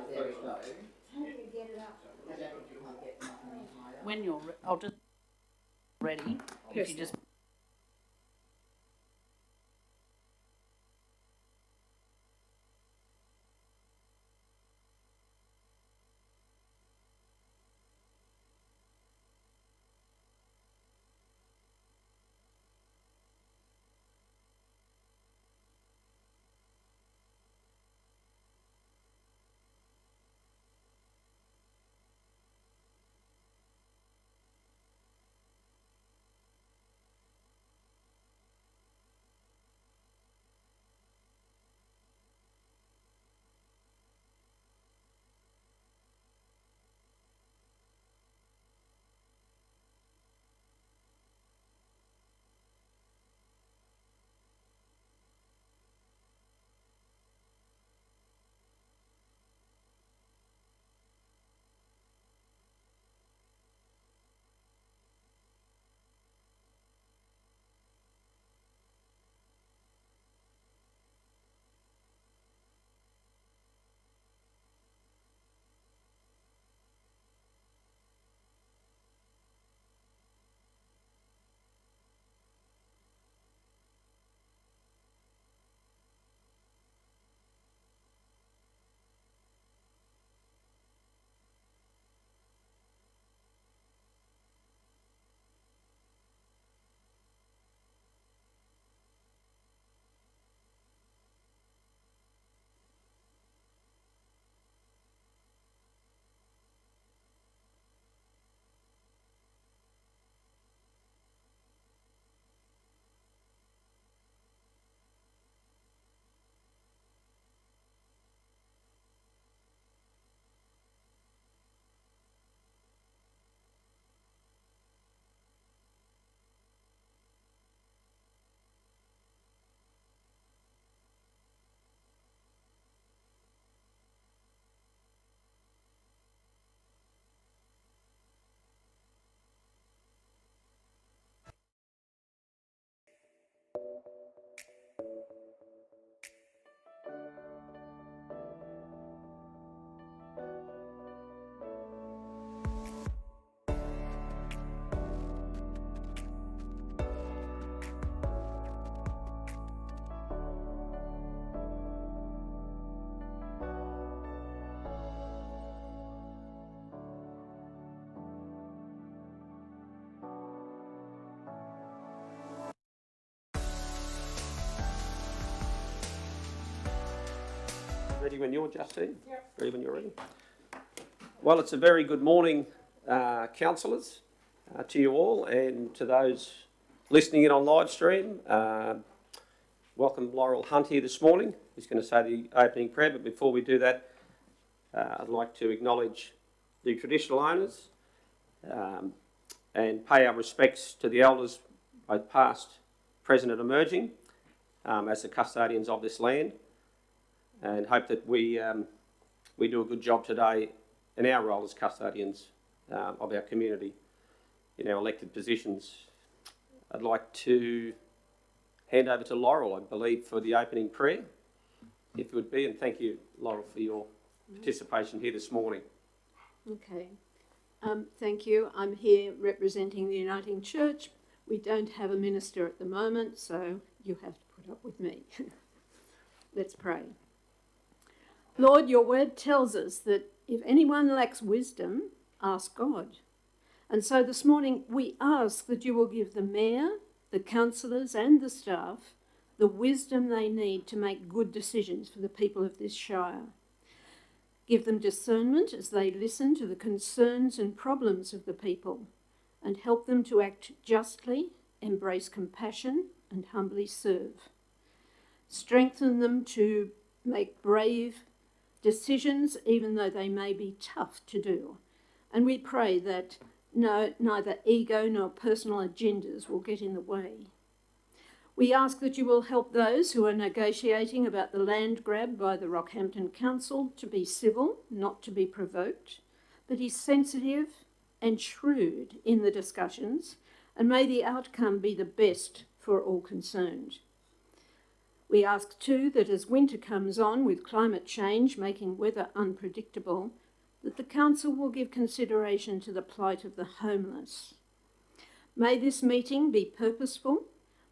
there we go. How do you get it up? I don't think you won't get mine either. When you're I'll just ready. If you just Ready when you're, Justine? Yep. Ready when you're ready. Well, it's a very good morning, councillors, to you all, and to those listening in on live stream. Welcome Laurel Hunt here this morning. He's going to say the opening prayer, but before we do that, I'd like to acknowledge the traditional owners and pay our respects to the elders, both past, present and emerging, as the custodians of this land. And hope that we do a good job today in our role as custodians of our community in our elected positions. I'd like to hand over to Laurel, I believe, for the opening prayer, if it would be, and thank you, Laurel, for your participation here this morning. Okay, thank you. I'm here representing the Uniting Church. We don't have a minister at the moment, so you have to put up with me. Let's pray. Lord, your word tells us that if anyone lacks wisdom, ask God. And so this morning we ask that you will give the mayor, the councillors and the staff the wisdom they need to make good decisions for the people of this shire. Give them discernment as they listen to the concerns and problems of the people, and help them to act justly, embrace compassion and humbly serve. Strengthen them to make brave decisions, even though they may be tough to do. And we pray that neither ego nor personal agendas will get in the way. We ask that you will help those who are negotiating about the land grab by the Rockhampton Council to be civil, not to be provoked, but be sensitive and shrewd in the discussions, and may the outcome be the best for all concerned. We ask too that as winter comes on with climate change making weather unpredictable, that the Council will give consideration to the plight of the homeless. May this meeting be purposeful.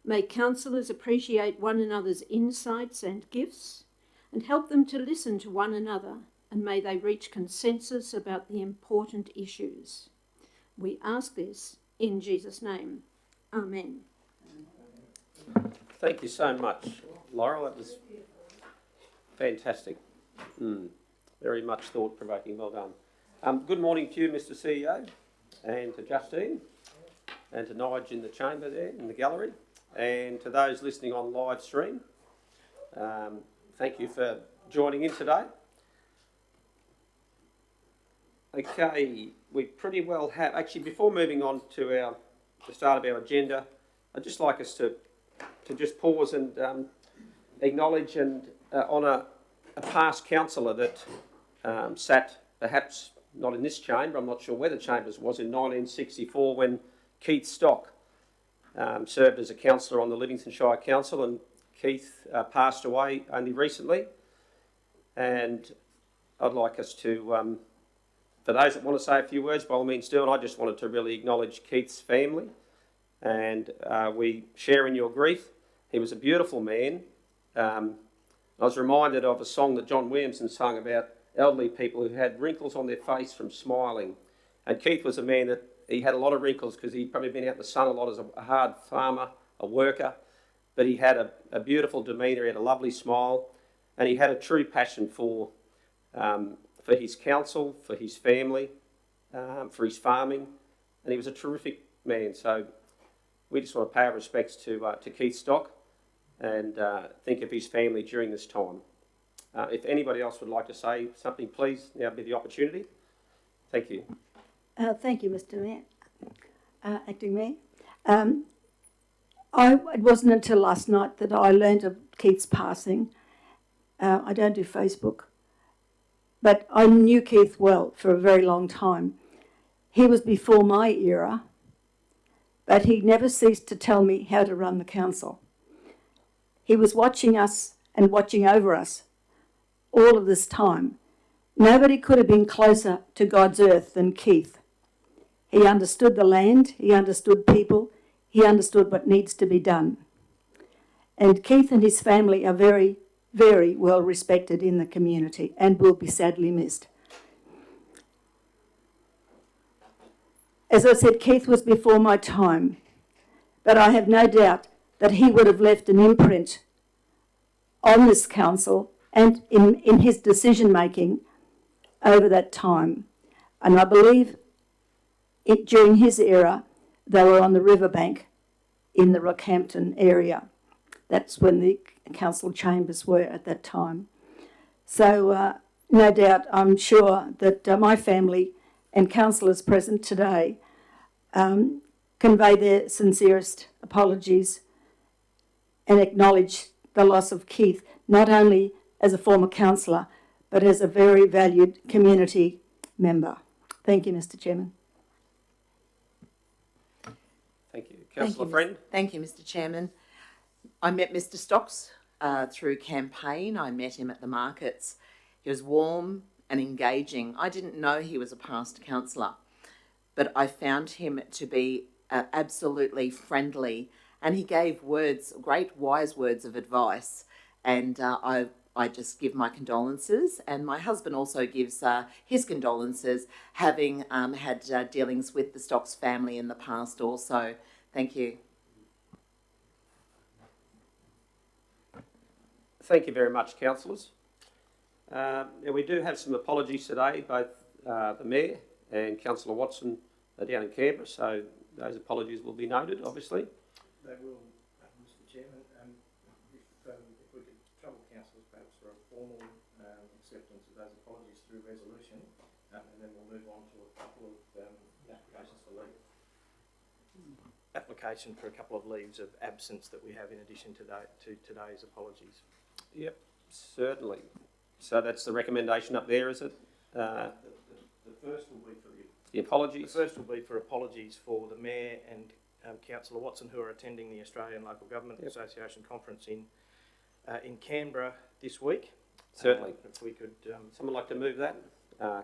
May councillors appreciate one another's insights and gifts and help them to listen to one another, and may they reach consensus about the important issues. We ask this in Jesus' name. Amen. Thank you so much, Laurel. That was fantastic. Very much thought-provoking. Well done. Good morning to you, Mr. CEO, and to Justine, and to Nige in the chamber there, in the gallery, and to those listening on live stream. Thank you for joining in today. Okay, we pretty well have... Actually, before moving on to the start of our agenda, I'd just like us to just pause and acknowledge and honour a past councillor that sat, perhaps not in this chamber, I'm not sure where the chambers was, in 1964 when Keith Stock served as a councillor on the Livingstone Shire Council, and Keith passed away only recently. And I'd like us to, for those that want to say a few words, by all means do, and I just wanted to really acknowledge Keith's family, and we share in your grief. He was a beautiful man. I was reminded of a song that John Williamson sung about elderly people who had wrinkles on their face from smiling. And Keith was a man that he had a lot of wrinkles because he'd probably been out in the sun a lot as a hard farmer, a worker, but he had a beautiful demeanour, he had a lovely smile, and he had a true passion for his council, for his family, for his farming, and he was a terrific man. So we just want to pay our respects to Keith Stock and think of his family during this time. If anybody else would like to say something, please, now be the opportunity. Thank you. Thank you, Mr. Mayor, Acting Mayor. It wasn't until last night that I learned of Keith's passing. I don't do Facebook, but I knew Keith well for a very long time. He was before my era, but he never ceased to tell me how to run the council. He was watching us and watching over us all of this time. Nobody could have been closer to God's earth than Keith. He understood the land, he understood people, he understood what needs to be done. And Keith and his family are very, very well respected in the community and will be sadly missed. As I said, Keith was before my time, but I have no doubt that he would have left an imprint on this council and in his decision-making over that time. And I believe during his era, they were on the riverbank in the Rockhampton area. That's when the council chambers were at that time. So no doubt, I'm sure that my family and councillors present today convey their sincerest apologies and acknowledge the loss of Keith, not only as a former councillor, but as a very valued community member. Thank you, Mr. Chairman. Thank you. Councillor Friend. Thank you, Mr. Chairman. I met Mr. Stocks through campaign. I met him at the markets. He was warm and engaging. I didn't know he was a past councillor, but I found him to be absolutely friendly, and he gave great wise words of advice, and I just give my condolences, and my husband also gives his condolences, having had dealings with the Stocks family in the past also. Thank you. Thank you very much, councillors. We do have some apologies today, both the Mayor and Councillor Watson are down in Canberra, so those apologies will be noted, obviously. They will, Mr. Chairman. If we could trouble councillors perhaps for a formal acceptance of those apologies through resolution, and then we'll move on to a couple of applications for leave. Application for a couple of leaves of absence that we have in addition to today's apologies. Yep, certainly. So that's the recommendation up there, is it? The first will be for the apologies. The first will be for apologies for the Mayor and Councillor Watson, who are attending the Australian Local Government Association conference in in Canberra this week. Certainly. If we could... Someone like to move that?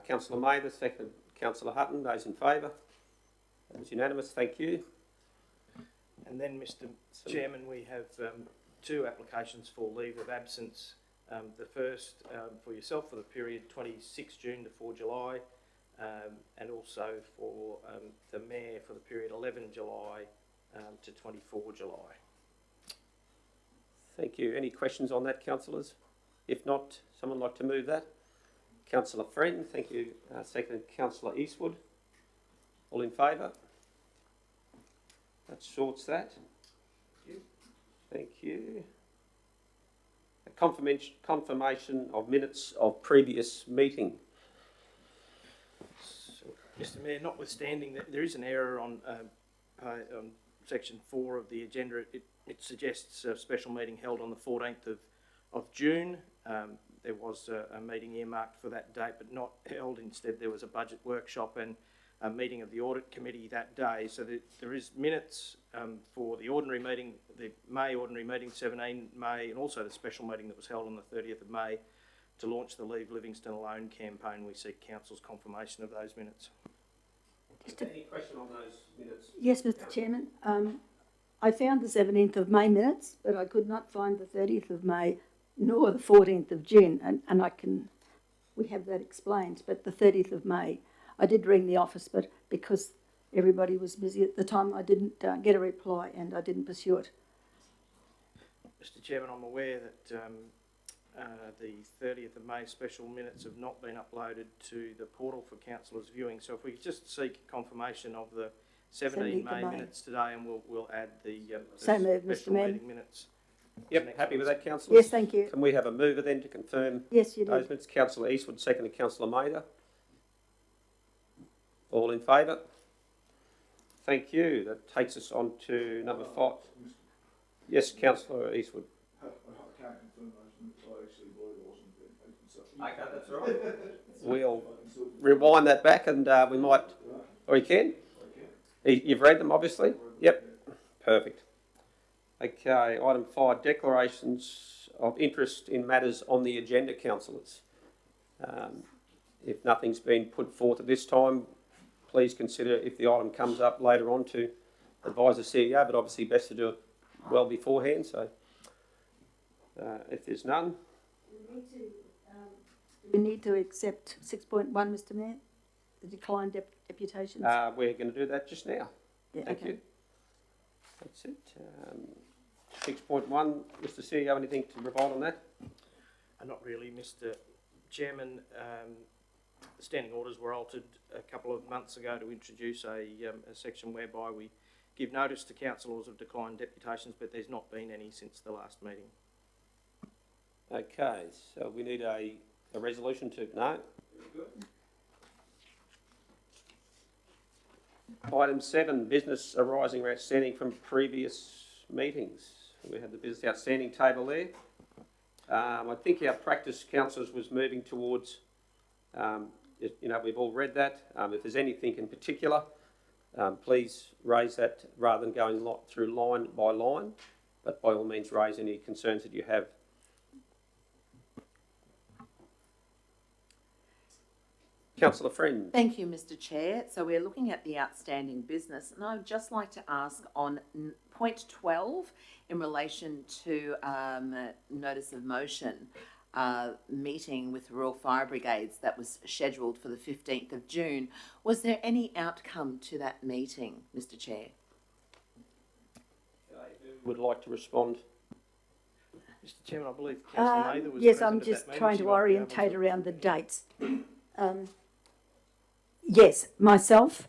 Councillor Mather, second Councillor Hutton. Those in favour? That was unanimous. Thank you. And then, Mr Chairman, we have two applications for leave of absence. The first for yourself for the period 26 June to 4 July, and also for the Mayor for the period 11 July to 24 July. Thank you. Any questions on that, councillors? If not, someone like to move that? Councillor Friend, thank you. Second, Councillor Eastwood. All in favour? That sorts that. Thank you. A confirmation of minutes of previous meeting. So, Mr Mayor, notwithstanding that there is an error on section 4 of the agenda, it suggests a special meeting held on the 14th of June. There was a meeting earmarked for that date, but not held. Instead, there was a budget workshop and a meeting of the audit committee that day. So there is minutes for the ordinary meeting, the May ordinary meeting, 17 May, and also the special meeting that was held on the 30th of May to launch the Leave Livingstone Alone campaign. We seek Council's confirmation of those minutes. Any question on those minutes? Yes, Mr Chairman. I found the 17th of May minutes, but I could not find the 30th of May nor the 14th of June, and we have that explained, but the 30th of May. I did ring the office, but because everybody was busy at the time, I didn't get a reply and I didn't pursue it. Mr Chairman, I'm aware that the 30th of May special minutes have not been uploaded to the portal for councillors viewing. So if we could just seek confirmation of the 17 May minutes today, and we'll add the So moved, Mr. special Mayor. meeting minutes. Yep, happy with that, councillors? Yes, thank you. Can we have a mover then to confirm Yes, you those did. minutes? Councillor Eastwood, second to Councillor Mather. All in favour? Thank you. That takes us on to number 5. Yes, Councillor Eastwood. I can't confirm those minutes. I actually believe I wasn't there. Okay, that's all right. We'll rewind that back and we might... Or you can? You've read them, obviously? Yep. Perfect. Okay, item 5, declarations of interest in matters on the agenda, councillors. If nothing's been put forth at this time, please consider if the item comes up later on to advise the CEO, but obviously best to do it well beforehand. So if there's none. We need to accept 6.1, Mr Mayor, the declined deputations. We're going to do that just now. Yeah, Thank okay. you. That's it. 6.1, Mr CEO, anything to provide on that? Not really, Mr Chairman. The standing orders were altered a couple of months ago to introduce a section whereby we give notice to councillors of declined deputations, but there's not been any since the last meeting. Okay, so we need a resolution to... No? Item 7, business arising or outstanding from previous meetings. We have the business outstanding table there. I think our practice, councillors, was moving towards, we've all read that. If there's anything in particular, please raise that rather than going through line by line, but by all means raise any concerns that you have. Councillor Friend. Thank you, Mr Chair. So we're looking at the outstanding business, and I would just like to ask on point 12 in relation to notice of motion meeting with Royal Fire Brigades that was scheduled for the 15th of June. Was there any outcome to that meeting, Mr Chair? Who would like to respond? Mr Chairman, I believe Councillor Mather was yes, present I'm at just that meeting. trying She to might be able orientate around the dates. Yes, myself,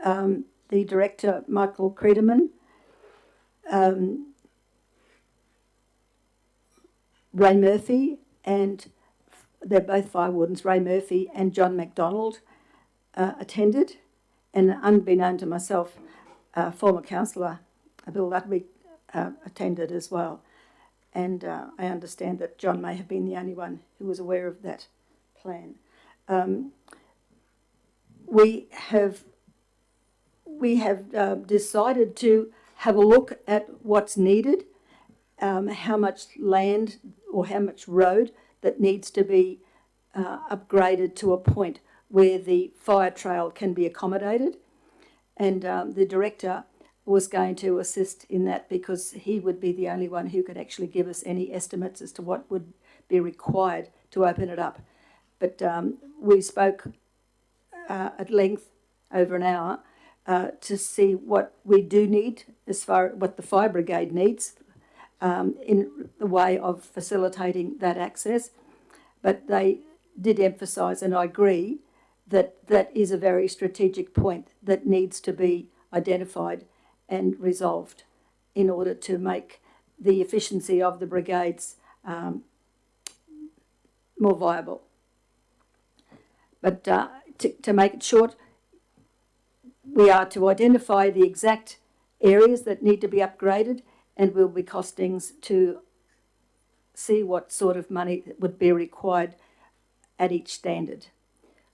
the director, Michael Creedeman, Ray Murphy, and they're both fire wardens, Ray Murphy and John MacDonald, attended, and unbeknown to myself, former councillor Bill Ludwig attended as well. And I understand that John may have been the only one who was aware of that plan. We have decided to have a look at what's needed how much land or how much road that needs to be upgraded to a point where the fire trail can be accommodated. And the director was going to assist in that because he would be the only one who could actually give us any estimates as to what would be required to open it up. But we spoke at length over an hour to see what we do need as far as what the fire brigade needs in the way of facilitating that access. But they did emphasise, and I agree, that that is a very strategic point that needs to be identified and resolved in order to make the efficiency of the brigades more viable. But to make it short, we are to identify the exact areas that need to be upgraded, and will be costings to see what sort of money would be required at each standard.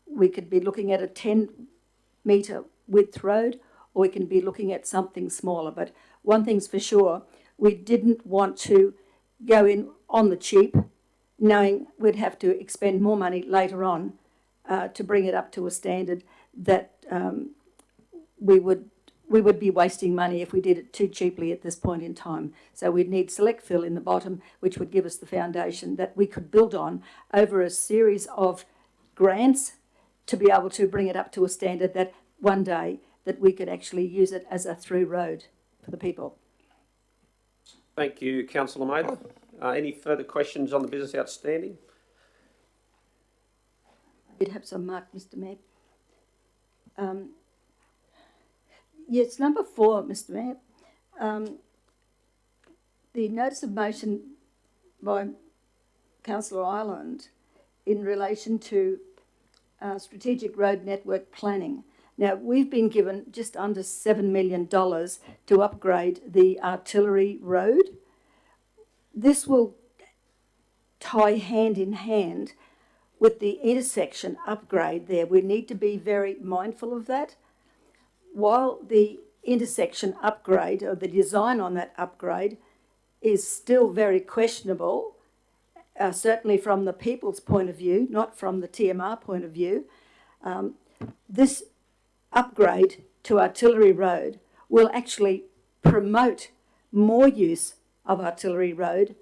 We could be looking at a 10-metre width road, or we can be looking at something smaller. But one thing's for sure, we didn't want to go in on the cheap, knowing we'd have to expend more money later on to bring it up to a standard that we would be wasting money if we did it too cheaply at this point in time. So we'd need select fill in the bottom, which would give us the foundation that we could build on over a series of grants to be able to bring it up to a standard that one day that we could actually use it as a through road for the people. Thank you, Councillor Mather. Any further questions on the business outstanding? I did have some mark, Mr. Mayor. Yes, number 4, Mr. Mayor. The notice of motion by Councillor Ireland in relation to strategic road network planning. Now, we've been given just under $7 million to upgrade the artillery road. This will tie hand in hand with the intersection upgrade there. We need to be very mindful of that. While the intersection upgrade, or the design on that upgrade, is still very questionable, certainly from the people's point of view, not from the TMR point of view, this upgrade to Artillery Road will actually promote more use of Artillery Road,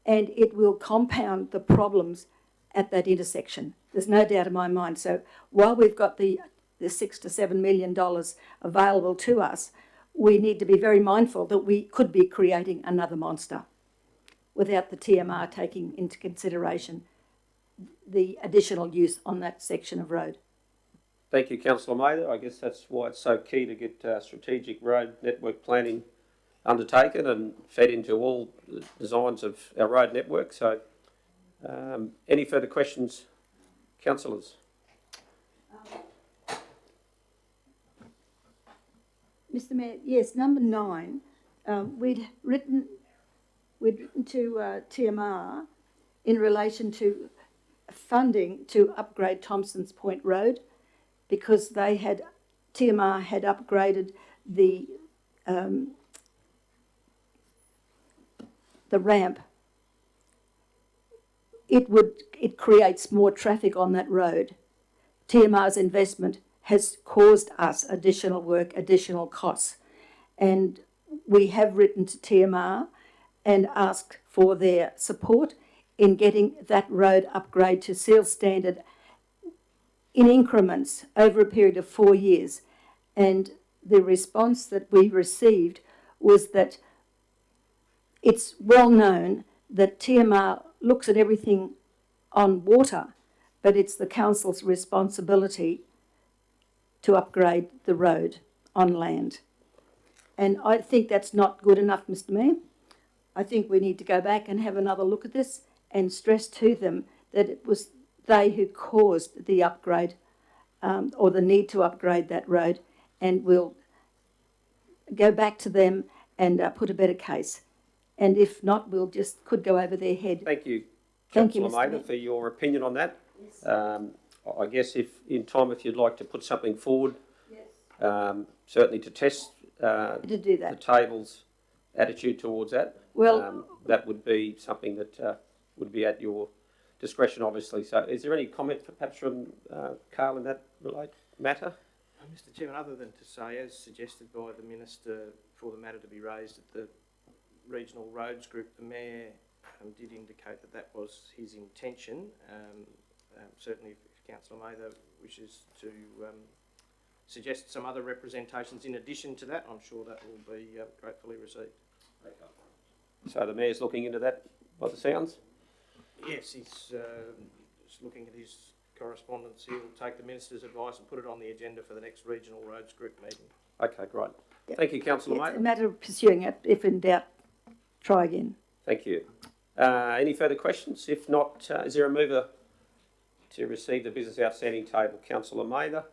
and it will compound the problems at that intersection. There's no doubt in my mind. So while we've got the $6 to $7 million available to us, we need to be very mindful that we could be creating another monster without the TMR taking into consideration the additional use on that section of road. Thank you, Councillor Mather. I guess that's why it's so key to get strategic road network planning undertaken and fed into all the designs of our road network. So any further questions, councillors? Mr. Mayor, yes, number 9, we'd written to TMR in relation to funding to upgrade Thompson's Point Road, because TMR had upgraded the ramp. It creates more traffic on that road. TMR's investment has caused us additional work, additional costs. And we have written to TMR and asked for their support in getting that road upgrade to seal standard in increments over a period of 4 years. And the response that we received was that it's well known that TMR looks at everything on water, but it's the council's responsibility to upgrade the road on land. And I think that's not good enough, Mr. Mayor. I think we need to go back and have another look at this and stress to them that it was they who caused the upgrade or the need to upgrade that road, and we'll go back to them and put a better case. And if not, we'll just could go over their head. Thank you, Thank you, Councillor Mr. Mather, for your opinion on that. Yes. I guess if you'd like to put something forward, yes. Certainly to test to do that. the table's attitude towards that. Well, that would be something that would be at your discretion, obviously. So is there any comment perhaps from Carl in that matter? Mr Chairman, other than to say, as suggested by the Minister, for the matter to be raised at the Regional Roads Group, the Mayor did indicate that that was his intention. Certainly if Councillor Mather wishes to suggest some other representations in addition to that, I'm sure that will be gratefully received. So the Mayor's looking into that by the sounds? Yes, he's just looking at his correspondence. He'll take the Minister's advice and put it on the agenda for the next Regional Roads Group meeting. Okay, great. Yep. Thank you, Councillor it's Mather. a matter of pursuing it. If in doubt, try again. Thank you. Any further questions? If not, is there a mover to receive the business outstanding table? Councillor Mather,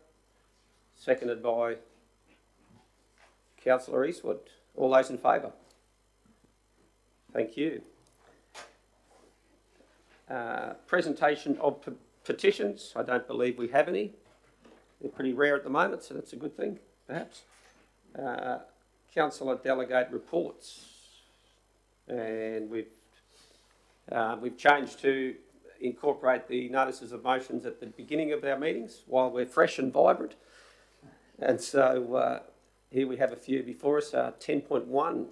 seconded by Councillor Eastwood. All those in favour? Thank you. Presentation of petitions. I don't believe we have any. They're pretty rare at the moment, so that's a good thing, perhaps. Councillor delegate reports. And we've changed to incorporate the notices of motions at the beginning of our meetings while we're fresh and vibrant. And so here we have a few before us. 10.1,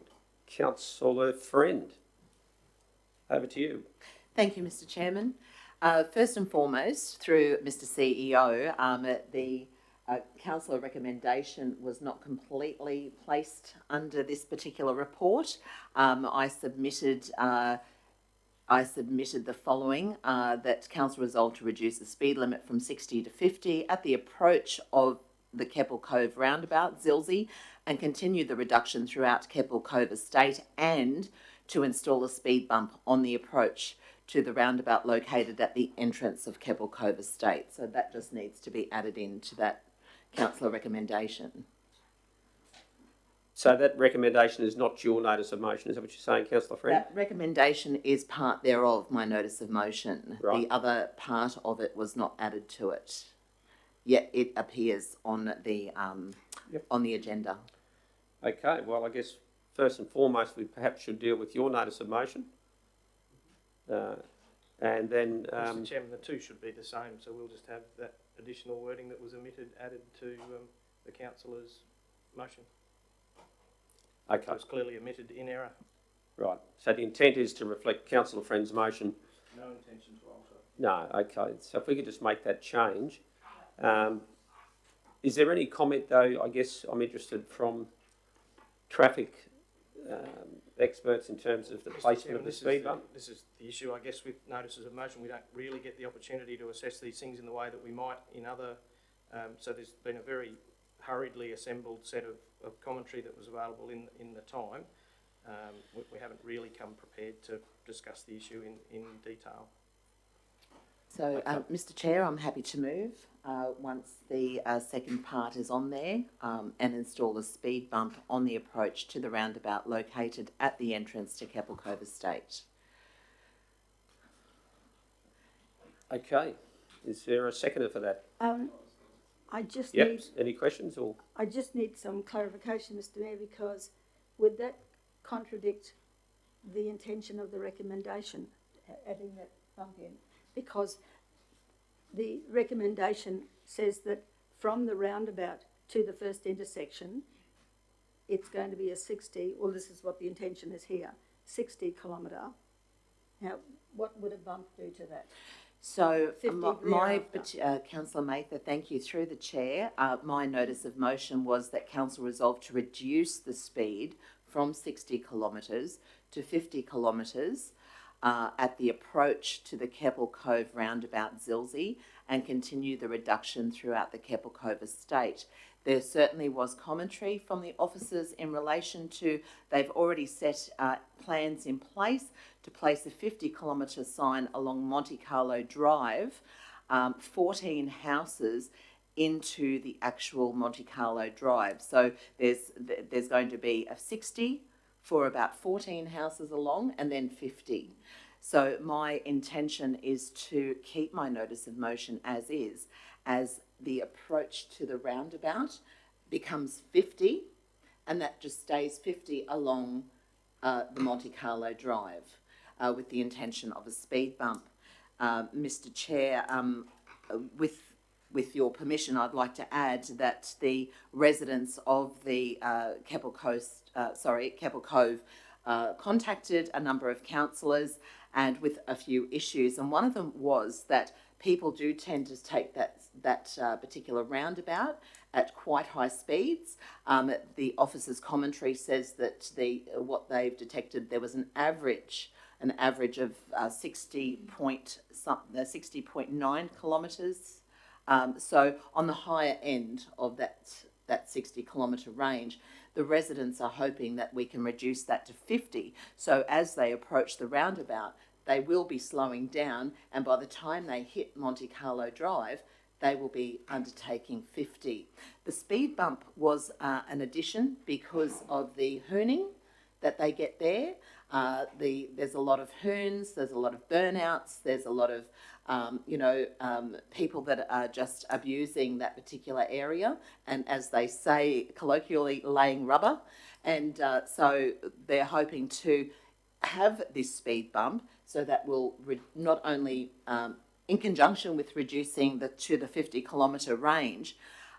Councillor Friend. Over to you. Thank you, Mr. Chairman. First and foremost, through Mr. CEO, the councillor recommendation was not completely placed under this particular report. I submitted the following, that council resolved to reduce the speed limit from 60 to 50 at the approach of the Keppel Cove roundabout, Zilsey, and continue the reduction throughout Keppel Cove estate, and to install a speed bump on the approach to the roundabout located at the entrance of Keppel Cove estate. So that just needs to be added into that councillor recommendation. So that recommendation is not your notice of motion, is that what you're saying, Councillor Friend? That recommendation is part thereof, my notice of motion. Right. The other part of it was not added to it, yet it appears on the on the agenda. Okay, well, I guess first and foremost we perhaps should deal with your notice of motion. And then... Mr Chairman, the two should be the same, so we'll just have that additional wording that was omitted added to the councillor's motion. Okay. It was clearly omitted in error. Right, so the intent is to reflect Councillor Friend's motion. No intention to alter. No, okay, so if we could just make that change. Is there any comment though, I guess I'm interested from traffic experts in terms of the placement of the speed bump? This is the issue, I guess, with notices of motion. We don't really get the opportunity to assess these things in the way that we might in other... so there's been a very hurriedly assembled set of commentary that was available in the time. We haven't really come prepared to discuss the issue in detail. So, Mr. Chair, I'm happy to move once the second part is on there, and install a speed bump on the approach to the roundabout located at the entrance to Keppel Cove estate. Okay, is there a seconder for that? I just Yep, need any questions or? I just need some clarification, Mr. Mayor, because would that contradict the intention of the recommendation, adding that bump in? Because the recommendation says that from the roundabout to the first intersection, it's going to be a 60, well, this is what the intention is here, 60 kilometre. Now, what would a bump do to that? So, Councillor Mather, thank you, through the chair, my notice of motion was that council resolved to reduce the speed from 60 kilometres to 50 kilometres at the approach to the Keppel Cove roundabout, Zilsey, and continue the reduction throughout the Keppel Cove estate. There certainly was commentary from the officers in relation to they've already set plans in place to place a 50-kilometre sign along Monte Carlo Drive, 14 houses into the actual Monte Carlo Drive. So there's going to be a 60 for about 14 houses along, and then 50. So my intention is to keep my notice of motion as is, as the approach to the roundabout becomes 50, and that just stays 50 along the Monte Carlo Drive with the intention of a speed bump. Mr. Chair, with your permission, I'd like to add that the residents of the Keppel Cove contacted a number of councillors and with a few issues, and one of them was that people do tend to take that particular roundabout at quite high speeds. The officer's commentary says that what they've detected, there was an average of 60.9 kilometres. So on the higher end of that 60 kilometre range, the residents are hoping that we can reduce that to 50. So as they approach the roundabout, they will be slowing down, and by the time they hit Monte Carlo Drive, they will be undertaking 50. The speed bump was an addition because of the hooning that they get there. There's a lot of hoons, there's a lot of burnouts, there's a lot of people that are just abusing that particular area, and as they say colloquially, laying rubber. And so they're hoping to have this speed bump so that will not only in conjunction with reducing to the 50 kilometre range,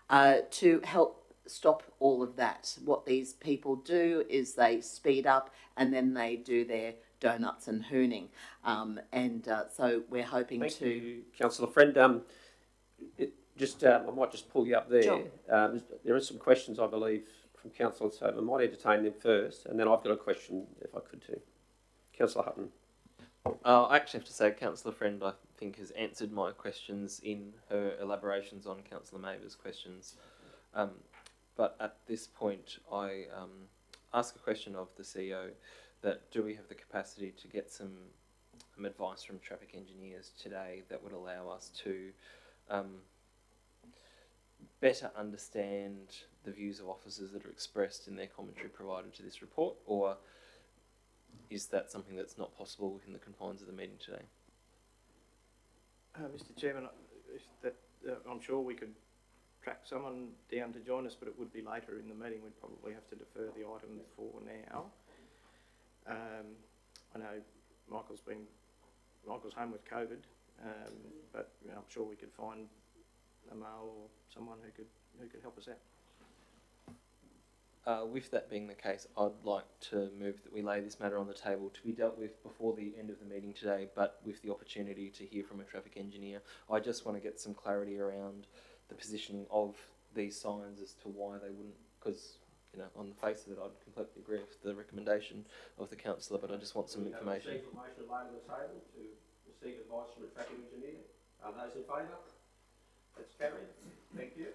to help stop all of that. What these people do is they speed up and then they do their donuts and hooning. So we're hoping Thank to... you, Councillor Friend. I might just pull you up there. Sure. There are some questions, I believe, from councillors, so I might entertain them first, and then I've got a question, if I could too. Councillor Hutton. I actually have to say Councillor Friend, I think, has answered my questions in her elaborations on Councillor Maver's questions. But at this point, I ask a question of the CEO that do we have the capacity to get some advice from traffic engineers today that would allow us to better understand the views of officers that are expressed in their commentary provided to this report, or is that something that's not possible within the confines of the meeting today? Mr. Chairman, I'm sure we could track someone down to join us, but it would be later in the meeting. We'd probably have to defer the item for now. I know Michael's home with COVID, but I'm sure we could find a male or someone who could help us out. With that being the case, I'd like to move that we lay this matter on the table to be dealt with before the end of the meeting today, but with the opportunity to hear from a traffic engineer. I just want to get some clarity around the positioning of these signs as to why they wouldn't, because, on the face of it, I'd completely agree with the recommendation of the councillor, but I just want some information. Receive a motion laid on the table to receive advice from a traffic engineer. Are those in favour? That's carried. Thank you.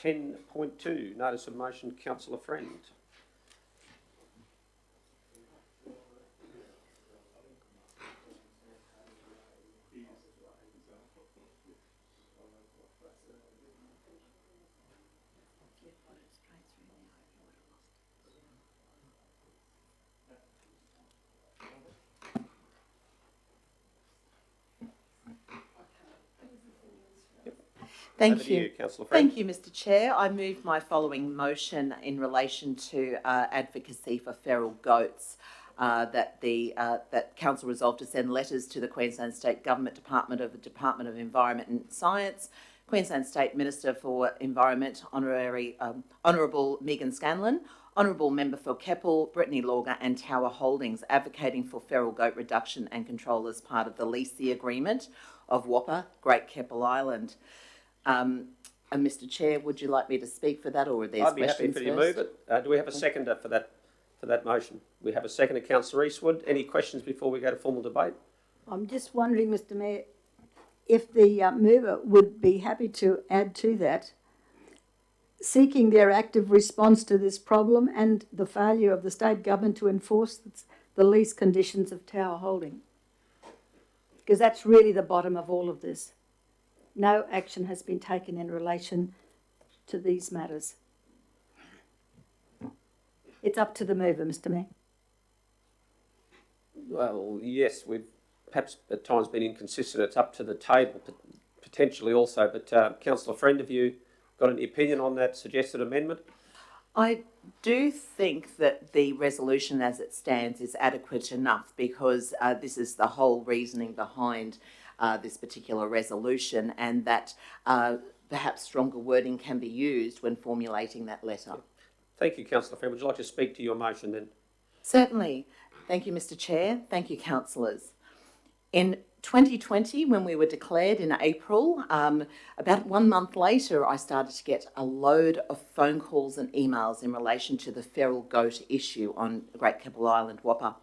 10.2, notice of motion, Councillor Friend. Thank you. Councillor Friend. Thank you, Mr. Chair. I move my following motion in relation to advocacy for feral goats. That Council resolved to send letters to the Queensland State Government Department of Environment and Science, Queensland State Minister for Environment, Honourable Megan Scanlon, Honourable Member for Keppel, Brittany Lauger and Tower Holdings, advocating for feral goat reduction and control as part of the leasing agreement of WAPA, Great Keppel Island. And Mr. Chair, would you like me to speak for that, or are there questions? I'd be happy for you to move it. Do we have a seconder for that motion? We have a seconder, Councillor Eastwood. Any questions before we go to formal debate? I'm just wondering, Mr. Mayor, if the mover would be happy to add to that, seeking their active response to this problem and the failure of the state government to enforce the lease conditions of Tower Holding. Because that's really the bottom of all of this. No action has been taken in relation to these matters. It's up to the mover, Mr. Mayor. Well, yes, we've perhaps at times been inconsistent. It's up to the table, potentially also. But Councillor Friend, have you got any opinion on that suggested amendment? I do think that the resolution as it stands is adequate enough because this is the whole reasoning behind this particular resolution, and that perhaps stronger wording can be used when formulating that letter. Thank you, Councillor Friend. Would you like to speak to your motion then? Certainly. Thank you, Mr. Chair. Thank you, councillors. In 2020, when we were declared in April, about 1 month later, I started to get a load of phone calls and emails in relation to the feral goat issue on Great Keppel Island, Whopper.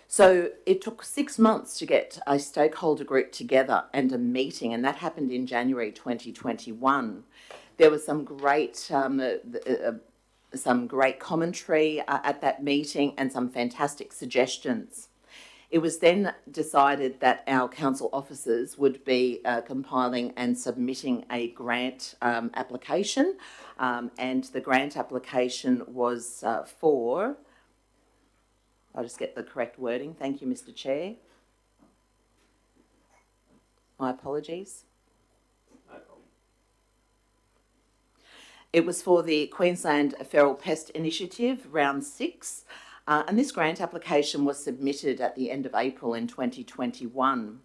So it took 6 months to get a stakeholder group together and a meeting, and that happened in January 2021. There was some great commentary at that meeting and some fantastic suggestions. It was then decided that our council officers would be compiling and submitting a grant application, and the grant application was for, I'll just get the correct wording. Thank you, Mr. Chair. My apologies. No problem. It was for the Queensland Feral Pest Initiative, round 6. And this grant application was submitted at the end of April in 2021.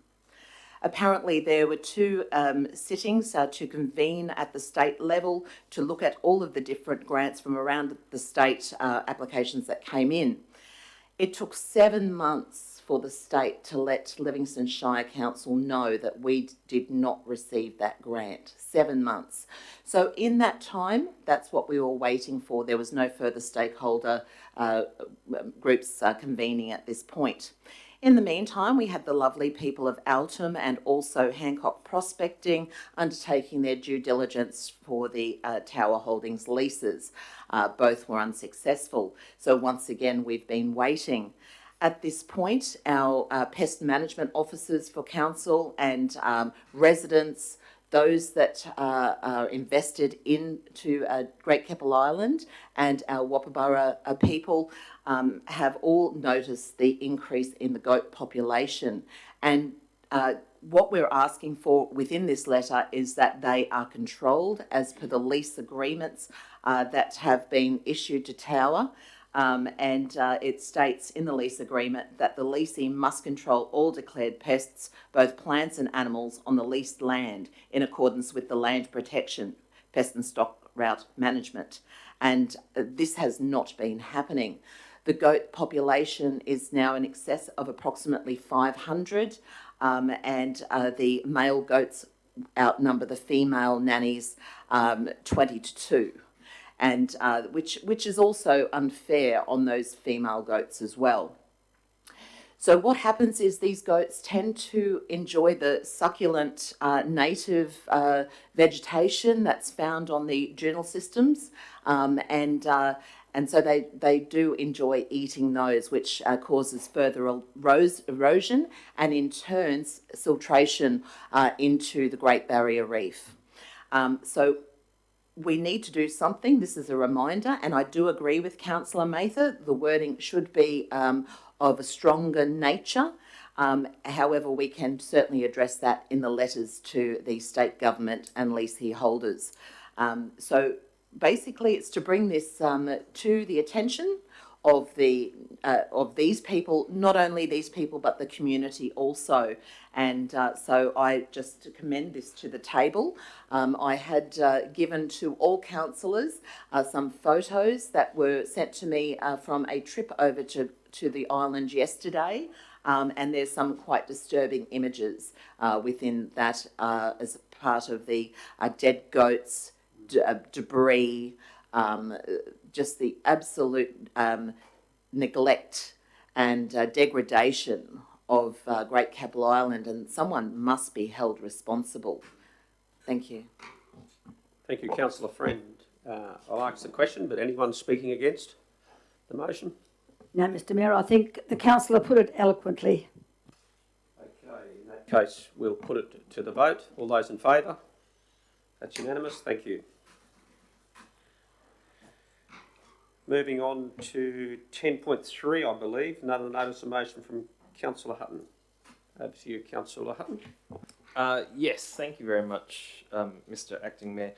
Apparently there were 2 sittings to convene at the state level to look at all of the different grants from around the state applications that came in. It took 7 months for the state to let Livingstone Shire Council know that we did not receive that grant. 7 months. So in that time, that's what we were waiting for. There was no further stakeholder groups convening at this point. In the meantime, we had the lovely people of Altum and also Hancock Prospecting undertaking their due diligence for the Tower Holdings leases. Both were unsuccessful. So once again, we've been waiting. At this point, our pest management officers for council and residents, those that are invested into Great Keppel Island and our Whopper people have all noticed the increase in the goat population. And what we're asking for within this letter is that they are controlled as per the lease agreements that have been issued to Tower. And it states in the lease agreement that the leasee must control all declared pests, both plants and animals, on the leased land in accordance with the Land Protection, Pest and Stock Route Management. And this has not been happening. The goat population is now in excess of approximately 500, and the male goats outnumber the female nannies 20 to 2. And which is also unfair on those female goats as well. So what happens is these goats tend to enjoy the succulent native vegetation that's found on the dural systems, and so they do enjoy eating those, which causes further erosion and in turn siltation into the Great Barrier Reef. So we need to do something. This is a reminder, and I do agree with Councillor Mather. The wording should be of a stronger nature. However, we can certainly address that in the letters to the state government and leasee holders. So basically, it's to bring this to the attention of these people, not only these people, but the community also. And so I just commend this to the table. I had given to all councillors some photos that were sent to me from a trip over to the island yesterday. And there's some quite disturbing images within that as part of the dead goats, debris, just the absolute neglect and degradation of Great Keppel Island, and someone must be held responsible. Thank you. Thank you, Councillor Friend. I'll ask the question, but anyone speaking against the motion? No, Mr Mayor, I think the councillor put it eloquently. Okay, in that case, we'll put it to the vote. All those in favour? That's unanimous. Thank you. Moving on to 10.3, I believe, another notice of motion from Councillor Hutton. Over to you, Councillor Hutton. Yes, thank you very much, Mr. Acting Mayor.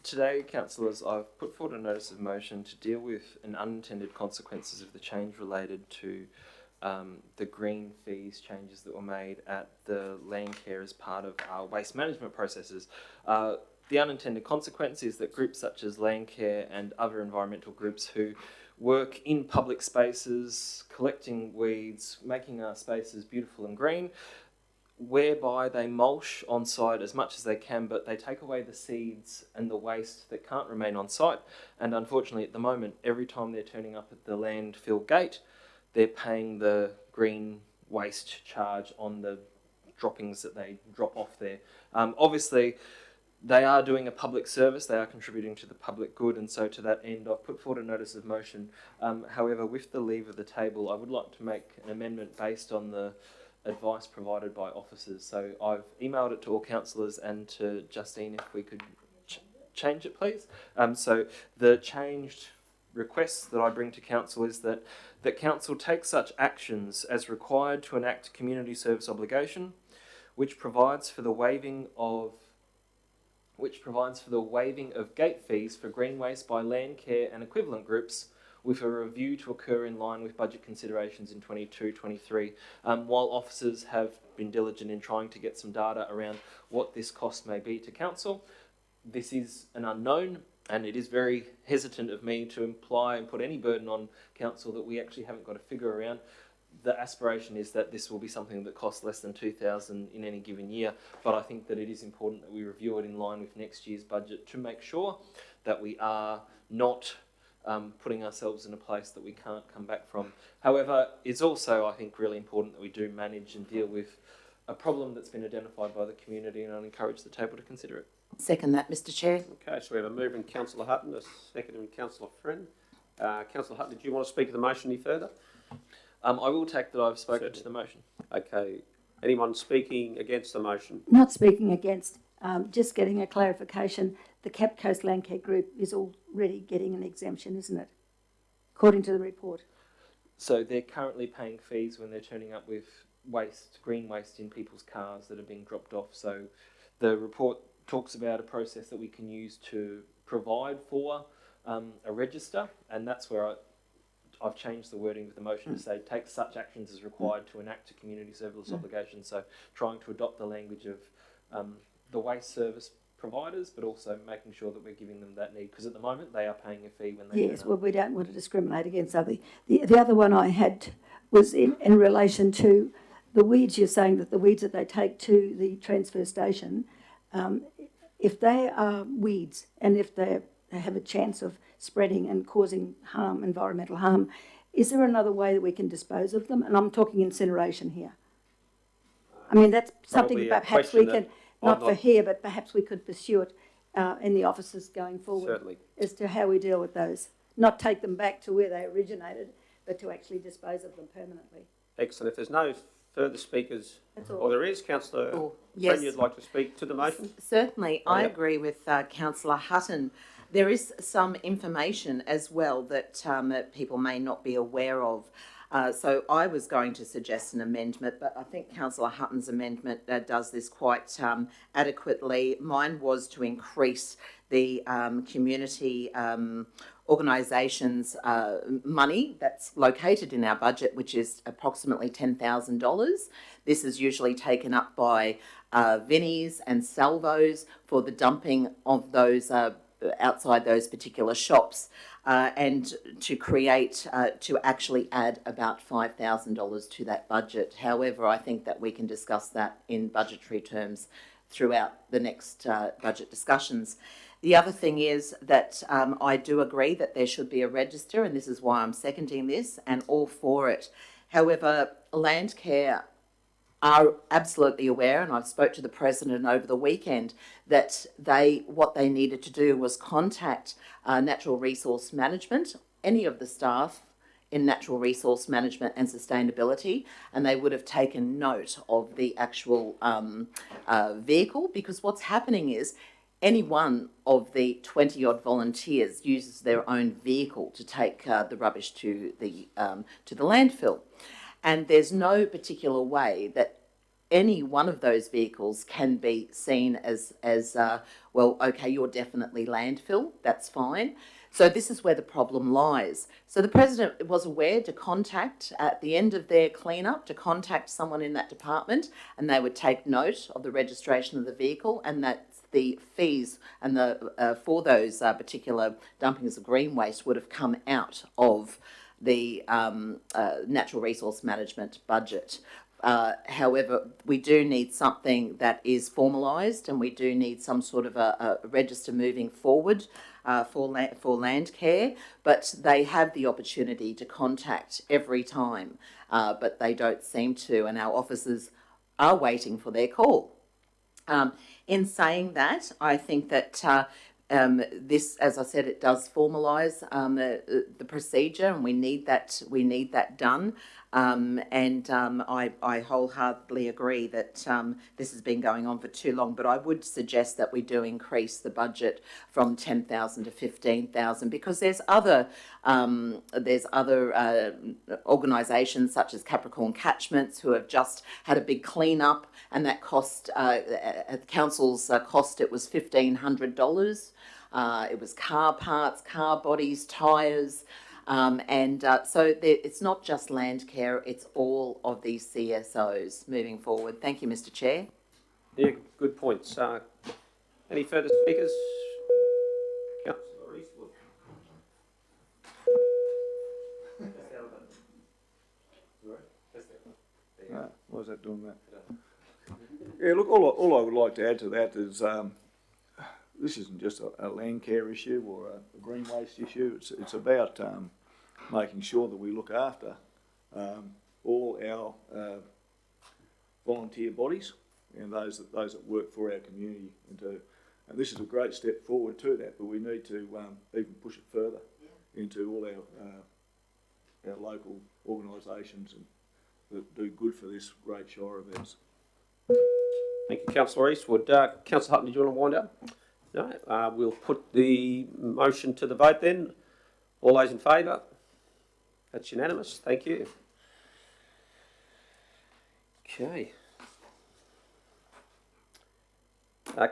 Today, councillors, I've put forward a notice of motion to deal with an unintended consequences of the change related to the green fees changes that were made at the land care as part of our waste management processes. The unintended consequence is that groups such as land care and other environmental groups who work in public spaces, collecting weeds, making our spaces beautiful and green, whereby they mulch on site as much as they can, but they take away the seeds and the waste that can't remain on site. And unfortunately, at the moment, every time they're turning up at the landfill gate, they're paying the green waste charge on the droppings that they drop off there. Obviously, they are doing a public service, they are contributing to the public good, and so to that end, I've put forward a notice of motion. However, with the leave of the table, I would like to make an amendment based on the advice provided by officers. So I've emailed it to all councillors and to Justine if we could change it, please. So the changed request that I bring to council is that council take such actions as required to enact community service obligation, which provides for the waiving of gate fees for green waste by land care and equivalent groups, with a review to occur in line with budget considerations in 22-23. While officers have been diligent in trying to get some data around what this cost may be to council, this is an unknown, and it is very hesitant of me to imply and put any burden on council that we actually haven't got a figure around. The aspiration is that this will be something that costs less than $2,000 in any given year, but I think that it is important that we review it in line with next year's budget to make sure that we are not putting ourselves in a place that we can't come back from. However, it's also, I think, really important that we do manage and deal with a problem that's been identified by the community, and I'd encourage the table to consider it. Second that, Mr. Chair. Okay, so we have a move in Councillor Hutton, a second in Councillor Friend. Councillor Hutton, did you want to speak to the motion any further? I will take that I've spoken to the motion. Okay. Anyone speaking against the motion? Not speaking against, just getting a clarification. The Cape Coast Landcare Group is already getting an exemption, isn't it? According to the report. So they're currently paying fees when they're turning up with waste, green waste in people's cars that are being dropped off. So the report talks about a process that we can use to provide for a register, and that's where I've changed the wording of the motion to say take such actions as required to enact a community service obligation. So trying to adopt the language of the waste service providers, but also making sure that we're giving them that need, because at the moment they are paying a fee when they Yes, well, we don't want to discriminate against other. The other one I had was in relation to the weeds. You're saying that the weeds that they take to the transfer station, if they are weeds and if they have a chance of spreading and causing harm, environmental harm, is there another way that we can dispose of them? And I'm talking incineration here. I mean, that's something that perhaps we can, not for here, but perhaps we could pursue it in the offices going forward. Certainly. As to how we deal with those. Not take them back to where they originated, but to actually dispose of them permanently. Excellent. If there's no further speakers, or there is, Councillor yes. Friend, you'd like to speak to the motion? Certainly. I agree with Councillor Hutton. There is some information as well that people may not be aware of. So I was going to suggest an amendment, but I think Councillor Hutton's amendment does this quite adequately. Mine was to increase the community organisations' money that's located in our budget, which is approximately $10,000. This is usually taken up by Vinnies and Salvos for the dumping of those outside those particular shops, and to create, to actually add about $5,000 to that budget. However, I think that we can discuss that in budgetary terms throughout the next budget discussions. The other thing is that I do agree that there should be a register, and this is why I'm seconding this and all for it. However, Landcare are absolutely aware, and I spoke to the President over the weekend, that what they needed to do was contact Natural Resource Management, any of the staff in Natural Resource Management and Sustainability, and they would have taken note of the actual vehicle, because what's happening is any one of the 20-odd volunteers uses their own vehicle to take the rubbish to the landfill. And there's no particular way that any one of those vehicles can be seen as well, okay, you're definitely landfill, that's fine. So this is where the problem lies. So the President was aware to contact, at the end of their clean-up, to contact someone in that department, and they would take note of the registration of the vehicle, and that the fees and the for those particular dumpings of green waste would have come out of the natural resource management budget. However, we do need something that is formalised, and we do need some sort of a register moving forward for land care, but they have the opportunity to contact every time, but they don't seem to, and our officers are waiting for their call. In saying that, I think that this, as I said, it does formalise the procedure, and we need that done. I wholeheartedly agree that this has been going on for too long. But I would suggest that we do increase the budget from 10,000 to 15,000, because there's other organisations such as Capricorn Catchments who have just had a big clean up, and that cost at the council's cost, it was $1,500. It was car parts, car bodies, tyres. So it's not just land care, it's all of these CSOs moving forward. Thank you, Mr. Chair. Yeah, good points. Any further speakers? Councillor Eastwood. Why is that doing that? Yeah, look, all I would like to add to that is this isn't just a land care issue or a green waste issue. It's about making sure that we look after all our volunteer bodies and those that work for our community. And this is a great step forward to that, but we need to even push it further into all our local organisations and that do good for this great shire of ours. Thank you, Councillor Eastwood. Councillor Hutton, did you want to wind up? No. We'll put the motion to the vote then. All those in favour? That's unanimous. Thank you. Okay.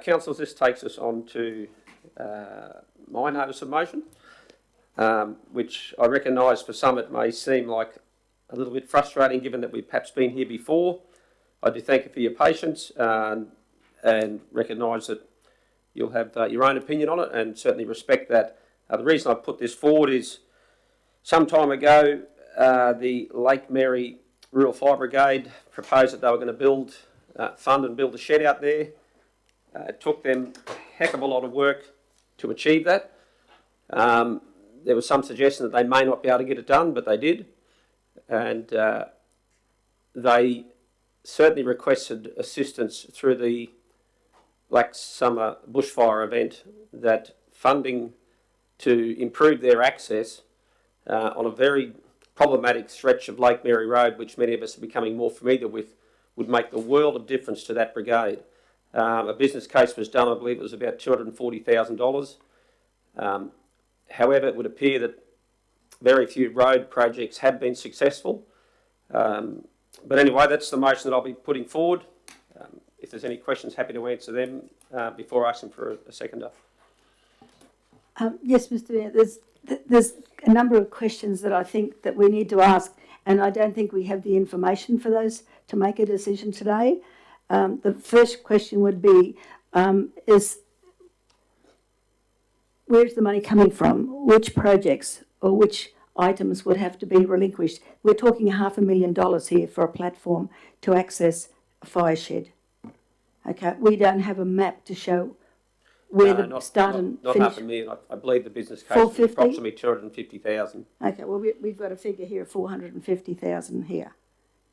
Councillors, this takes us on to my notice of motion, which I recognise for some it may seem like a little bit frustrating given that we've perhaps been here before. I do thank you for your patience and recognise that you'll have your own opinion on it, and certainly respect that. The reason I put this forward is some time ago the Lake Mary Rural Fire Brigade proposed that they were going to fund and build a shed out there. It took them a heck of a lot of work to achieve that. There was some suggestion that they may not be able to get it done, but they did. And they certainly requested assistance through the Black Summer bushfire event, that funding to improve their access on a very problematic stretch of Lake Mary Road, which many of us are becoming more familiar with, would make the world of difference to that brigade. A business case was done, I believe it was about $240,000. However, it would appear that very few road projects have been successful. But anyway, that's the motion that I'll be putting forward. If there's any questions, happy to answer them before asking for a seconder. Yes, Mr. Mayor, there's a number of questions that I think that we need to ask, and I don't think we have the information for those to make a decision today. The first question would be, is where's the money coming from? Which projects or which items would have to be relinquished? We're talking $500,000 here for a platform to access a fire shed. Okay, we don't have a map to show where the start and not finish. $500,000. I believe the business case is approximately $250,000. Okay, well we've got a figure here of $450,000 here.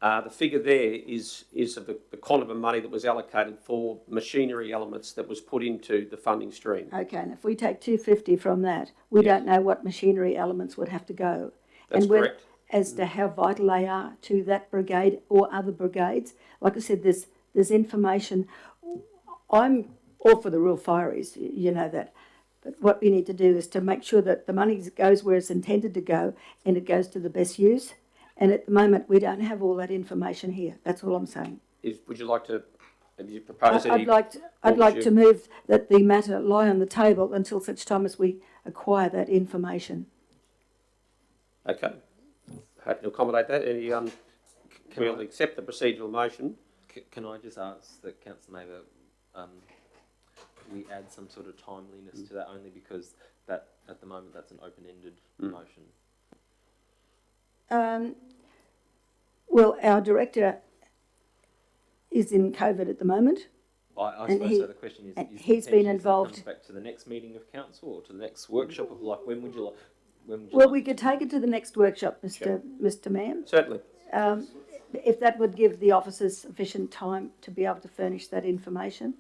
The figure there is of the quantum of money that was allocated for machinery elements that was put into the funding stream. Okay, and if we take $250 from that, we don't know what machinery elements would have to go. That's correct. As to how vital they are to that brigade or other brigades. Like I said, there's information. I'm all for the rural fireys, you know that. But what we need to do is to make sure that the money goes where it's intended to go and it goes to the best use. And at the moment, we don't have all that information here. That's all I'm saying. would you like to, have you proposed any? I'd like to move that the matter lie on the table until such time as we acquire that information. Okay. Happy to accommodate that. Any, can we all accept the procedural motion? Can I just ask that Councillor Mather, we add some sort of timeliness to that, only because that at the moment that's an open-ended motion. Well, our director is in COVID at the moment. I And suppose so. The question is he's been potentially involved. Comes back to the next meeting of council or to the next workshop. Like when would you like? Well, we could take it to the next workshop, Mr. Mayor. Certainly. If that would give the officers sufficient time to be able to furnish that information.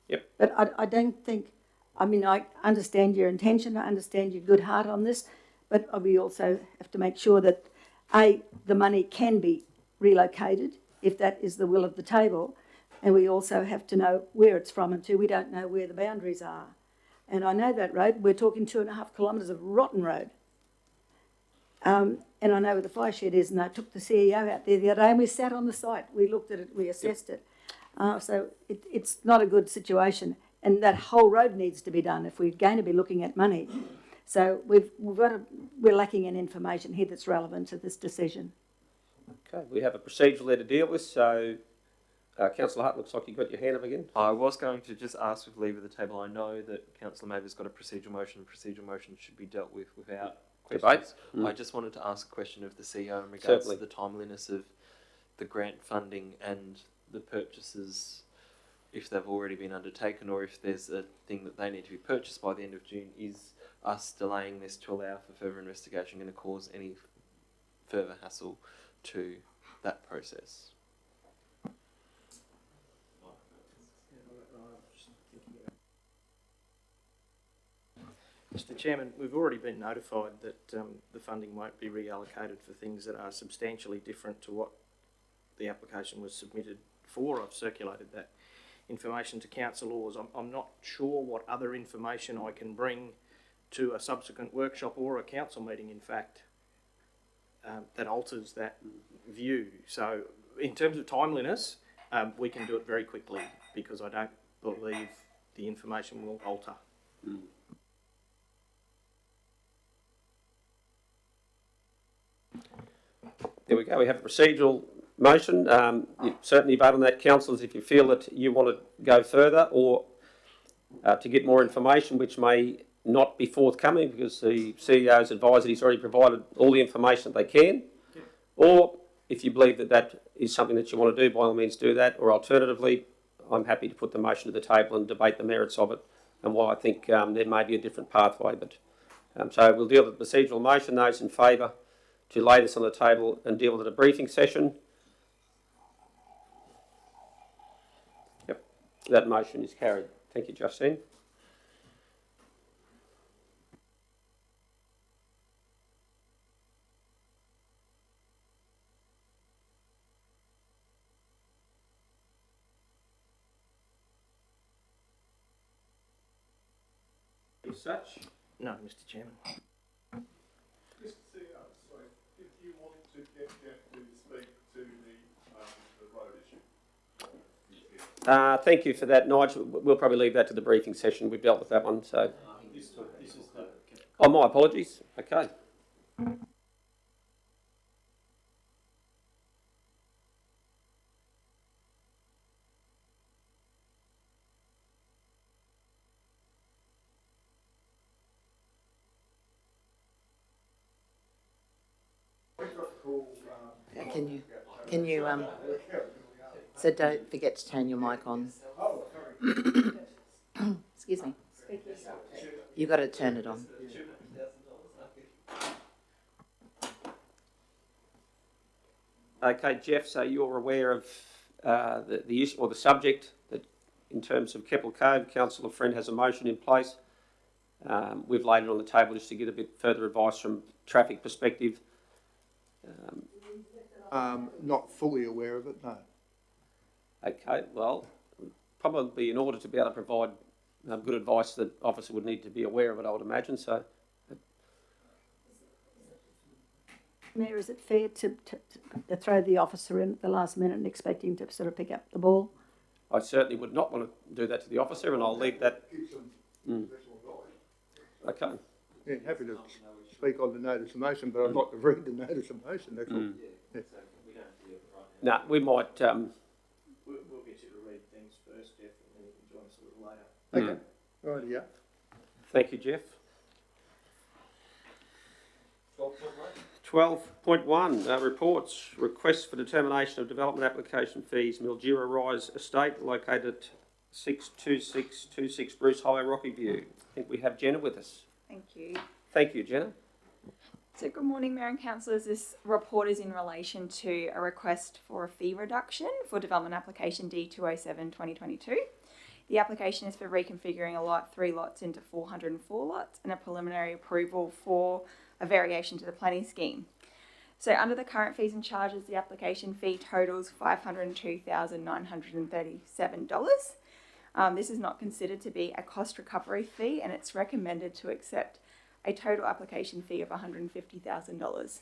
Yep. But I don't think, I mean, I understand your intention, I understand your good heart on this, but we also have to make sure that, A, the money can be relocated, if that is the will of the table, and we also have to know where it's from, and two, we don't know where the boundaries are. And I know that road, we're talking 2.5 kilometres of rotten road. And I know where the fire shed is, and I took the CEO out there the other day, and we sat on the site, we looked at it, we assessed it. So it's not a good situation, and that whole road needs to be done if we're going to be looking at money. So we're lacking in information here that's relevant to this decision. Okay, we have a procedural there to deal with, so Councillor Hart, looks like you've got your hand up again. I was going to just ask with leave of the table. I know that Councillor Mather's got a procedural motion. Procedural motion should be dealt with without Debate. I just wanted to ask a question of the CEO in regards Certainly. to the timeliness of the grant funding and the purchases, if they've already been undertaken or if there's a thing that they need to be purchased by the end of June. Is us delaying this to allow for further investigation going to cause any further hassle to that process? Mr. Chairman, we've already been notified that the funding won't be reallocated for things that are substantially different to what the application was submitted for. I've circulated that information to councillors. I'm not sure what other information I can bring to a subsequent workshop or a council meeting, in fact, that alters that view. So in terms of timeliness, we can do it very quickly because I don't believe the information will alter. There we go, we have a procedural motion. You certainly vote on that, councillors, if you feel that you want to go further or to get more information, which may not be forthcoming because the CEO's advised that he's already provided all the information that they can. Or if you believe that that is something that you want to do, by all means do that. Or alternatively, I'm happy to put the motion to the table and debate the merits of it and why I think there may be a different pathway. But so we'll deal with the procedural motion. Those in favour to lay this on the table and deal with it at a briefing session. Yep, that motion is carried. Thank you, Justine. As such. No, Mr. Chairman. Mr. CEO, sorry, if you want to get Jeff to speak to the road issue. Thank you for that, Nigel. We'll probably leave that to the briefing session. We've dealt with that one, so. This is the... Oh, my apologies. Okay. Can you so don't forget to turn your mic on. Excuse me. You've got to turn it on. Okay, Jeff, so you're aware of the issue or the subject that in terms of Keppel Cove, Councillor Friend has a motion in place. We've laid it on the table just to get a bit further advice from traffic perspective. Not fully aware of it, no. Okay, well, probably in order to be able to provide good advice, the officer would need to be aware of it, I would imagine. So, Mayor, is it fair to throw the officer in at the last minute and expect him to sort of pick up the ball? I certainly would not want to do that to the officer, and I'll leave that. Okay. Yeah, happy to speak on the notice of motion, but I'd like to read the notice of motion, that's all. Yeah. No, we might. We'll get you to read things first, Jeff, and then you can join us a little later. Okay, righty, yeah. Thank you, Jeff. 12.1, reports. Request for determination of development application fees, Mildura Rise Estate, located at 62626 Bruce Highway, Rocky View. I think we have Jenna with us. Thank you. Thank you, Jenna. So good morning, Mayor and Councillors. This report is in relation to a request for a fee reduction for development application D207-2022. The application is for reconfiguring a lot, 3 lots into 404 lots, and a preliminary approval for a variation to the planning scheme. So under the current fees and charges, the application fee totals $502,937. This is not considered to be a cost recovery fee, and it's recommended to accept a total application fee of $150,000.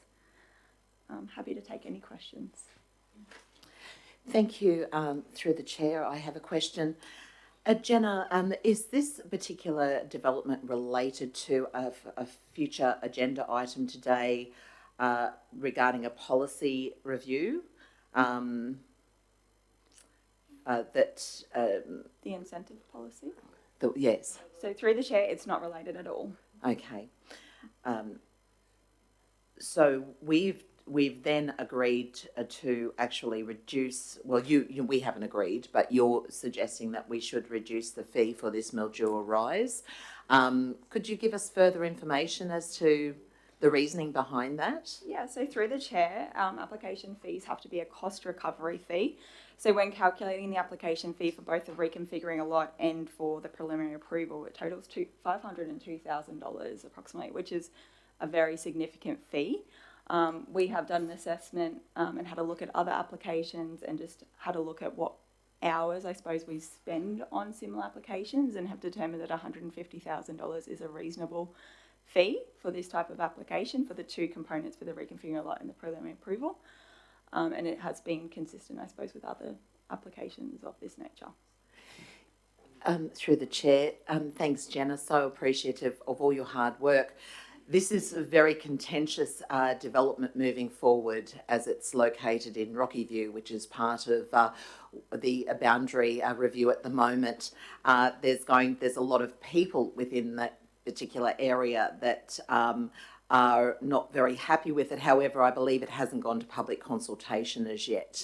I'm happy to take any questions. Thank you. Through the chair, I have a question. Jenna, is this particular development related to a future agenda item today regarding a policy review? The incentive policy? Yes. So through the chair, it's not related at all. Okay. So we've then agreed to actually reduce. Well, we haven't agreed, but you're suggesting that we should reduce the fee for this Mildura Rise. Could you give us further information as to the reasoning behind that? Yeah, so through the chair, application fees have to be a cost recovery fee. So when calculating the application fee for both the reconfiguring a lot and for the preliminary approval, it totals to $502,000 approximately, which is a very significant fee. We have done an assessment and had a look at other applications and just had a look at what hours, I suppose, we spend on similar applications, and have determined that $150,000 is a reasonable fee for this type of application for the 2 components for the reconfiguring a lot and the preliminary approval. And it has been consistent, I suppose, with other applications of this nature. Through the chair, thanks, Jenna. So appreciative of all your hard work. This is a very contentious development moving forward, as it's located in Rocky View, which is part of the boundary review at the moment. There's a lot of people within that particular area that are not very happy with it. However, I believe it hasn't gone to public consultation as yet.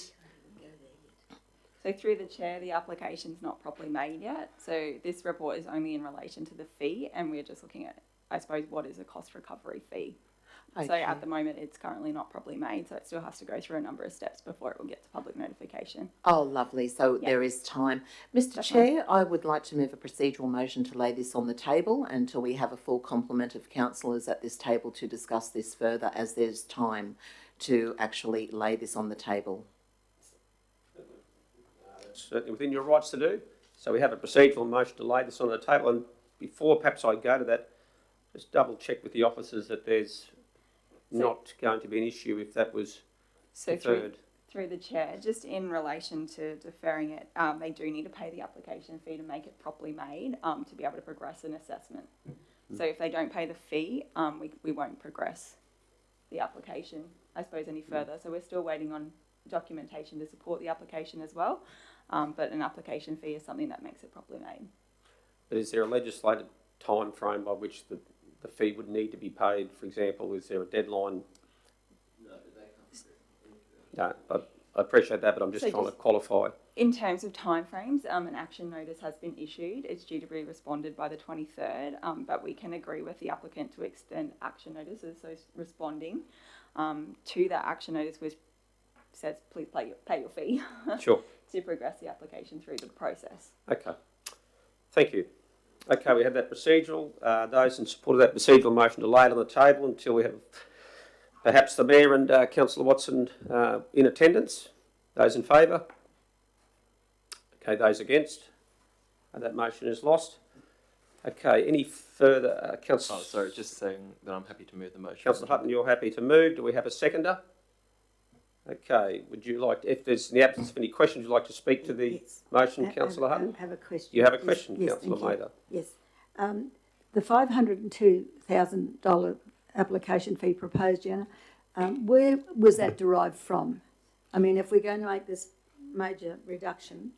So through the chair, the application's not properly made yet. So this report is only in relation to the fee, and we're just looking at, I suppose, what is a cost recovery fee. Okay. So at the moment, it's currently not properly made, so it still has to go through a number of steps before it will get to public notification. Oh, lovely. So there is time. Mr. Chair, I would like to move a procedural motion to lay this on the table until we have a full complement of councillors at this table to discuss this further, as there's time to actually lay this on the table. Certainly within your rights to do. So we have a procedural motion to lay this on the table, and before perhaps I go to that, just double check with the officers that there's not going to be an issue if that was deferred. Through the chair, just in relation to deferring it, they do need to pay the application fee to make it properly made to be able to progress an assessment. So if they don't pay the fee, we won't progress the application, I suppose, any further. So we're still waiting on documentation to support the application as well, but an application fee is something that makes it properly made. But is there a legislated time frame by which the fee would need to be paid? For example, is there a deadline? No, I appreciate that, but I'm just trying to qualify. In terms of timeframes, an action notice has been issued. It's due to be responded by the 23rd, but we can agree with the applicant to extend action notices, so responding to that action notice, which says please pay your fee. Sure. To progress the application through the process. Okay. Thank you. Okay, we have that procedural. Those in support of that procedural motion to lay it on the table until we have perhaps the Mayor and Councillor Watson in attendance. Those in favour? Okay, those against? That motion is lost. Okay, any further, Oh, Councillor? sorry, just saying that I'm happy to move the motion. Councillor Hutton, you're happy to move. Do we have a seconder? Okay, would you like, if there's, in the absence of any questions, would you like to speak to the Yes. motion, Councillor Hutton? I have a question. You have a Yes, question, yes, Councillor thank you. Mather? Yes. The $502,000 application fee proposed, Jenna, where was that derived from? I mean, if we're going to make this major reduction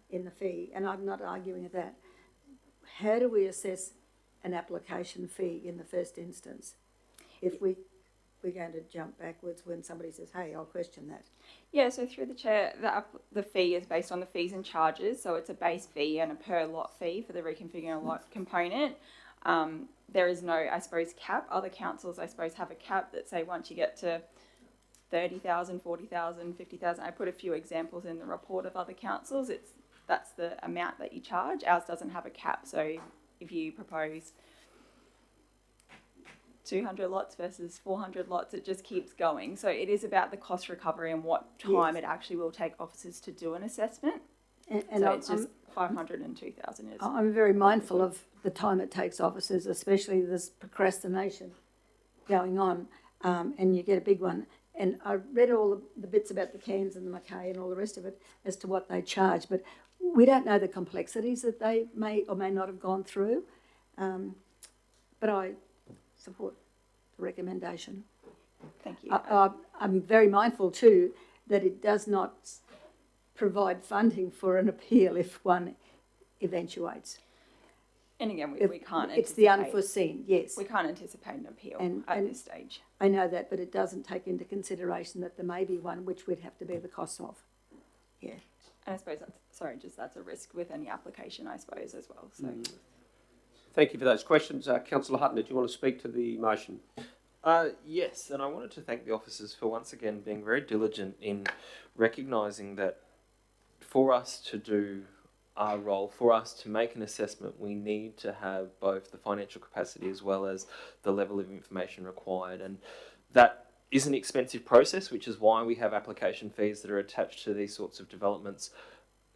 in the fee, and I'm not arguing with that, how do we assess an application fee in the first instance? If we're going to jump backwards when somebody says, hey, I'll question that. Yeah, so through the chair, the fee is based on the fees and charges. So it's a base fee and a per lot fee for the reconfiguring a lot component. There is no, I suppose, cap. Other councils, I suppose, have a cap that say once you get to 30,000, 40,000, 50,000. I put a few examples in the report of other councils. That's the amount that you charge. Ours doesn't have a cap. So if you propose 200 lots versus 400 lots, it just keeps going. So it is about the cost recovery and what time it actually will take officers to do an assessment. And so it's just 502,000 is. I'm very mindful of the time it takes officers, especially this procrastination going on, and you get a big one. And I read all the bits about the Cairns and the Mackay and all the rest of it as to what they charge, but we don't know the complexities that they may or may not have gone through. But I support the recommendation. Thank you. I'm very mindful too that it does not provide funding for an appeal if one eventuates. And again, we can't It's the unforeseen, yes. We can't anticipate an appeal at this stage. I know that, but it doesn't take into consideration that there may be one which we'd have to bear the costs of. Yeah. And I suppose that's a risk with any application, I suppose, as well. So. Thank you for those questions. Councillor Hutton, did you want to speak to the motion? Yes, and I wanted to thank the officers for once again being very diligent in recognising that for us to do our role, for us to make an assessment, we need to have both the financial capacity as well as the level of information required. And that is an expensive process, which is why we have application fees that are attached to these sorts of developments.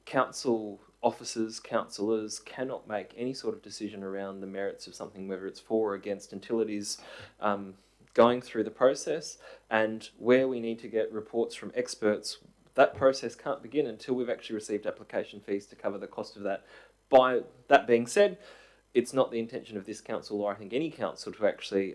Council officers, councillors cannot make any sort of decision around the merits of something, whether it's for or against, until it is going through the process. And where we need to get reports from experts, that process can't begin until we've actually received application fees to cover the cost of that. By that being said, it's not the intention of this council, or I think any council, to actually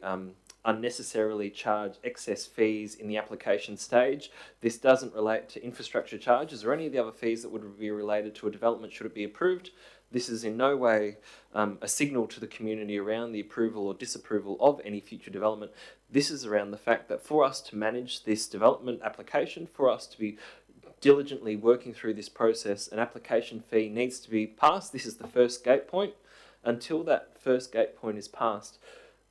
unnecessarily charge excess fees in the application stage. This doesn't relate to infrastructure charges or any of the other fees that would be related to a development should it be approved. This is in no way a signal to the community around the approval or disapproval of any future development. This is around the fact that for us to manage this development application, for us to be diligently working through this process, an application fee needs to be passed. This is the first gate point. Until that first gate point is passed,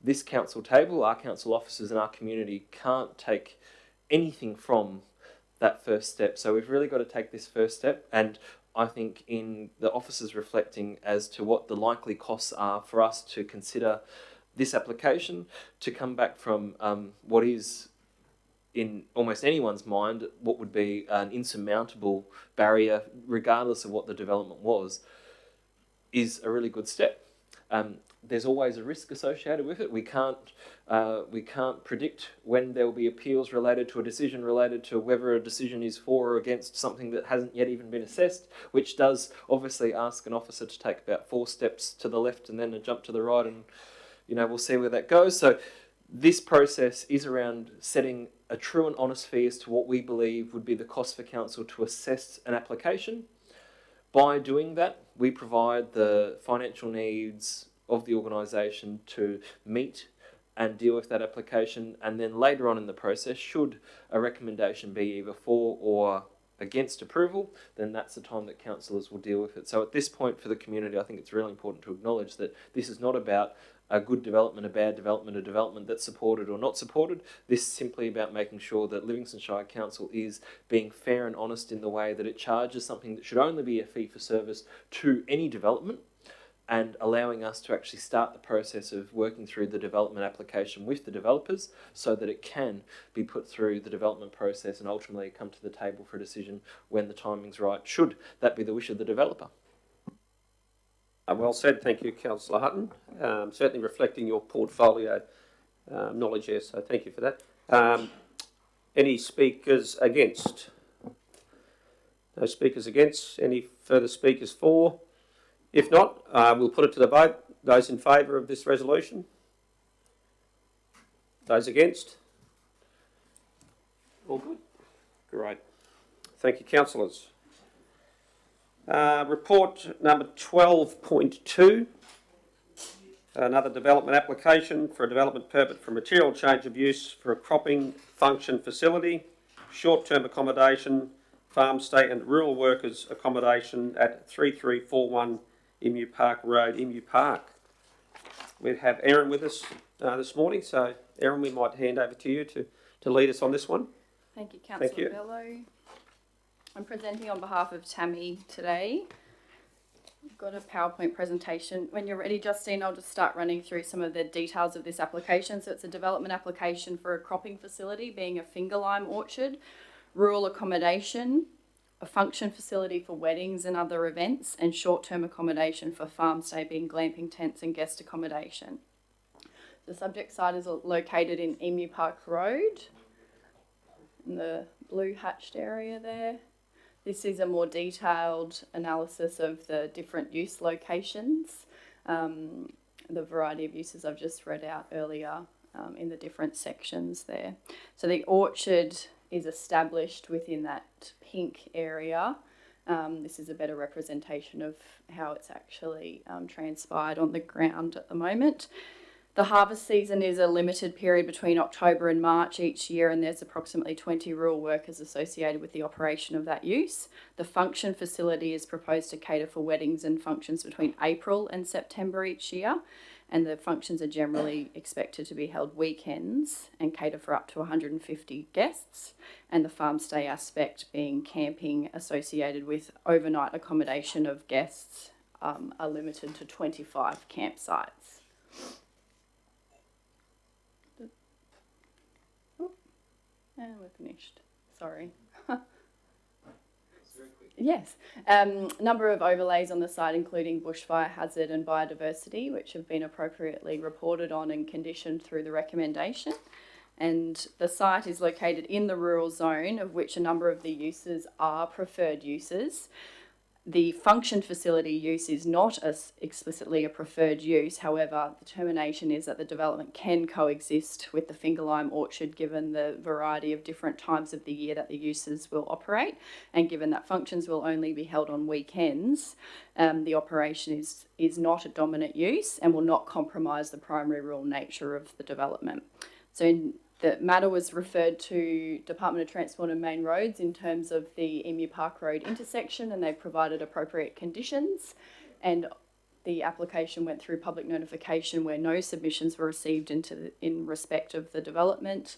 this council table, our council officers and our community can't take anything from that first step. So we've really got to take this first step, and I think in the officers reflecting as to what the likely costs are for us to consider this application, to come back from what is in almost anyone's mind what would be an insurmountable barrier regardless of what the development was, is a really good step. There's always a risk associated with it. We can't predict when there will be appeals related to a decision related to whether a decision is for or against something that hasn't yet even been assessed, which does obviously ask an officer to take about 4 steps to the left and then a jump to the right, and we'll see where that goes. So this process is around setting a true and honest fee as to what we believe would be the cost for council to assess an application. By doing that, we provide the financial needs of the organisation to meet and deal with that application, and then later on in the process, should a recommendation be either for or against approval, then that's the time that councillors will deal with it. So at this point for the community, I think it's really important to acknowledge that this is not about a good development, a bad development, a development that's supported or not supported. This is simply about making sure that Livingstone Shire Council is being fair and honest in the way that it charges something that should only be a fee for service to any development, and allowing us to actually start the process of working through the development application with the developers so that it can be put through the development process and ultimately come to the table for a decision when the timing's right, should that be the wish of the developer. Well said, thank you, Councillor Hutton. Certainly reflecting your portfolio knowledge there, so thank you for that. Any speakers against? No speakers against. Any further speakers for? If not, we'll put it to the vote. Those in favour of this resolution? Those against? All good? Great. Thank you, councillors. Report number 12.2. Another development application for a development permit for material change of use for a cropping function facility, short-term accommodation, farm stay and rural workers accommodation at 3341 Emu Park Road, Emu Park. We have Erin with us this morning, so Erin, we might hand over to you to lead us on this one. Thank you, Councillor Thank you. Bello. I'm presenting on behalf of Tammy today. I've got a PowerPoint presentation. When you're ready, Justine, I'll just start running through some of the details of this application. So it's a development application for a cropping facility, being a finger lime orchard, rural accommodation, a function facility for weddings and other events, and short-term accommodation for farm stay, being glamping tents and guest accommodation. The subject site is located in Emu Park Road, in the blue hatched area there. This is a more detailed analysis of the different use locations, the variety of uses I've just read out earlier in the different sections there. So the orchard is established within that pink area. This is a better representation of how it's actually transpired on the ground at the moment. The harvest season is a limited period between October and March each year, and there's approximately 20 rural workers associated with the operation of that use. The function facility is proposed to cater for weddings and functions between April and September each year, and the functions are generally expected to be held weekends and cater for up to 150 guests, and the farm stay aspect being camping associated with overnight accommodation of guests are limited to 25 campsites. And we're finished. Sorry. Yes. Number of overlays on the site, including bushfire hazard and biodiversity, which have been appropriately reported on and conditioned through the recommendation. And the site is located in the rural zone, of which a number of the uses are preferred uses. The function facility use is not explicitly a preferred use. However, the determination is that the development can coexist with the finger lime orchard, given the variety of different times of the year that the uses will operate, and given that functions will only be held on weekends. The operation is not a dominant use and will not compromise the primary rural nature of the development. So the matter was referred to Department of Transport and Main Roads in terms of the Emu Park Road intersection, and they provided appropriate conditions, and the application went through public notification where no submissions were received in respect of the development.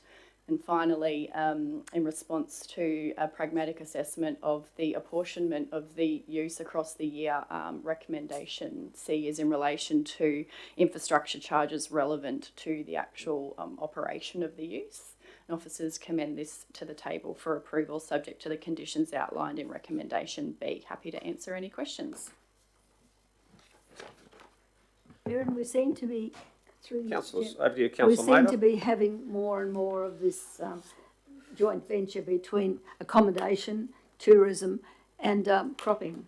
And finally, in response to a pragmatic assessment of the apportionment of the use across the year, recommendation C is in relation to infrastructure charges relevant to the actual operation of the use. And officers commend this to the table for approval, subject to the conditions outlined in recommendation B. Happy to answer any questions. Erin, we seem to be, Councillors, over to you, we Councillor seem Mader. to be having more and more of this joint venture between accommodation, tourism and cropping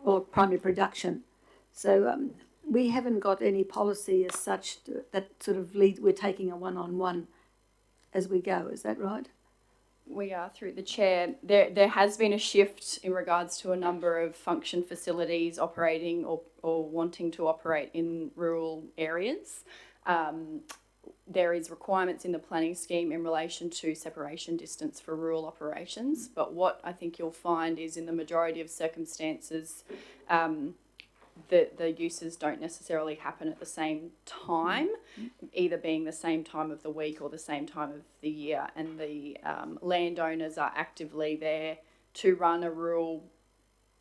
or primary production. So we haven't got any policy as such that sort of we're taking a one-on-one as we go, is that right? We are, through the chair. There has been a shift in regards to a number of function facilities operating or wanting to operate in rural areas. There is requirements in the planning scheme in relation to separation distance for rural operations, but what I think you'll find is in the majority of circumstances, the uses don't necessarily happen at the same time, either being the same time of the week or the same time of the year, and the landowners are actively there to run a rural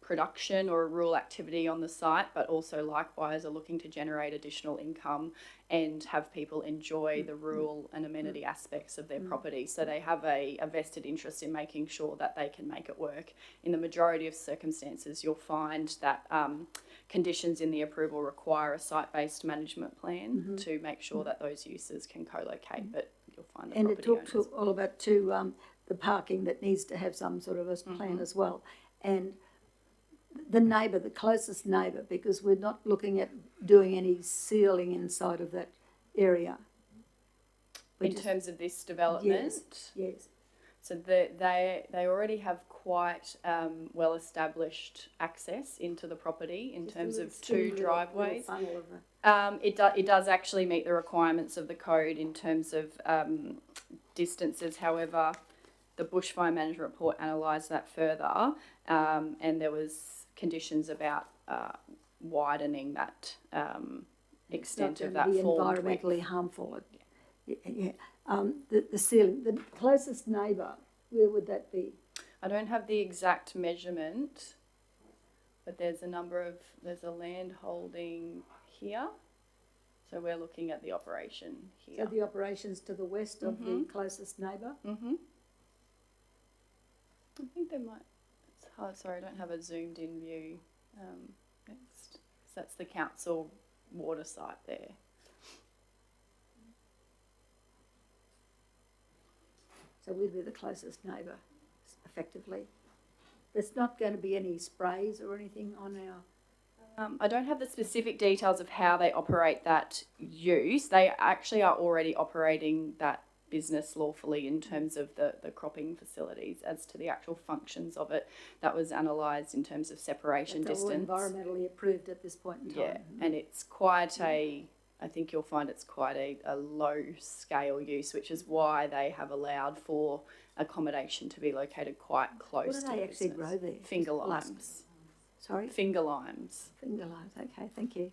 production or a rural activity on the site, but also likewise are looking to generate additional income and have people enjoy the rural and amenity aspects of their property. So they have a vested interest in making sure that they can make it work. In the majority of circumstances, you'll find that conditions in the approval require a site-based management plan to make sure that those uses can co-locate, but you'll find the And it property talks owners. all about the parking that needs to have some sort of a plan as well. And the neighbour, the closest neighbour, because we're not looking at doing any sealing inside of that area. In terms of this development? Yes. So they already have quite well-established access into the property in terms of two driveways. It does actually meet the requirements of the code in terms of distances. However, the bushfire management report analysed that further, and there was conditions about widening that extent of that formed width. Environmentally harmful. The ceiling, the closest neighbour, where would that be? I don't have the exact measurement, but there's a land holding here. So we're looking at the operation here. So the operation's to the west of the closest neighbour? I think they might, it's hard, sorry, I don't have a zoomed in view. Next, so that's the council water site there. So we'd be the closest neighbour, effectively. There's not going to be any sprays or anything on our... I don't have the specific details of how they operate that use. They actually are already operating that business lawfully in terms of the cropping facilities. As to the actual functions of it, that was analysed in terms of separation distance. All environmentally approved at this point in time. Yeah, and it's quite I think you'll find it's quite a low scale use, which is why they have allowed for accommodation to be located quite close to the business. What do they actually grow there? Finger limes. Sorry? Finger limes. Finger limes, okay, thank you.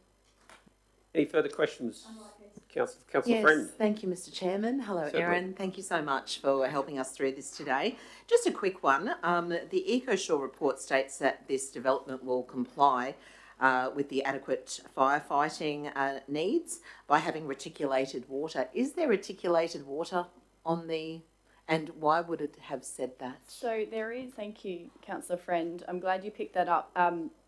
Any further questions? Councillor Yes, Friend. thank you, Mr. Chairman. Hello, Certainly. Erin. Thank you so much for helping us through this today. Just a quick one. The EcoShore report states that this development will comply with the adequate firefighting needs by having reticulated water. Is there reticulated water on the... And why would it have said that? So there is, thank you, Councillor Friend. I'm glad you picked that up.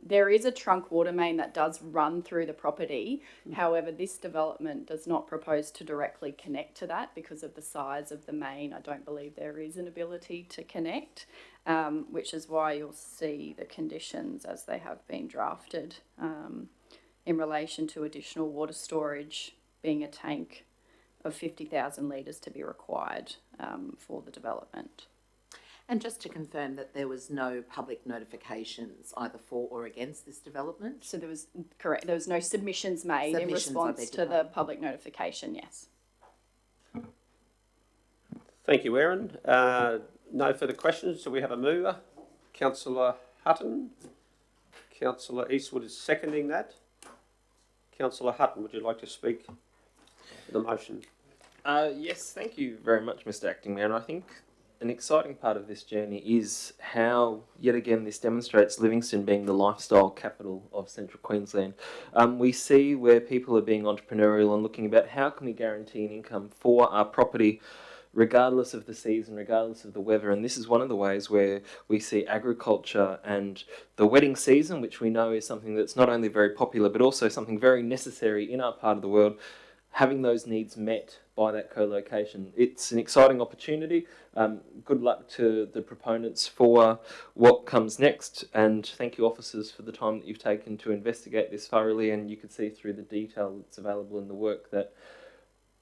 There is a trunk water main that does run through the property. However, this development does not propose to directly connect to that because of the size of the main. I don't believe there is an ability to connect, which is why you'll see the conditions as they have been drafted in relation to additional water storage being a tank of 50,000 litres to be required for the development. And just to confirm that there was no public notifications either for or against this development? So there was, correct, there was no submissions made in response to the public notification, yes. Thank you, Erin. No further questions. So we have a mover. Councillor Hutton. Councillor Eastwood is seconding that. Councillor Hutton, would you like to speak to the motion? Yes, thank you very much, Mr. Acting Mayor. And I think an exciting part of this journey is how, yet again, this demonstrates Livingstone being the lifestyle capital of Central Queensland. We see where people are being entrepreneurial and looking about how can we guarantee an income for our property regardless of the season, regardless of the weather. And this is one of the ways where we see agriculture and the wedding season, which we know is something that's not only very popular, but also something very necessary in our part of the world, having those needs met by that co-location. It's an exciting opportunity. Good luck to the proponents for what comes next, and thank you, officers, for the time that you've taken to investigate this thoroughly. And you can see through the detail that's available in the work that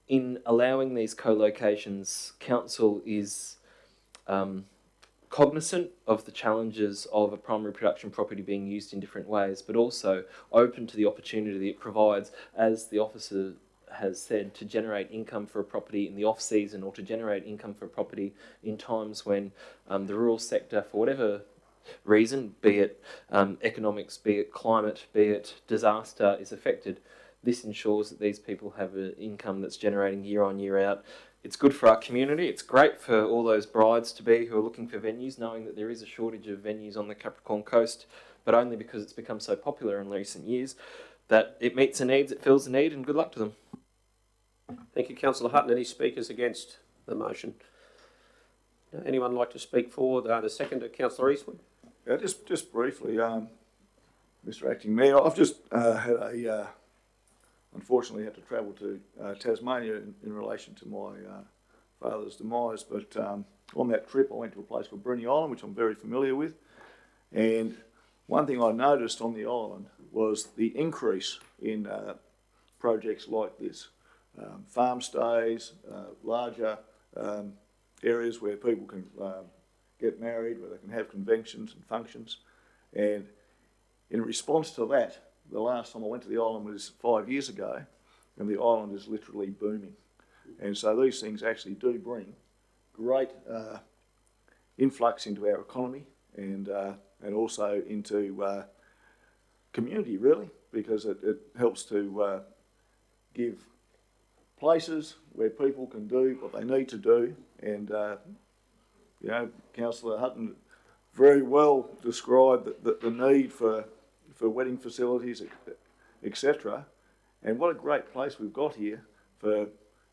in allowing these co-locations, council is cognizant of the challenges of a primary production property being used in different ways, but also open to the opportunity that it provides, as the officer has said, to generate income for a property in the off-season or to generate income for a property in times when the rural sector, for whatever reason, be it economics, be it climate, be it disaster, is affected. This ensures that these people have an income that's generating year on, year out. It's good for our community. It's great for all those brides-to-be who are looking for venues, knowing that there is a shortage of venues on the Capricorn coast. but only because it's become so popular in recent years that it meets the needs, it fills the need, and good luck to them. Thank you, Councillor Hutton. Any speakers against the motion? Anyone like to speak for the seconder, Councillor Eastwood? Yeah, just briefly, Mr. Acting Mayor, I've just unfortunately had to travel to Tasmania in relation to my father's demise, but on that trip I went to a place called Bruny Island, which I'm very familiar with, and one thing I noticed on the island was the increase in projects like this, farm stays, larger areas where people can get married, where they can have conventions and functions, and in response to that, the last time I went to the island was 5 years ago, and the island is literally booming. And so these things actually do bring great influx into our economy and also into community, really, because it helps to give places where people can do what they need to do. And, you know, Councillor Hutton very well described the need for wedding facilities, etc. And what a great place we've got here for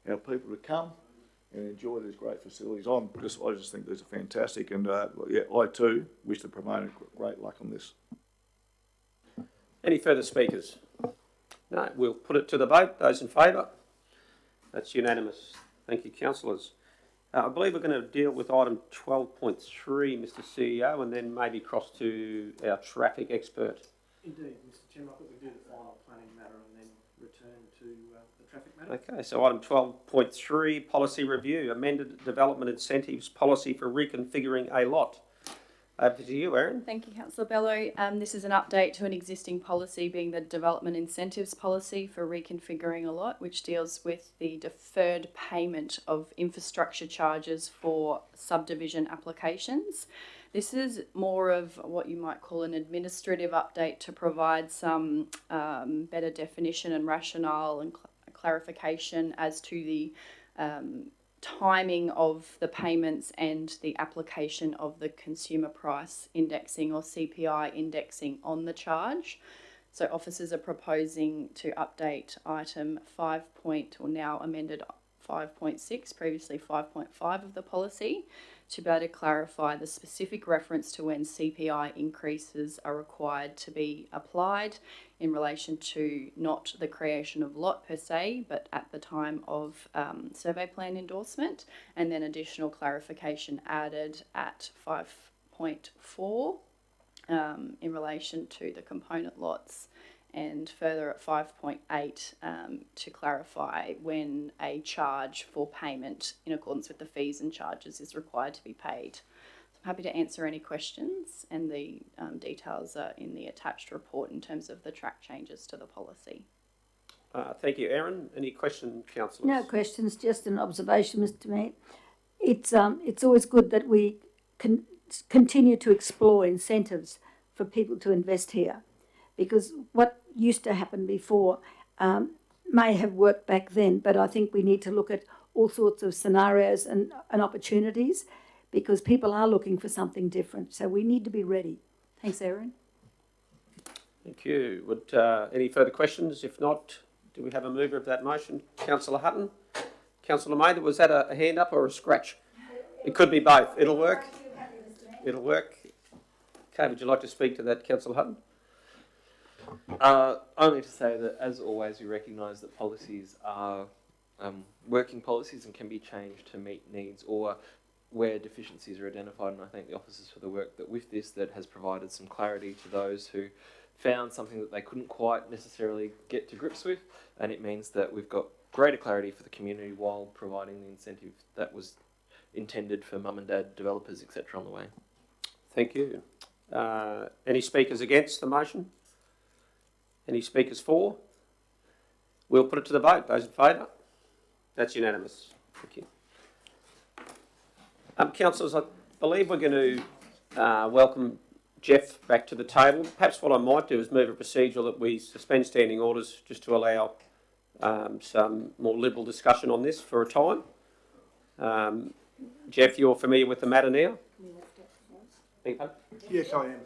our people to come and enjoy these great facilities. I just think these are fantastic, and yeah, I too wish the promoter great luck on this. Any further speakers? No, we'll put it to the vote. Those in favour? That's unanimous. Thank you, councillors. I believe we're going to deal with item 12.3, Mr CEO, and then maybe cross to our traffic expert. Indeed, Mr. Chairman, I think we do the final planning matter and then return to the traffic matter. Okay, so item 12.3, policy review, amended development incentives policy for reconfiguring a lot. Over to you, Erin. Thank you, Councillor Bello. This is an update to an existing policy, being the development incentives policy for reconfiguring a lot, which deals with the deferred payment of infrastructure charges for subdivision applications. This is more of what you might call an administrative update to provide some better definition and rationale and clarification as to the timing of the payments and the application of the consumer price indexing or CPI indexing on the charge. So officers are proposing to update item 5. Or now amended 5.6, previously 5.5 of the policy, to be able to clarify the specific reference to when CPI increases are required to be applied in relation to not the creation of lot per se, but at the time of survey plan endorsement, and then additional clarification added at 5.4 in relation to the component lots, and further at 5.8 to clarify when a charge for payment in accordance with the fees and charges is required to be paid. So I'm happy to answer any questions, and the details are in the attached report in terms of the track changes to the policy. Thank you, Erin. Any questions, councillors? No questions, just an observation, Mr. Mayor. It's always good that we can continue to explore incentives for people to invest here, because what used to happen before may have worked back then, but I think we need to look at all sorts of scenarios and opportunities, because people are looking for something different. So we need to be ready. Thanks, Erin. Thank you. Would any further questions? If not, do we have a mover of that motion? Councillor Hutton? Councillor Mather, was that a hand up or a scratch? It could be both. It'll work. It'll work. Okay, would you like to speak to that, Councillor Hutton? Only to say that, as always, we recognise that policies are working policies and can be changed to meet needs or where deficiencies are identified, and I thank the officers for the work that with this that has provided some clarity to those who found something that they couldn't quite necessarily get to grips with, and it means that we've got greater clarity for the community while providing the incentive that was intended for mum and dad developers, etc. on the way. Thank you. Any speakers against the motion? Any speakers for? We'll put it to the vote. Those in favour? That's unanimous. Thank you. Councillors, I believe we're going to welcome Jeff back to the table. Perhaps what I might do is move a procedure that we suspend standing orders just to allow some more liberal discussion on this for a time. Jeff, you're familiar with the matter now? Yes, I am.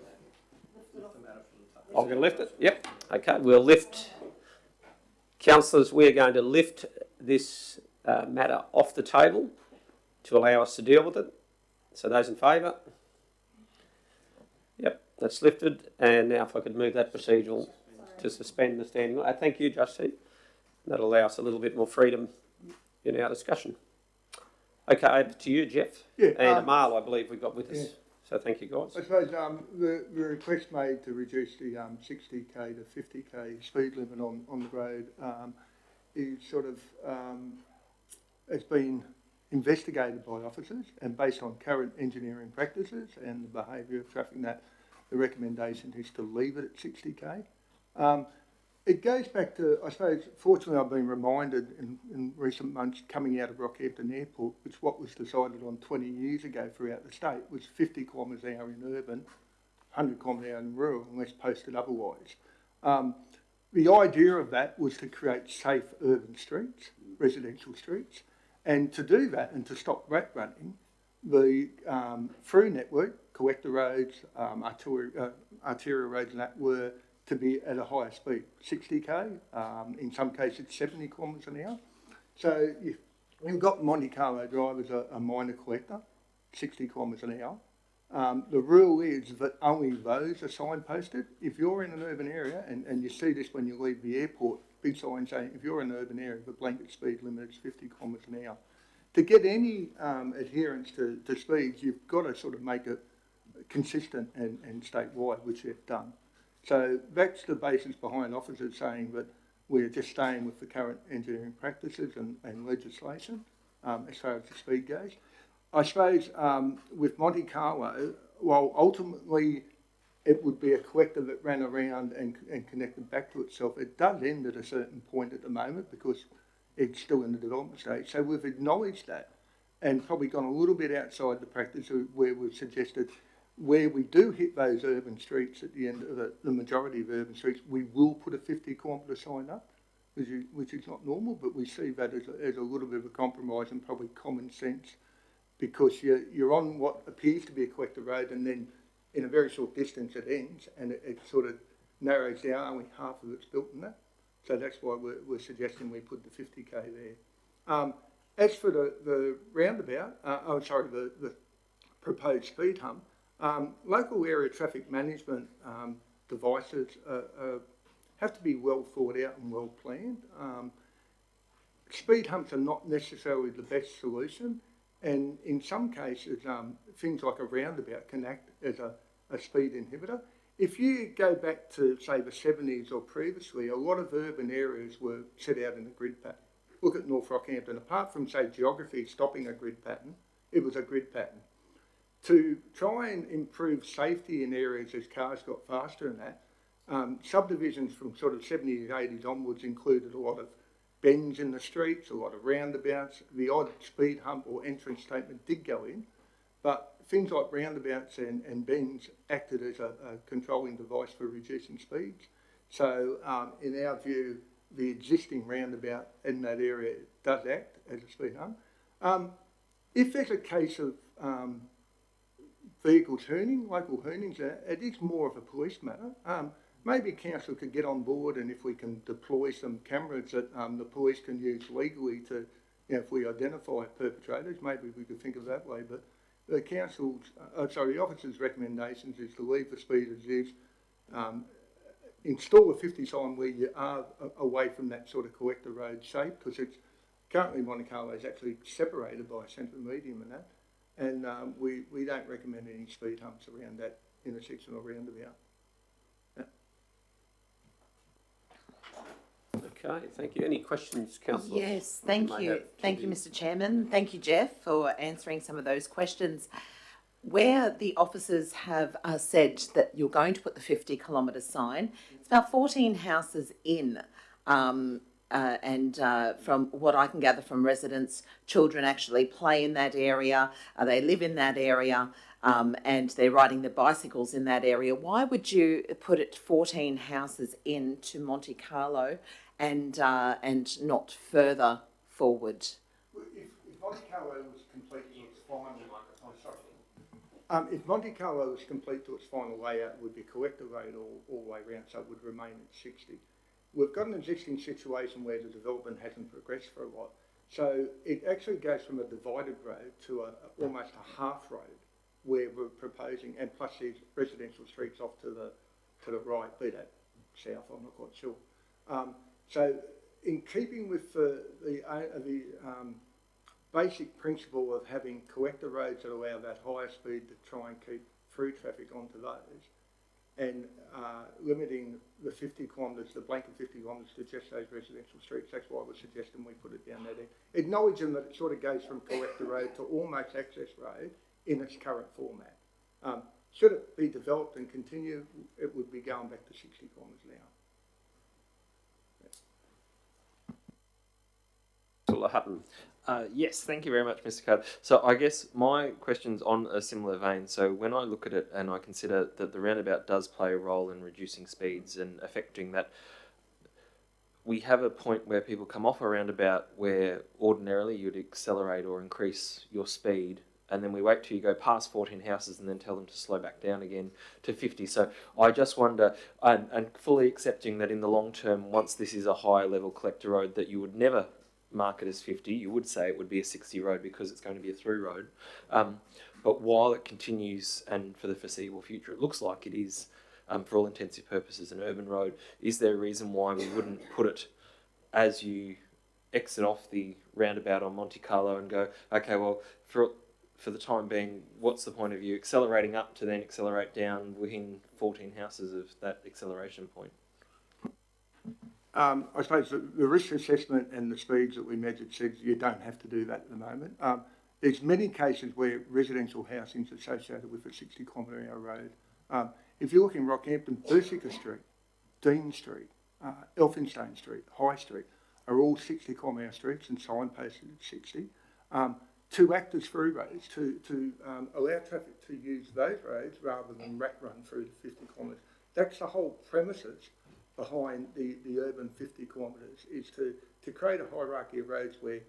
I'm going to lift it? Yep. Okay, we'll lift. Councillors, we are going to lift this matter off the table to allow us to deal with it. So those in favour? Yep, that's lifted. And now if I could move that procedural to suspend the standing order. Thank you, Justine. That'll allow us a little bit more freedom in our discussion. Okay, over to you, Jeff. Yeah, and Amal, I believe we've got with us. Yeah. So thank you, guys. I suppose the request made to reduce the 60k to 50k speed limit on the road is sort of has been investigated by officers, and based on current engineering practices and the behaviour of traffic, that the recommendation is to leave it at 60k. It goes back to, I suppose, fortunately I've been reminded in recent months coming out of Rockhampton Airport, which what was decided on 20 years ago throughout the state was 50 kilometres an hour in urban, 100 kilometres an hour in rural, unless posted otherwise. The idea of that was to create safe urban streets, residential streets, and to do that and to stop rat running, the through network, collector roads, arterial roads and that were to be at a higher speed, 60k, in some cases 70 kilometres an hour. So you've got Monte Carlo Drive as a minor collector, 60 kilometres an hour. The rule is that only those are signposted. If you're in an urban area, and you see this when you leave the airport, big sign saying if you're in an urban area, the blanket speed limit is 50 kilometres an hour. To get any adherence to speeds, you've got to sort of make it consistent and statewide, which they've done. So that's the basis behind officers saying that we're just staying with the current engineering practices and legislation as far as the speed goes. I suppose with Monte Carlo, while ultimately it would be a collector that ran around and connected back to itself, it does end at a certain point at the moment because it's still in the development stage. So we've acknowledged that and probably gone a little bit outside the practice where we've suggested where we do hit those urban streets at the end of the majority of urban streets, we will put a 50 kilometre sign up, which is not normal, but we see that as a little bit of a compromise and probably common sense, because you're on what appears to be a collector road, and then in a very short distance it ends, and it sort of narrows down, only half of it's built in that. So that's why we're suggesting we put the 50k there. As for the roundabout, the proposed speed hump, local area traffic management devices have to be well thought out and well planned. Speed humps are not necessarily the best solution, and in some cases things like a roundabout can act as a speed inhibitor. If you go back to, say, the 70s or previously, a lot of urban areas were set out in a grid pattern. Look at North Rockhampton. Apart from, say, geography stopping a grid pattern, it was a grid pattern. To try and improve safety in areas as cars got faster and that, subdivisions from sort of 70s, 80s onwards included a lot of bends in the streets, a lot of roundabouts. The odd speed hump or entrance statement did go in, but things like roundabouts and bends acted as a controlling device for reducing speeds. So in our view, the existing roundabout in that area does act as a speed hump. If there's a case of vehicle turning, local hurnings, it is more of a police matter. Maybe council could get on board, and if we can deploy some cameras that the police can use legally to, if we identify perpetrators, maybe we could think of that way. But the council's, the officer's recommendations is to leave the speed as is, install a 50 sign where you are away from that sort of collector road shape, because it's currently Monte Carlo is actually separated by a centre medium and that. And we don't recommend any speed humps around that intersection or roundabout. Yeah. Okay, thank you. Any questions, Councillor? Yes, thank you. Thank you, Mr. Chairman. Thank you, Jeff, for answering some of those questions. Where the officers have said that you're going to put the 50 kilometre sign, it's about 14 houses in. And from what I can gather from residents, children actually play in that area, they live in that area, and they're riding their bicycles in that area. Why would you put it 14 houses into Monte Carlo and not further forward? If Monte Carlo was completely its final, If Monte Carlo was complete to its final layout, it would be collector road all the way around, so it would remain at 60. We've got an existing situation where the development hasn't progressed for a while. So it actually goes from a divided road to almost a half road where we're proposing, and plus there's residential streets off to the right, be that south, I'm not quite sure. So in keeping with the basic principle of having collector roads that allow that higher speed to try and keep through traffic onto those, and limiting the 50 kilometres, the blanket 50 kilometres to just those residential streets. That's why we're suggesting we put it down there. Acknowledging that it sort of goes from collector road to almost access road in its current format. Should it be developed and continue, it would be going back to 60 kilometres an hour. Hutton. Yes, thank you very much, Mr. Card. So I guess my question's on a similar vein. So when I look at it and I consider that the roundabout does play a role in reducing speeds and affecting that, we have a point where people come off a roundabout where ordinarily you'd accelerate or increase your speed, and then we wait till you go past 14 houses and then tell them to slow back down again to 50. So I just wonder, and fully accepting that in the long term, once this is a higher level collector road, that you would never mark it as 50, you would say it would be a 60 road because it's going to be a through road. But while it continues, and for the foreseeable future, it looks like it is, for all intensive purposes, an urban road, is there a reason why we wouldn't put it as you exit off the roundabout on Monte Carlo and go, okay, well, for the time being, what's the point of you accelerating up to then accelerate down within 14 houses of that acceleration point? I suppose the risk assessment and the speeds that we measured said you don't have to do that at the moment. There's many cases where residential housing is associated with a 60 kilometre an hour road. If you look in Rockhampton, Bersica Street, Dean Street, Elphinstone Street, High Street are all 60 kilometre an hour streets and signposted at 60. To act as through roads, to allow traffic to use those roads rather than rat run through the 50 kilometres. That's the whole premises behind the urban 50 kilometres, is to create a hierarchy of roads where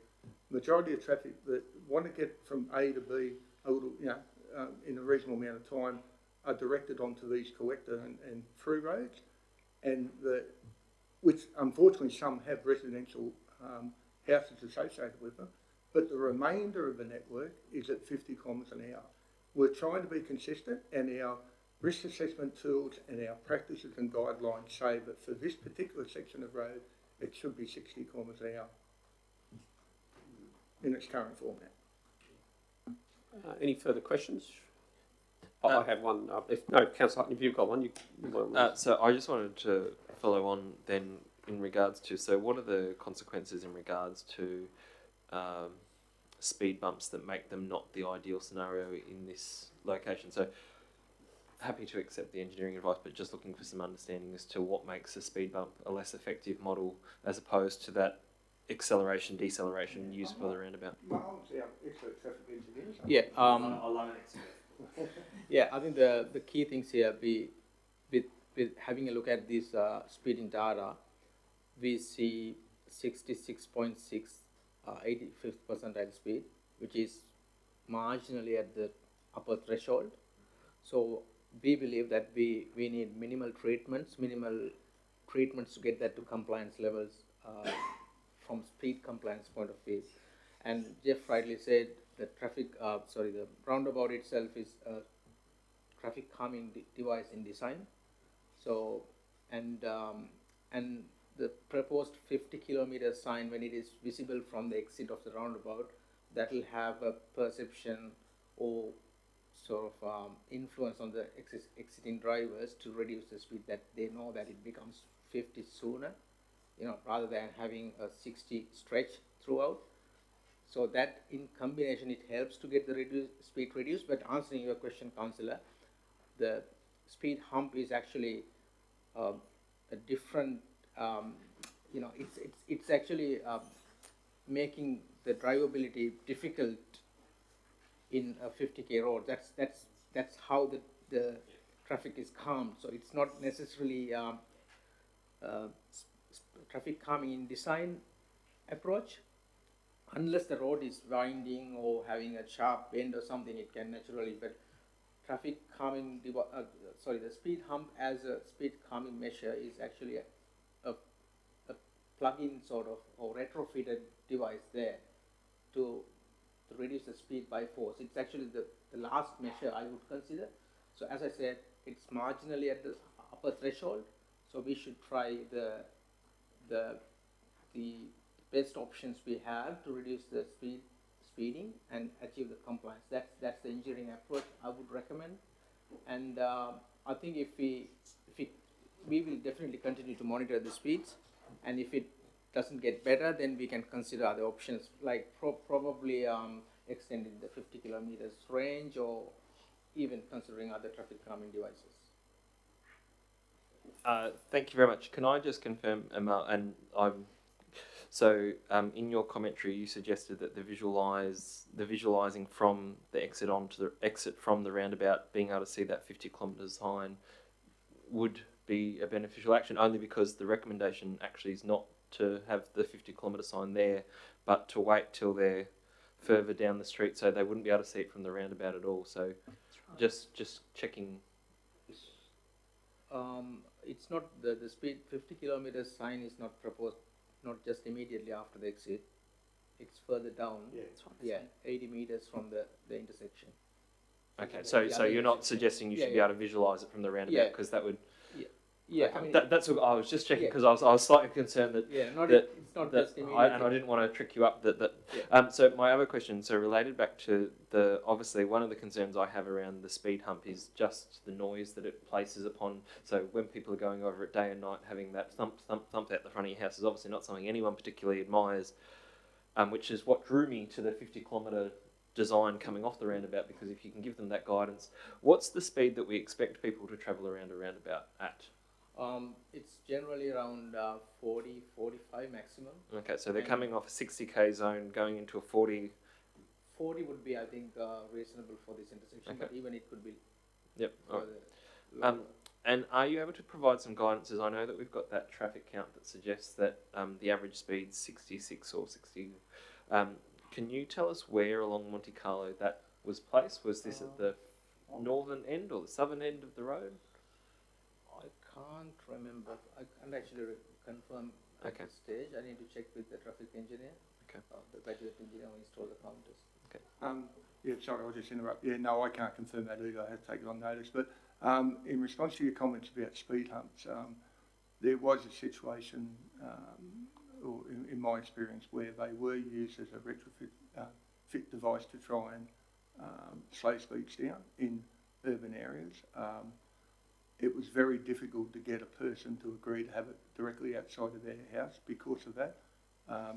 majority of traffic that want to get from A to B a little, in a reasonable amount of time are directed onto these collector and through roads, and which unfortunately some have residential houses associated with them, but the remainder of the network is at 50 kilometres an hour. We're trying to be consistent, and our risk assessment tools and our practices and guidelines say that for this particular section of road, it should be 60 kilometres an hour in its current format. Any further questions? I have one. Councillor Hutton, if you've got one, So I just wanted to follow on then in regards to, so what are the consequences in regards to speed bumps that make them not the ideal scenario in this location? So happy to accept the engineering advice, but just looking for some understanding as to what makes a speed bump a less effective model as opposed to that acceleration, deceleration used for the roundabout. Yeah, yeah, I think the key things here with having a look at this speeding data, we see 66.6 85th percentile speed, which is marginally at the upper threshold. So we believe that we need minimal treatments to get that to compliance levels from speed compliance point of view. And Jeff rightly said the the roundabout itself is a traffic calming device in design. So and the proposed 50 kilometer sign, when it is visible from the exit of the roundabout, that will have a perception or sort of influence on the exiting drivers to reduce the speed, that they know that it becomes 50 sooner, rather than having a 60 stretch throughout. So that in combination, it helps to get the speed reduced. But answering your question, Councillor, the speed hump is actually a different, it's actually making the drivability difficult in a 50k road. That's how the traffic is calmed. So it's not necessarily traffic calming in design approach. Unless the road is winding or having a sharp bend or something, it can naturally. But traffic calming, the speed hump as a speed calming measure is actually a plug-in sort of or retrofitted device there to reduce the speed by force. It's actually the last measure I would consider. So as I said, it's marginally at the upper threshold. So we should try the best options we have to reduce the speeding and achieve the compliance. That's the engineering approach I would recommend. And I think if we will definitely continue to monitor the speeds, and if it doesn't get better, then we can consider other options like probably extending the 50 kilometers range, or even considering other traffic calming devices. Thank you very much. Can I just confirm, Emma, and in your commentary you suggested that the visualising from the exit onto the exit from the roundabout, being able to see that 50 kilometres sign would be a beneficial action, only because the recommendation actually is not to have the 50 kilometre sign there, but to wait till they're further down the street, so they wouldn't be able to see it from the roundabout at all. So just checking. It's not the speed 50 kilometers sign is not proposed, not just immediately after the exit. It's further down. Yeah, 80 meters from the intersection. Okay, so you're not suggesting you should be able to visualise it from the roundabout, because that would. Yeah, okay. That's what I was just checking, because I was slightly concerned that it's not just immediately. and I didn't want to trick you up. So my other question, related back to obviously one of the concerns I have around the speed hump is just the noise that it places upon. So when people are going over it day and night, having that thump out the front of your house is obviously not something anyone particularly admires. Which is what drew me to the 50 kilometre design coming off the roundabout, because if you can give them that guidance, what's the speed that we expect people to travel around a roundabout at? It's generally around 40, 45 maximum. Okay, so they're coming off a 60k zone, going into a 40. 40 would be, I think, reasonable for this intersection, Okay. but even it could be. Yep. Right. And are you able to provide some guidance? As I know that we've got that traffic count that suggests that the average speed's 66 or 60. Can you tell us where along Monte Carlo that was placed? Was this at the northern end or the southern end of the road? I can't remember. I can't actually confirm at this stage. I need to check with the traffic engineer. Okay. The graduate engineer who installed the counters. Okay. Sorry, I'll just interrupt. No, I can't confirm that either. I have to take it on notice. But in response to your comments about speed humps, there was a situation, or in my experience, where they were used as a retrofit fit device to try and slow speeds down in urban areas. It was very difficult to get a person to agree to have it directly outside of their house because of that. I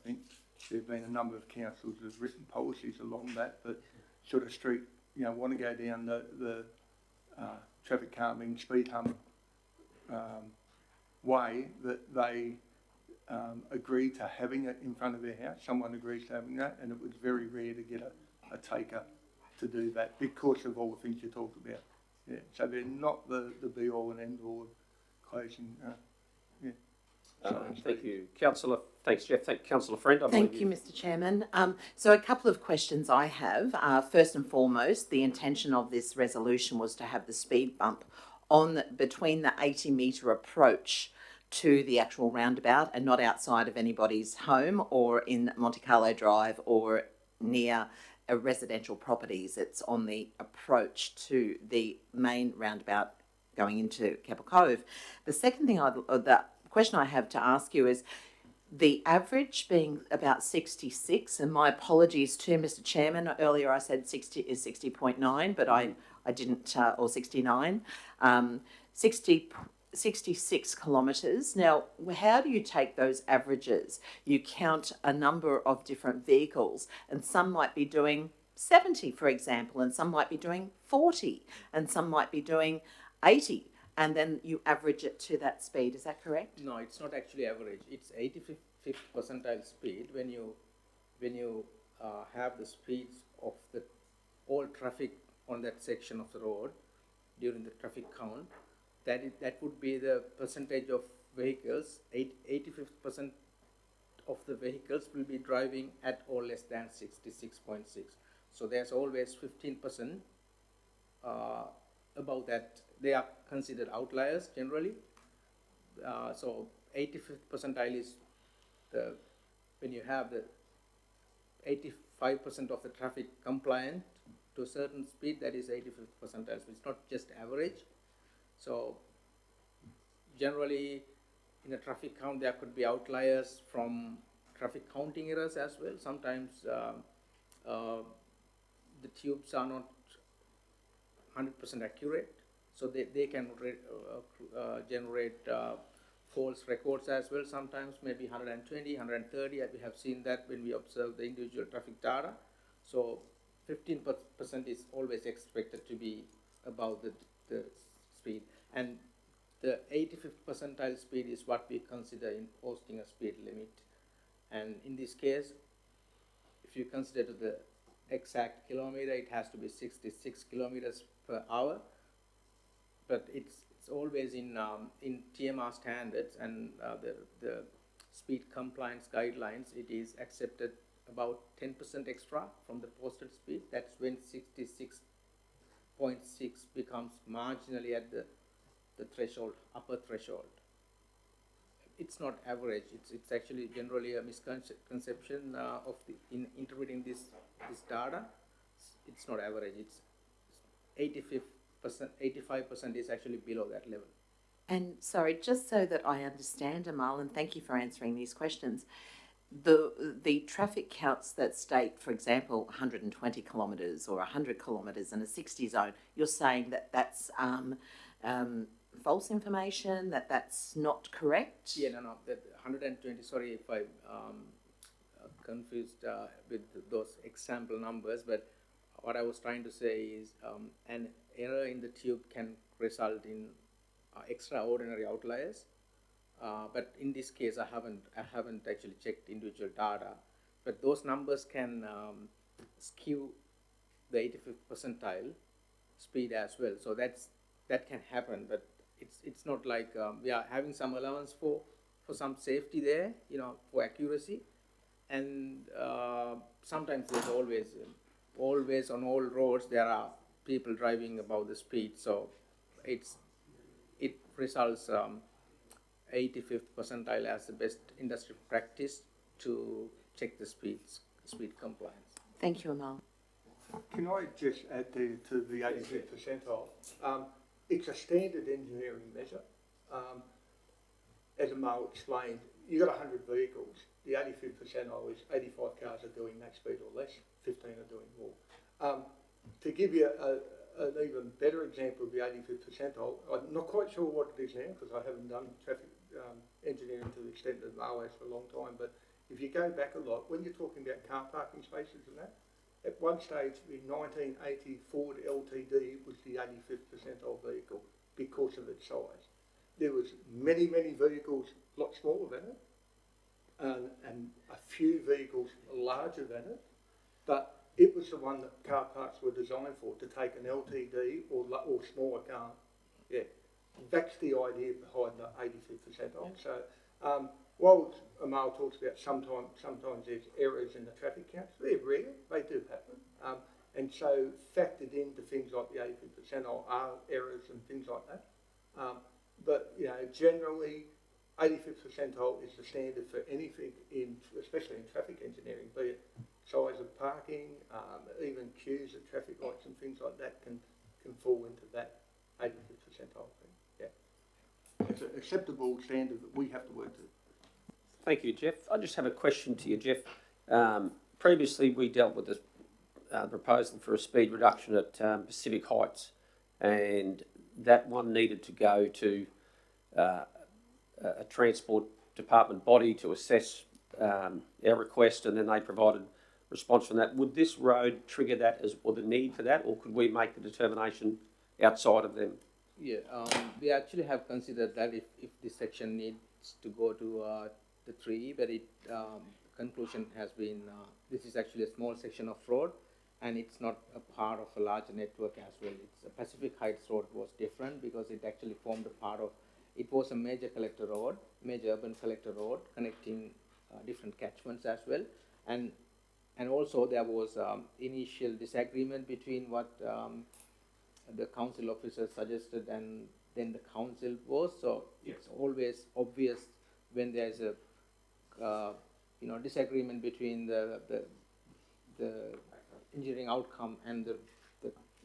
think there have been a number of councils that have written policies along that, but sort of street, want to go down the traffic calming, speed hump way, that they agree to having it in front of their house. Someone agrees to having that, and it was very rare to get a taker to do that because of all the things you talked about. Yeah, so they're not the be all and end all of closing. Thank you, Councillor. Thanks, Jeff. Thank you, Councillor Friend. Thank you, Mr. Chairman. So a couple of questions I have. First and foremost, the intention of this resolution was to have the speed bump between the 80-metre approach to the actual roundabout, and not outside of anybody's home or in Monte Carlo Drive or near residential properties. It's on the approach to the main roundabout going into Keppel Cove. The second thing, the question I have to ask you is the average being about 66, and my apologies to Mr. Chairman, earlier I said 60 is 60.9, but I didn't, or 69, 66 kilometres. Now, how do you take those averages? You count a number of different vehicles, and some might be doing 70, for example, and some might be doing 40, and some might be doing 80, and then you average it to that speed. Is that correct? No, it's not actually average. It's 85th percentile speed when you have the speeds of all traffic on that section of the road during the traffic count. That would be the percentage of vehicles. 85% of the vehicles will be driving at or less than 66.6. So there's always 15% above that, they are considered outliers generally. So 85th percentile is when you have the 85% of the traffic compliant to a certain speed, that is 85th percentile. So it's not just average. So generally, in a traffic count, there could be outliers from traffic counting errors as well. Sometimes the tubes are not 100% accurate, so they can generate false records as well. Sometimes maybe 120, 130. We have seen that when we observe the individual traffic data. So 15% is always expected to be above the speed, and the 85th percentile speed is what we consider in posting a speed limit. And in this case, if you consider the exact kilometer, it has to be 66 kilometers per hour. But it's always in TMR standards and the speed compliance guidelines. It is accepted about 10% extra from the posted speed. That's when 66.6 becomes marginally at the threshold, upper threshold. It's not average. It's actually generally a misconception of in interpreting this data. It's not average. It's 85% is actually below that level. And sorry, just so that I understand, Amal, and thank you for answering these questions. The traffic counts that state, for example, 120 kilometres or 100 kilometres in a 60 zone, you're saying that that's false information, that's not correct? Yeah, no, that 120, sorry if I confused with those example numbers, but what I was trying to say is an error in the tube can result in extraordinary outliers. But in this case, I haven't actually checked individual data, but those numbers can skew the 85th percentile speed as well. So that can happen, but it's not like we are having some allowance for some safety there, for accuracy, and sometimes there's always on all roads there are people driving above the speed, so it results 85th percentile as the best industry practice to check the speed compliance. Thank you, Amal. Can I just add there to the 85th percentile? It's a standard engineering measure. As Amal explained, you've got 100 vehicles. The 85th percentile is 85 cars are doing that speed or less, 15 are doing more. To give you an even better example of the 85th percentile, I'm not quite sure what it is now because I haven't done traffic engineering to the extent that Amal has for a long time, but if you go back a lot, when you're talking about car parking spaces and that, at one stage, the 1980 Ford LTD was the 85th percentile vehicle because of its size. There was many vehicles a lot smaller than it, and a few vehicles larger than it, but it was the one that car parks were designed for, to take an LTD or smaller car. Yeah, that's the idea behind the 85th percentile. So while Amal talks about sometimes there's errors in the traffic counts, they're rare, they do happen. And so factored into things like the 85th percentile are errors and things like that. But generally 85th percentile is the standard for anything, especially in traffic engineering, be it size of parking, even queues at traffic lights and things like that can fall into that 85th percentile thing. Yeah, it's an acceptable standard that we have to work to. Thank you, Jeff. I just have a question to you, Jeff. Previously, we dealt with the proposal for a speed reduction at Pacific Heights, and that one needed to go to a transport department body to assess our request, and then they provided response from that. Would this road trigger that or the need for that, or could we make the determination outside of them? Yeah, we actually have considered that if this section needs to go to the 3E, but conclusion has been this is actually a small section of road, and it's not a part of a larger network as well. It's a Pacific Heights Road was different because it actually formed a part of. It was a major collector road, major urban collector road connecting different catchments as well, and also there was initial disagreement between what the council officer suggested and then the council was, so it's always obvious when there's a disagreement between the engineering outcome and the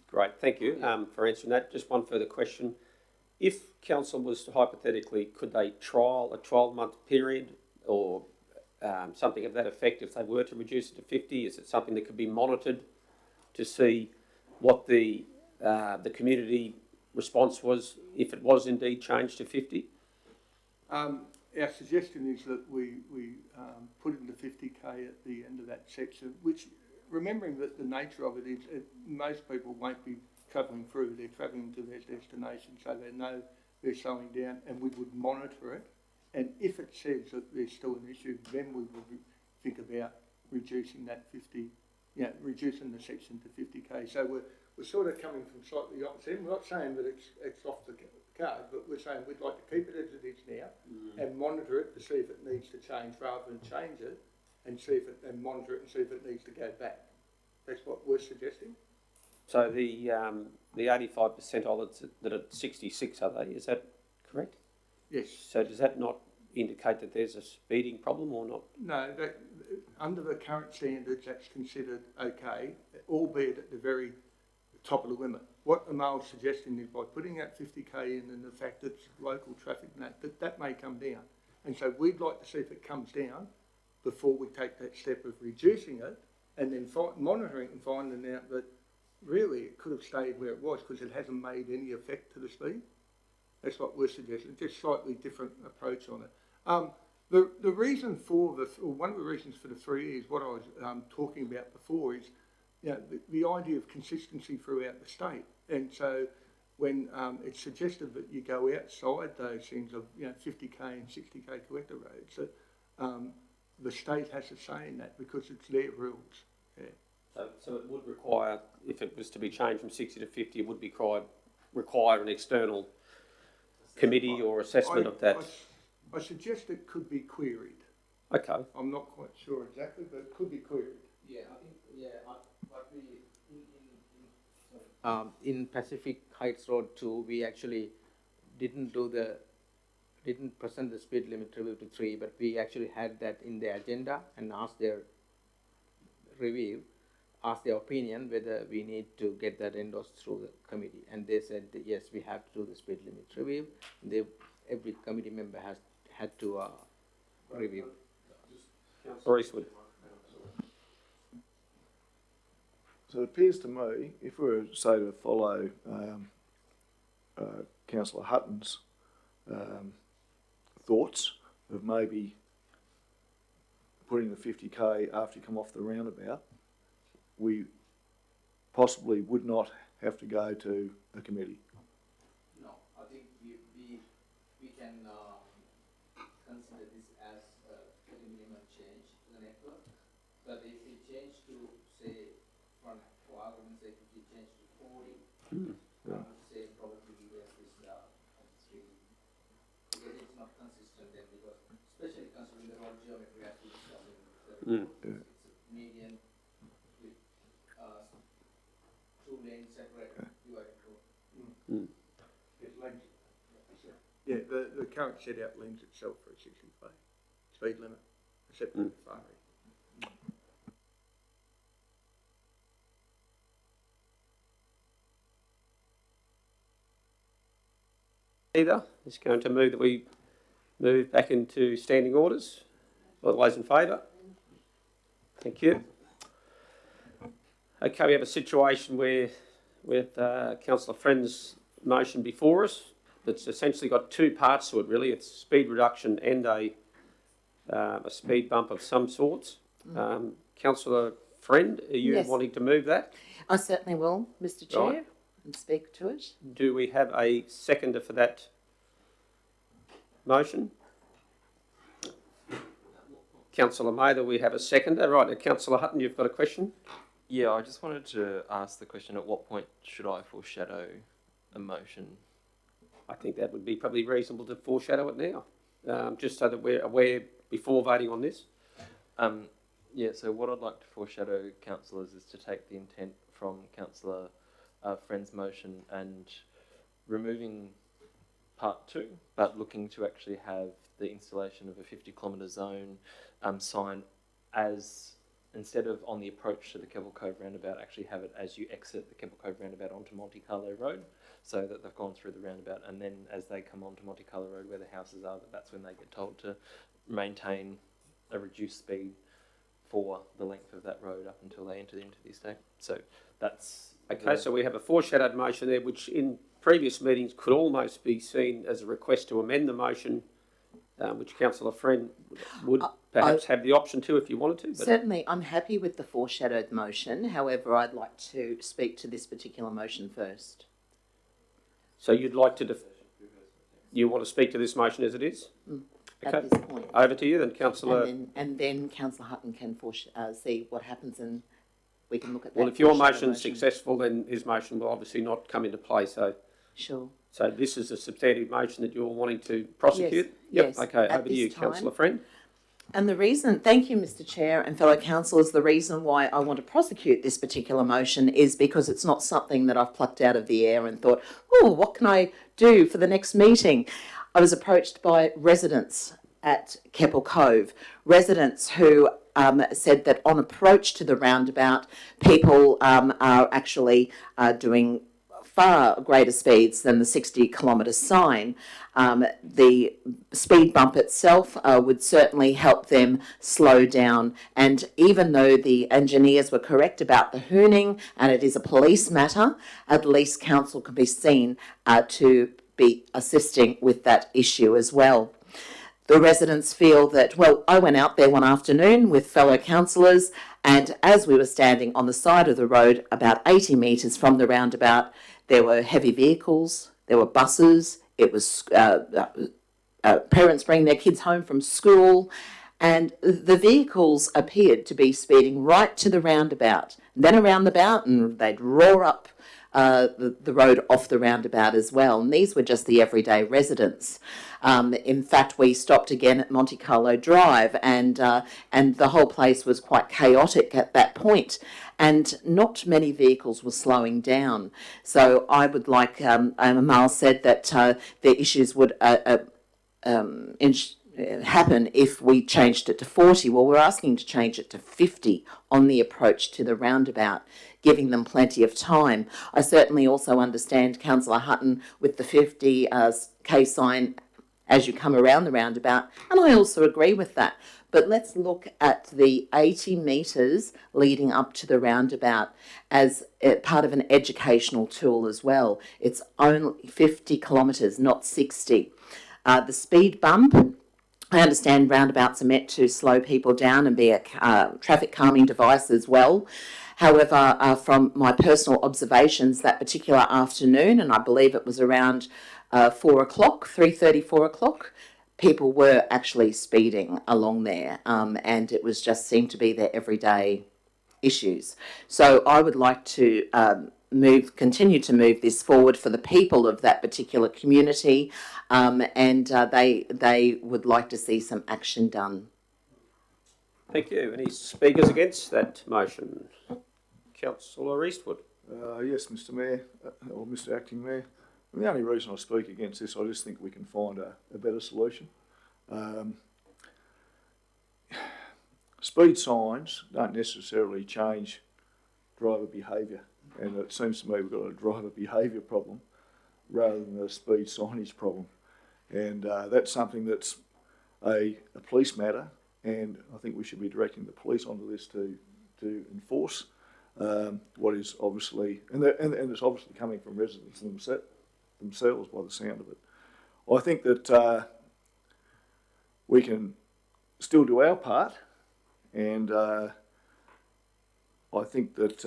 Great, thank you for answering that. Just one further question. If council was to hypothetically, could they trial a 12-month period or something of that effect if they were to reduce it to 50? Is it something that could be monitored to see what the community response was if it was indeed changed to 50? Our suggestion is that we put in the 50k at the end of that section, which, remembering that the nature of it is most people won't be travelling through, they're travelling to their destination, so they know they're slowing down, and we would monitor it. And if it says that there's still an issue, then we will think about reducing that 50, reducing the section to 50k. So we're sort of coming from slightly opposite. We're not saying that it's off the card, but we're saying we'd like to keep it as it is now and monitor it to see if it needs to change rather than change it and monitor it and see if it needs to go back. That's what we're suggesting. So the 85% of it that are 66, are they? Is that correct? Yes. So does that not indicate that there's a speeding problem or not? No, under the current standards, that's considered okay, albeit at the very top of the limit. What Amal's suggesting is by putting that 50k in and the fact that it's local traffic, that may come down. And so we'd like to see if it comes down before we take that step of reducing it and then monitoring and finding out that really it could have stayed where it was because it hasn't made any effect to the speed. That's what we're suggesting, just slightly different approach on it. The reason for one of the reasons for the 3 years, what I was talking about before is, the idea of consistency throughout the state. And so when it's suggested that you go outside those things of 50k and 60k collector roads, that the state has a say in that because it's their rules. Yeah. So it would require, if it was to be changed from 60 to 50, it would be require an external committee or assessment of that. I suggest it could be queried. Okay. I'm not quite sure exactly, but it could be queried. Yeah, I think what we in Pacific Heights Road 2, we actually didn't present the speed limit review to 3, but we actually had that in the agenda and asked their opinion whether we need to get that endorsed through the committee, and they said that yes, we have to do the speed limit review. Every committee member had to review. Eastwood. So it appears to me, if we were, say, to follow Councillor Hutton's thoughts of maybe putting the 50k after you come off the roundabout, we possibly would not have to go to a committee. No, I think we can consider this as a minimum change to the network. But if we change to, say, for argument's sake, if we change to 40, I would say probably there's this 3, because it's not consistent then, because especially considering the road geometry as we discussed in the it's a median with 2 lanes separated divided road. It lends, yeah, the current set out lends itself for a 60k speed limit, except for the far end. Either is going to move that we move back into standing orders. All those in favour? Thank you. Okay, we have a situation where with Councillor Friend's motion before us that's essentially got 2 parts to it really. It's speed reduction and a speed bump of some sorts. Councillor Friend, are you wanting to move that? I certainly will, Mr. Chair, Right. and speak to it. Do we have a seconder for that motion? Councillor Mather, we have a seconder. Right, Councillor Hutton, you've got a question? Yeah, I just wanted to ask the question, at what point should I foreshadow a motion? I think that would be probably reasonable to foreshadow it now, just so that we're aware before voting on this. Yeah, so what I'd like to foreshadow, councillors, is to take the intent from Councillor a friend's motion and removing part 2, but looking to actually have the installation of a 50-kilometre zone sign as, instead of on the approach to the Keppel Cove roundabout, actually have it as you exit the Keppel Cove roundabout onto Monte Carlo Road, so that they've gone through the roundabout, and then as they come onto Monte Carlo Road where the houses are, that's when they get told to maintain a reduced speed for the length of that road up until they enter into the estate. So that's... Okay, so we have a foreshadowed motion there, which in previous meetings could almost be seen as a request to amend the motion, which Councillor Friend would perhaps have the option to if you wanted to. But certainly, I'm happy with the foreshadowed motion. However, I'd like to speak to this particular motion first. so you'd like to... you want to speak to this motion as it is? Okay. At this point. Over to you then, Councillor... And then Councillor Hutton can see what happens, and we can look at that. Well, if your motion's successful, then his motion will obviously not come into play, so... Sure. So this is a substantive motion that you're wanting to prosecute? Yes. Okay, over to you, Councillor Friend. And the reason, thank you, Mr. Chair and fellow councillors, the reason why I want to prosecute this particular motion is because it's not something that I've plucked out of the air and thought, oh, what can I do for the next meeting? I was approached by residents at Keppel Cove, residents who said that on approach to the roundabout, people are actually doing far greater speeds than the 60-kilometre sign. The speed bump itself would certainly help them slow down. And even though the engineers were correct about the hooning and it is a police matter, at least council can be seen to be assisting with that issue as well. The residents feel that, well, I went out there one afternoon with fellow councillors, and as we were standing on the side of the road about 80 metres from the roundabout, there were heavy vehicles, there were buses, it was parents bringing their kids home from school, and the vehicles appeared to be speeding right to the roundabout, then around the bout, and they'd roar up the road off the roundabout as well. And these were just the everyday residents. In fact, we stopped again at Monte Carlo Drive, and the whole place was quite chaotic at that point, and not many vehicles were slowing down. So I would like, Amal said that the issues would happen if we changed it to 40. Well, we're asking to change it to 50 on the approach to the roundabout, giving them plenty of time. I certainly also understand Councillor Hutton with the 50k sign as you come around the roundabout, and I also agree with that. But let's look at the 80 metres leading up to the roundabout as part of an educational tool as well. It's only 50 kilometres, not 60. The speed bump, I understand roundabouts are meant to slow people down and be a traffic calming device as well. However, from my personal observations that particular afternoon, and I believe it was around 4 o'clock, 3:30, 4 o'clock, people were actually speeding along there, and it was just seemed to be their everyday issues. So I would like to continue to move this forward for the people of that particular community, and they would like to see some action done. Thank you. Any speakers against that motion? Councillor Eastwood. Yes, Mr. Mayor, or Mr. Acting Mayor. And the only reason I speak against this, I just think we can find a better solution. Speed signs don't necessarily change driver behaviour, and it seems to me we've got a driver behaviour problem rather than a speed signage problem. And that's something that's a police matter, and I think we should be directing the police onto this to enforce what is obviously, and it's obviously coming from residents themselves by the sound of it. I think that we can still do our part, and I think that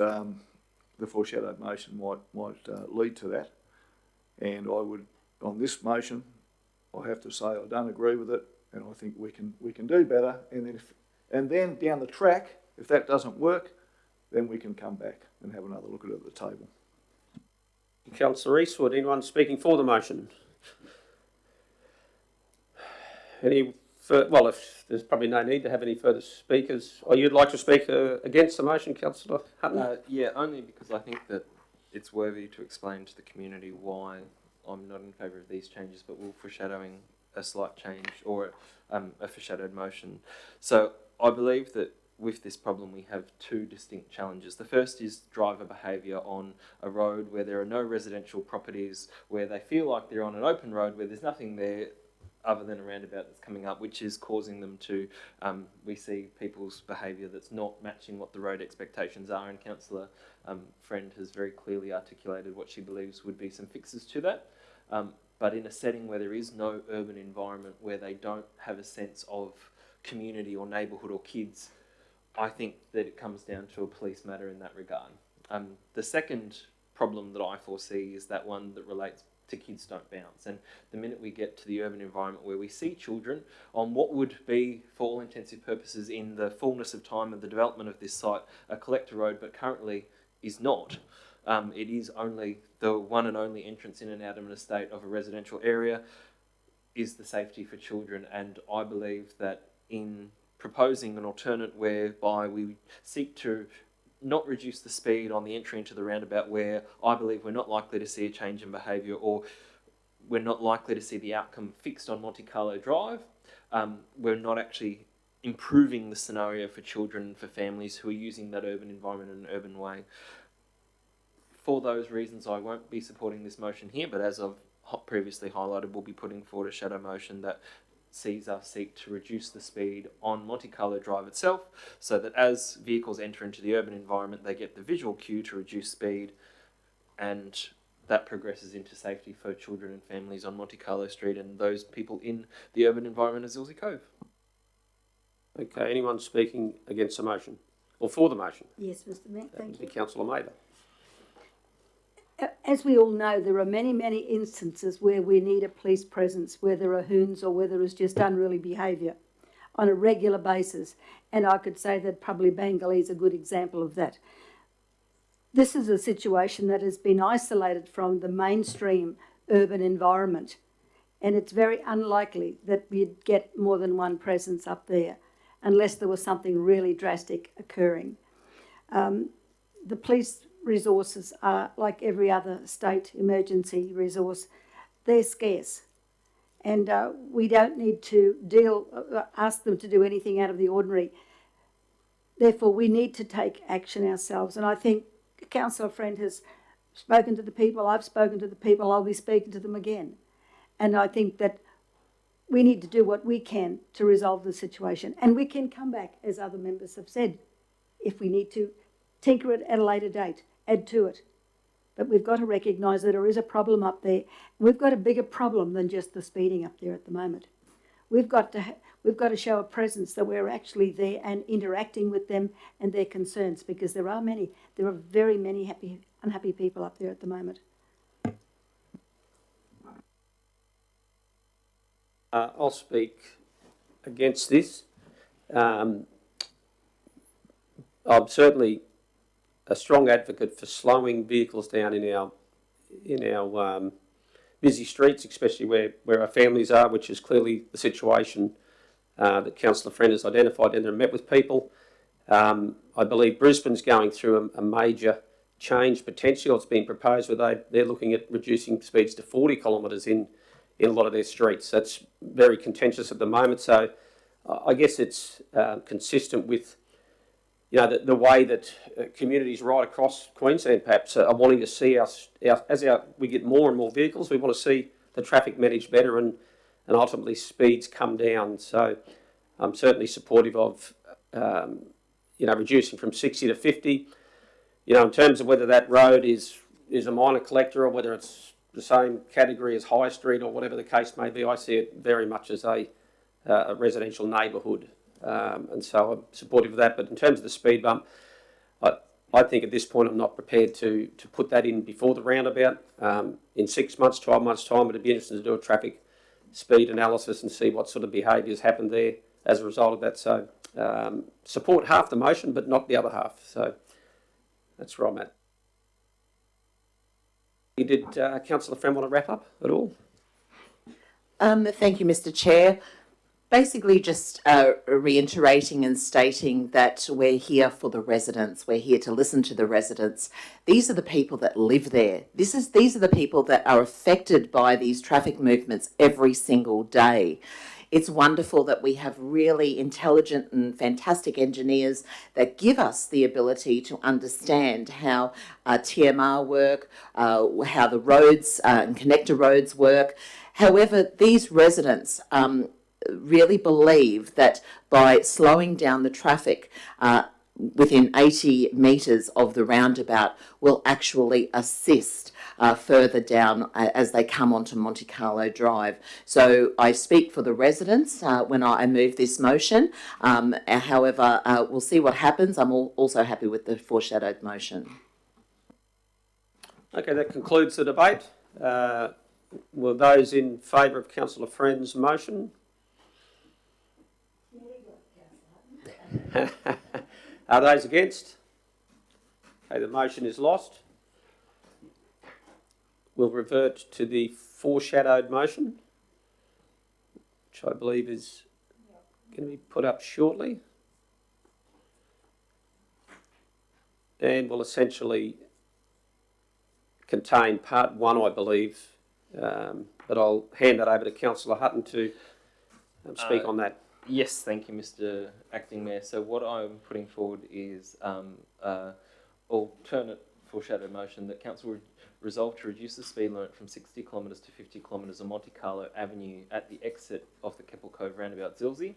the foreshadowed motion might lead to that. And I would, on this motion, I have to say I don't agree with it, and I think we can do better. And then down the track, if that doesn't work, then we can come back and have another look at it at the table. Councillor Eastwood, anyone speaking for the motion? Well, if there's probably no need to have any further speakers, or you'd like to speak against the motion, Councillor Hutton? Yeah, only because I think that it's worthy to explain to the community why I'm not in favour of these changes, but we're foreshadowing a slight change or a foreshadowed motion. So I believe that with this problem we have two distinct challenges. The first is driver behaviour on a road where there are no residential properties, where they feel like they're on an open road where there's nothing there other than a roundabout that's coming up, which is causing them to, we see people's behaviour that's not matching what the road expectations are, and Councillor Friend has very clearly articulated what she believes would be some fixes to that. But in a setting where there is no urban environment, where they don't have a sense of community or neighbourhood or kids, I think that it comes down to a police matter in that regard. The second problem that I foresee is that one that relates to kids don't bounce. And the minute we get to the urban environment where we see children on what would be, for all intensive purposes, in the fullness of time of the development of this site, a collector road, but currently is not. It is only the one and only entrance in and out of an estate of a residential area, is the safety for children. And I believe that in proposing an alternate whereby we seek to not reduce the speed on the entry into the roundabout, where I believe we're not likely to see a change in behaviour, or we're not likely to see the outcome fixed on Monte Carlo Drive, we're not actually improving the scenario for children and for families who are using that urban environment in an urban way. For those reasons, I won't be supporting this motion here, but as I've previously highlighted, we'll be putting forward a shadow motion that sees us seek to reduce the speed on Monte Carlo Drive itself, so that as vehicles enter into the urban environment, they get the visual cue to reduce speed, and that progresses into safety for children and families on Monte Carlo Street and those people in the urban environment of Zilsey Cove. Okay, anyone speaking against the motion or for the motion? Yes, Mr. Mayor, That thank would you. be Councillor Mather. As we all know, there are many, many instances where we need a police presence, where there are hoons or where there is just unruly behaviour on a regular basis. And I could say that probably Bangalore is a good example of that. This is a situation that has been isolated from the mainstream urban environment, and it's very unlikely that we'd get more than one presence up there unless there was something really drastic occurring. The police resources are like every other state emergency resource, they're scarce, and we don't need to ask them to do anything out of the ordinary. Therefore, we need to take action ourselves, and I think Councillor Friend has spoken to the people, I've spoken to the people, I'll be speaking to them again, and I think that we need to do what we can to resolve the situation, and we can come back, as other members have said, if we need to tinker it at a later date, add to it. But we've got to recognise that there is a problem up there. We've got a bigger problem than just the speeding up there at the moment. We've got to show a presence that we're actually there and interacting with them and their concerns, because there are very many unhappy people up there at the moment. I'll speak against this. I'm certainly a strong advocate for slowing vehicles down in our busy streets, especially where our families are, which is clearly the situation that Councillor Friend has identified and met with people. I believe Brisbane's going through a major change potential. It's been proposed where they're looking at reducing speeds to 40 kilometres in a lot of their streets. That's very contentious at the moment. So I guess it's consistent with the way that communities right across Queensland perhaps are wanting to see we get more and more vehicles, we want to see the traffic managed better and ultimately speeds come down. So I'm certainly supportive of reducing from 60 to 50. In terms of whether that road is a minor collector or whether it's the same category as High Street or whatever the case may be, I see it very much as a residential neighbourhood. And so I'm supportive of that. But in terms of the speed bump, I think at this point I'm not prepared to put that in before the roundabout. In 6 months, 12 months' time, it'd be interesting to do a traffic speed analysis and see what sort of behaviours happened there as a result of that. So support half the motion, but not the other half. So that's where I'm at. Did Councillor Friend want to wrap up at all? Thank you, Mr. Chair. Basically, just reiterating and stating that we're here for the residents. We're here to listen to the residents. These are the people that live there. These are the people that are affected by these traffic movements every single day. It's wonderful that we have really intelligent and fantastic engineers that give us the ability to understand how TMR work, how the roads and connector roads work. However, these residents really believe that by slowing down the traffic within 80 metres of the roundabout will actually assist further down as they come onto Monte Carlo Drive. So I speak for the residents when I move this motion. However, we'll see what happens. I'm also happy with the foreshadowed motion. Okay, that concludes the debate. Will those in favour of Councillor Friend's motion? Are those against? Okay, the motion is lost. We'll revert to the foreshadowed motion, which I believe is going to be put up shortly. And will essentially contain part one, I believe, but I'll hand that over to Councillor Hutton to speak on that. Yes, thank you, Mr. Acting Mayor. So what I'm putting forward is alternate foreshadowed motion that Council resolve to reduce the speed limit from 60 kilometres to 50 kilometres on Monte Carlo Avenue at the exit of the Keppel Cove roundabout Zilsey,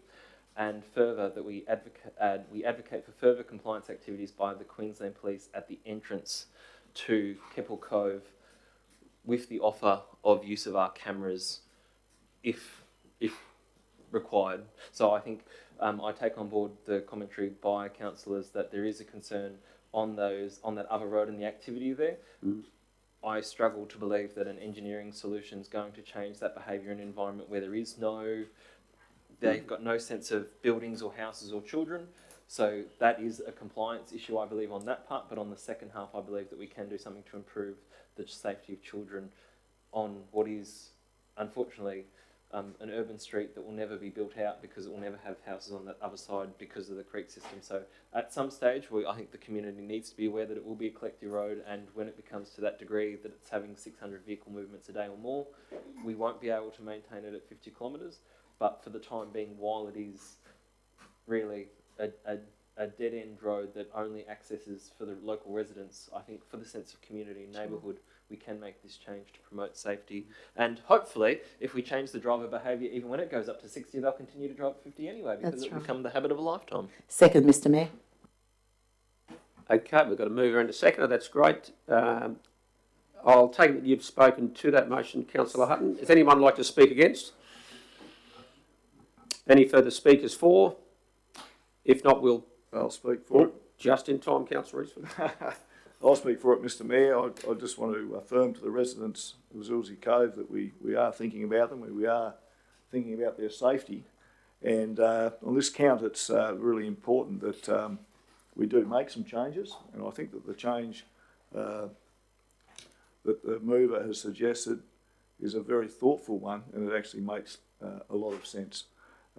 and further that we advocate for further compliance activities by the Queensland Police at the entrance to Keppel Cove, with the offer of use of our cameras if required. So I think I take on board the commentary by councillors that there is a concern on that other road and the activity there. I struggle to believe that an engineering solution is going to change that behaviour in an environment where they've got no sense of buildings or houses or children. So that is a compliance issue, I believe, on that part. But on the second half, I believe that we can do something to improve the safety of children on what is, unfortunately, an urban street that will never be built out because it will never have houses on that other side because of the creek system. So at some stage, I think the community needs to be aware that it will be a collective road, and when it becomes to that degree that it's having 600 vehicle movements a day or more, we won't be able to maintain it at 50 kilometres. But for the time being, while it is really a dead-end road that only accesses for the local residents, I think for the sense of community and neighbourhood, we can make this change to promote safety. And hopefully, if we change the driver behaviour, even when it goes up to 60, they'll continue to drive at 50 anyway, because it'll become the habit of a lifetime. Second, Mr Mayor. Okay, we've got a mover and a seconder. That's great. I'll take it that you've spoken to that motion, Councillor Hutton. Does anyone like to speak against? Any further speakers for? If not, I'll speak for it. Just in time, Councillor Eastwood. I'll speak for it, Mr Mayor. I just want to affirm to the residents of Zilsey Cove that we are thinking about them, we are thinking about their safety. And on this count, it's really important that we do make some changes. And I think that the change that the mover has suggested is a very thoughtful one, and it actually makes a lot of sense.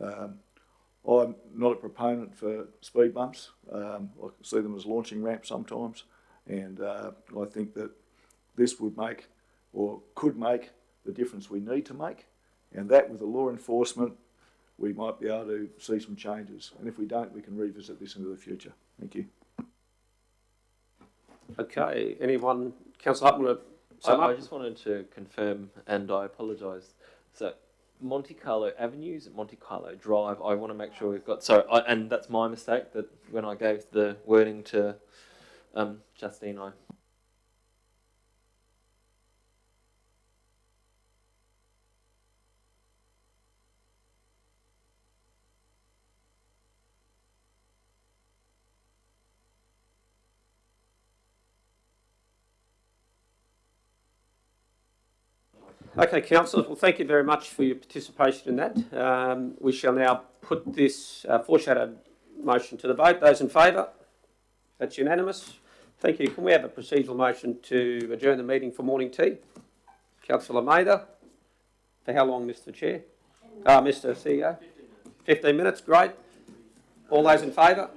I'm not a proponent for speed bumps. I see them as launching ramps sometimes. And I think that this would make, or could make, the difference we need to make. And that, with the law enforcement, we might be able to see some changes. And if we don't, we can revisit this into the future. Thank you. Okay, anyone, Councillor Hutton, want to sum up? I just wanted to confirm, and I apologise. So, Monte Carlo Avenues, Monte Carlo Drive, I want to make sure we've got, and that's my mistake, that when I gave the wording to Justine, Okay, councillors, well, thank you very much for your participation in that. We shall now put this foreshadowed motion to the vote. Those in favour? That's unanimous. Thank you. Can we have a procedural motion to adjourn the meeting for morning tea? Councillor Mather. For how long, Mr Chair? Mr CEO? 15 minutes, great. All those in favour?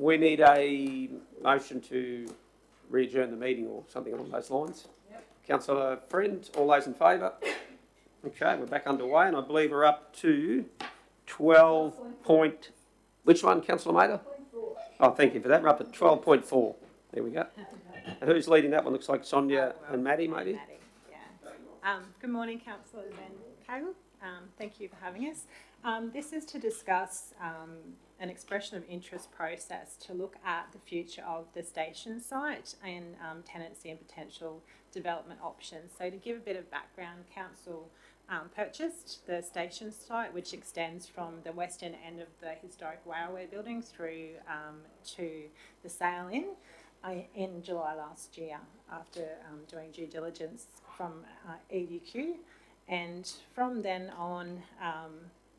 We need a motion to re-adjourn the meeting or something along those lines. Yep. Councillor Friend, all those in favour? Okay, we're back underway, and I believe we're up to 12 point... Which one, Councillor Mader? Oh, thank you for that. We're up to 12.4. There we go. And who's leading that one? Looks like Sonia and Maddie, maybe? Maddie, yeah. Good morning, councillors and Caleb. Thank you for having us. This is to discuss an expression of interest process to look at the future of the station site and tenancy and potential development options. So to give a bit of background, council purchased the station site, which extends from the western end of the historic railway building through to the Sail Inn in July last year after doing due diligence from EDQ. And from then on,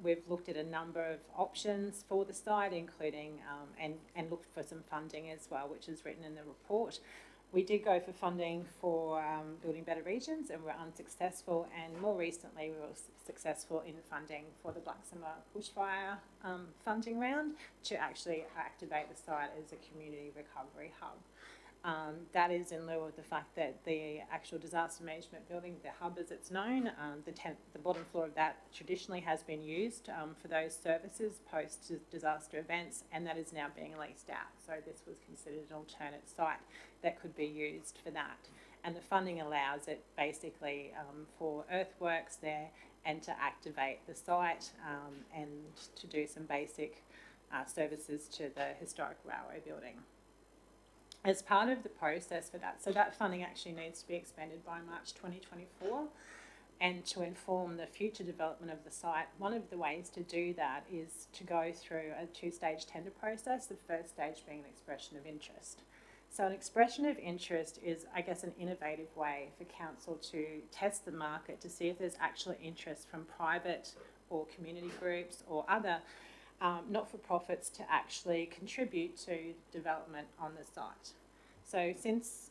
we've looked at a number of options for the site, including and looked for some funding as well, which is written in the report. We did go for funding for Building Better Regions and were unsuccessful, and more recently we were successful in funding for the Black Summer bushfire funding round to actually activate the site as a community recovery hub. That is in lieu of the fact that the actual disaster management building, the hub as it's known, the bottom floor of that traditionally has been used for those services post-disaster events, and that is now being leased out. So this was considered an alternate site that could be used for that. And the funding allows it basically for earthworks there and to activate the site and to do some basic services to the historic railway building. As part of the process for that, so that funding actually needs to be expended by March 2024, and to inform the future development of the site, one of the ways to do that is to go through a two-stage tender process, the first stage being an expression of interest. So an expression of interest is, I guess, an innovative way for council to test the market to see if there's actual interest from private or community groups or other not-for-profits to actually contribute to development on the site. So since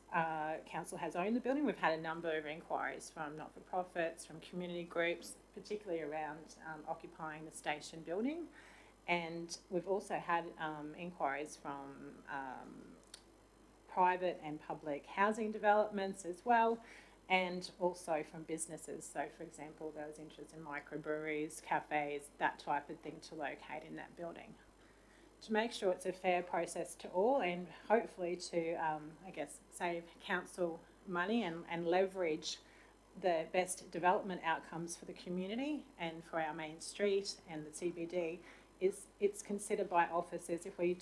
council has owned the building, we've had a number of inquiries from not-for-profits, from community groups, particularly around occupying the station building. And we've also had inquiries from private and public housing developments as well, and also from businesses. So, for example, there was interest in microbreweries, cafes, that type of thing to locate in that building. To make sure it's a fair process to all, and hopefully to, I guess, save council money and leverage the best development outcomes for the community and for our main street and the CBD, is it's considered by officers, if we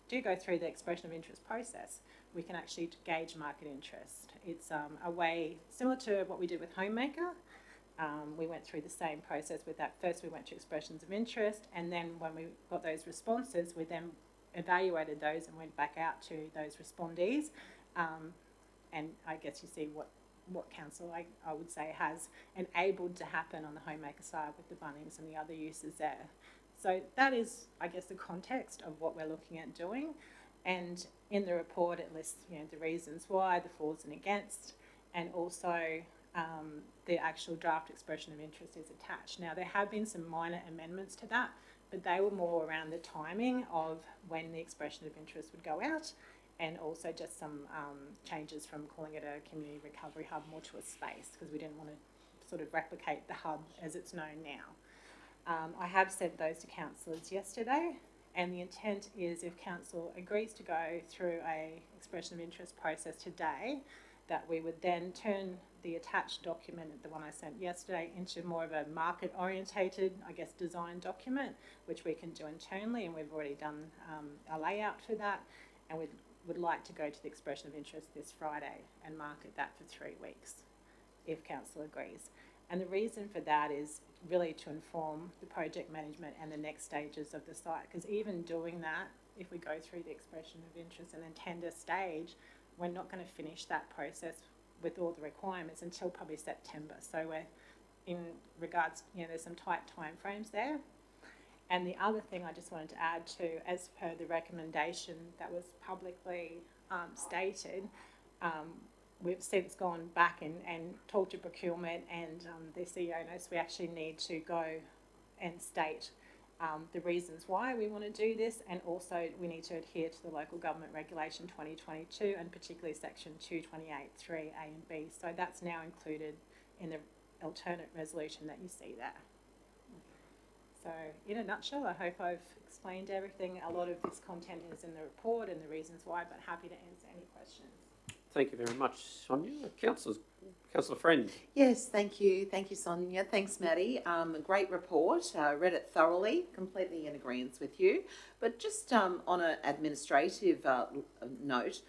do go through the expression of interest process, we can actually gauge market interest. It's a way similar to what we did with Homemaker. We went through the same process with that. First we went to expressions of interest, and then when we got those responses, we then evaluated those and went back out to those respondees. And I guess you see what council, I would say, has enabled to happen on the Homemaker side with the Bunnings and the other uses there. So that is, I guess, the context of what we're looking at doing. And in the report, it lists, the reasons why, the fors and against, and also the actual draft expression of interest is attached. Now, there have been some minor amendments to that, but they were more around the timing of when the expression of interest would go out, and also just some changes from calling it a community recovery hub more to a space, because we didn't want to sort of replicate the hub as it's known now. I have sent those to councillors yesterday, and the intent is, if council agrees to go through a expression of interest process today, that we would then turn the attached document, the one I sent yesterday, into more of a market orientated, I guess, design document, which we can do internally, and we've already done a layout for that, and we would like to go to the expression of interest this Friday and market that for 3 weeks, if council agrees. And the reason for that is really to inform the project management and the next stages of the site, because even doing that, if we go through the expression of interest and then tender stage, we're not going to finish that process with all the requirements until probably September. So we're, in regards, there's some tight time frames there. And the other thing I just wanted to add to, as per the recommendation that was publicly stated, we've since gone back and talked to procurement and the CEO knows we actually need to go and state the reasons why we want to do this, and also we need to adhere to the Local Government Regulation 2022 and particularly Section 228(3) A and B. So that's now included in the alternate resolution that you see there. So in a nutshell, I hope I've explained everything. A lot of this content is in the report and the reasons why, but happy to answer any questions. Thank you very much, Sonia. Councillor Friend. Yes, thank you. Thank you, Sonia. Thanks, Maddie. A great report. Read it thoroughly, completely in agreement with you. But just on an administrative note,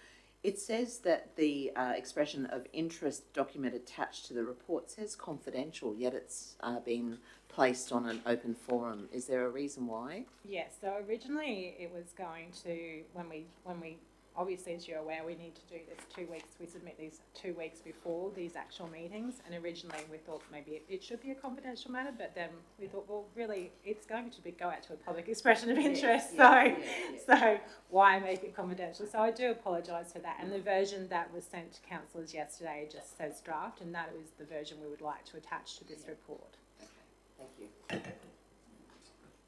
it says that the expression of interest document attached to the report says confidential, yet it's been placed on an open forum. Is there a reason why? Yes, so originally it was going to, when we obviously, as you're aware, we need to do this 2 weeks. We submit these 2 weeks before these actual meetings, and originally we thought maybe it should be a confidential matter, but then we thought, well, really, it's going to go out to a public expression of interest, so why make it confidential? So I do apologise for that, and the version that was sent to councillors yesterday just says draft, and that is the version we would like to attach to this report. Thank you.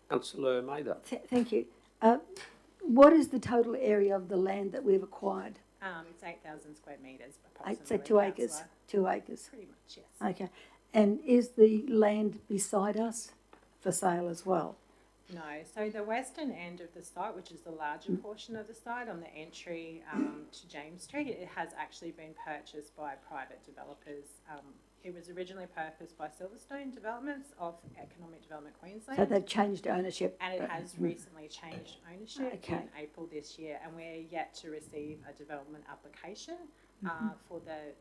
Councillor Mather. Thank you. What is the total area of the land that we've acquired? It's 8,000 square metres, approximately. So 2 acres. Councillor. 2 acres. Pretty much, yes. Okay. And is the land beside us for sale as well? No, so the western end of the site, which is the larger portion of the site on the entry to James Street, it has actually been purchased by private developers. It was originally purposed by Silverstone Developments of Economic Development Queensland. So they've changed ownership. And it has recently changed ownership in April this year, and we're yet to receive a development application for the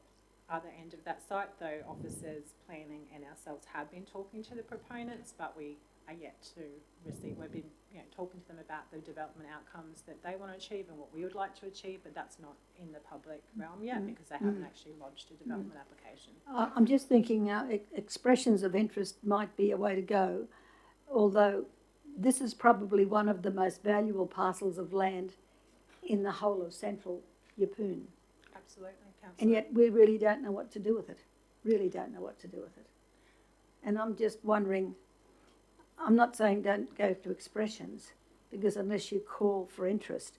other end of that site, though officers, planning and ourselves have been talking to the proponents, but we are yet to receive. We've been talking to them about the development outcomes that they want to achieve and what we would like to achieve, but that's not in the public realm yet because they haven't actually lodged a development application. I'm just thinking expressions of interest might be a way to go, although this is probably one of the most valuable parcels of land in the whole of central Yeppoon. Absolutely, Councillor. And yet we really don't know what to do with it. Really don't know what to do with it. And I'm just wondering, I'm not saying don't go to expressions, because unless you call for interest,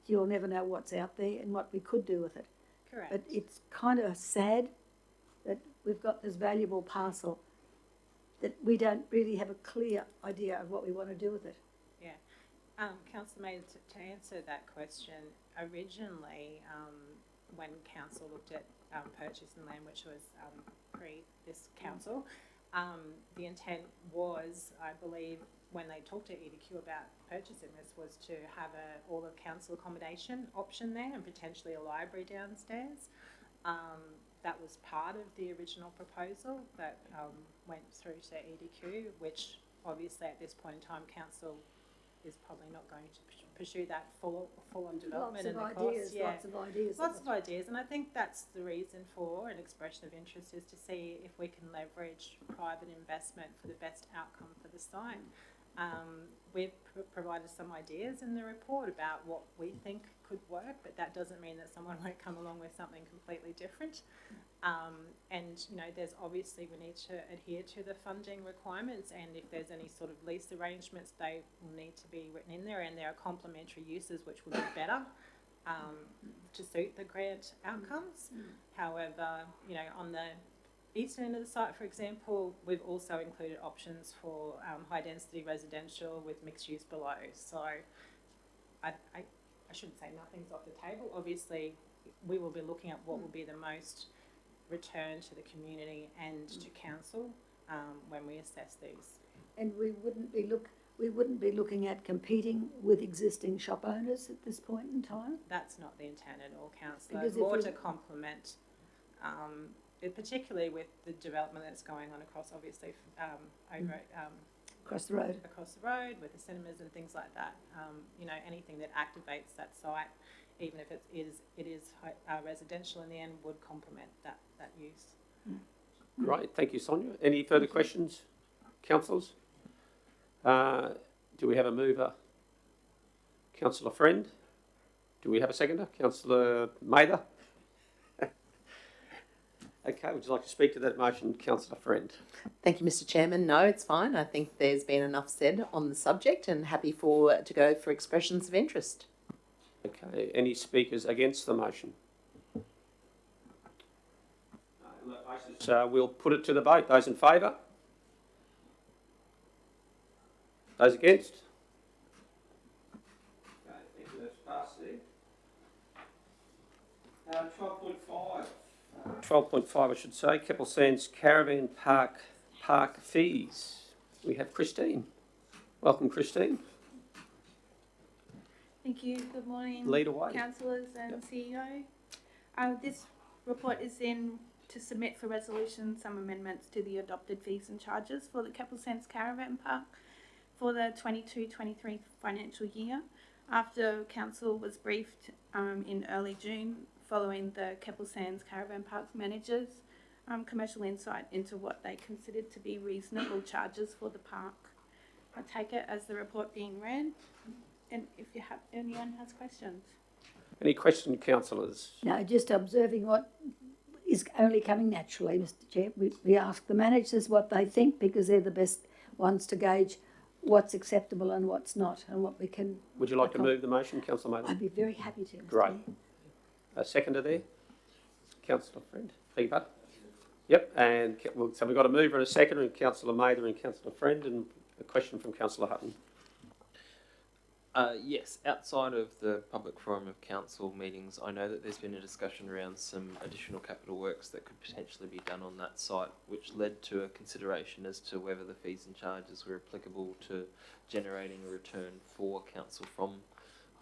you'll never know what's out there and what we could do with it. Correct. But it's kind of sad that we've got this valuable parcel that we don't really have a clear idea of what we want to do with it. Yeah. Councillor Mayer, to answer that question, originally when council looked at purchasing land, which was pre this council, the intent was, I believe, when they talked to EDQ about purchasing this, was to have a all of council accommodation option there and potentially a library downstairs. That was part of the original proposal that went through to EDQ, which obviously at this point in time council is probably not going to pursue that full-on development. Lots of ideas, and I think that's the reason for an expression of interest, is to see if we can leverage private investment for the best outcome for the site. We've provided some ideas in the report about what we think could work, but that doesn't mean that someone won't come along with something completely different. And there's obviously, we need to adhere to the funding requirements, and if there's any sort of lease arrangements, they will need to be written in there, and there are complementary uses which will be better to suit the grant outcomes. However, on the eastern end of the site, for example, we've also included options for high density residential with mixed use below. So I shouldn't say nothing's off the table. Obviously, we will be looking at what will be the most return to the community and to council when we assess these. And we wouldn't be looking at competing with existing shop owners at this point in time? That's not the intent at all, councillor. More to complement, particularly with the development that's going on across, obviously, across the road with the cinemas and things like that. Anything that activates that site, even if it is residential in the end, would complement that use. Great, thank you, Sonia. Any further questions, councillors? Do we have a mover? Councillor Friend? Do we have a seconder? Councillor Mather? Okay, would you like to speak to that motion, Councillor Friend? Thank you, Mr. Chairman. No, it's fine. I think there's been enough said on the subject and happy to go for expressions of interest. Okay, any speakers against the motion? On that basis, we'll put it to the vote. Those in favour? Those against? Okay, thank you. That's passed there. 12.5. 12.5, I should say. Keppel Sands Caravan Park fees. We have Christine. Welcome, Christine. Thank you. Good morning, Lead away. councillors and CEO. This report is in to submit for resolution some amendments to the adopted fees and charges for the Keppel Sands Caravan Park for the 22-23 financial year. After council was briefed in early June following the Keppel Sands Caravan Park managers' commercial insight into what they considered to be reasonable charges for the park. I take it as the report being read, and if anyone has questions. Any questions, councillors? No, just observing what is only coming naturally, Mr. Chair. We ask the managers what they think because they're the best ones to gauge what's acceptable and what's not and what we can... Would you like to move the motion, Councillor Maitland? I'd be very happy to, Mr. Great. Chair. A seconder there? Councillor Friend. Beg your pardon? Yep, and so we've got a mover and a seconder, and Councillor Mather and Councillor Friend, and a question from Councillor Hutton. Yes, outside of the public forum of council meetings, I know that there's been a discussion around some additional capital works that could potentially be done on that site, which led to a consideration as to whether the fees and charges were applicable to generating a return for council from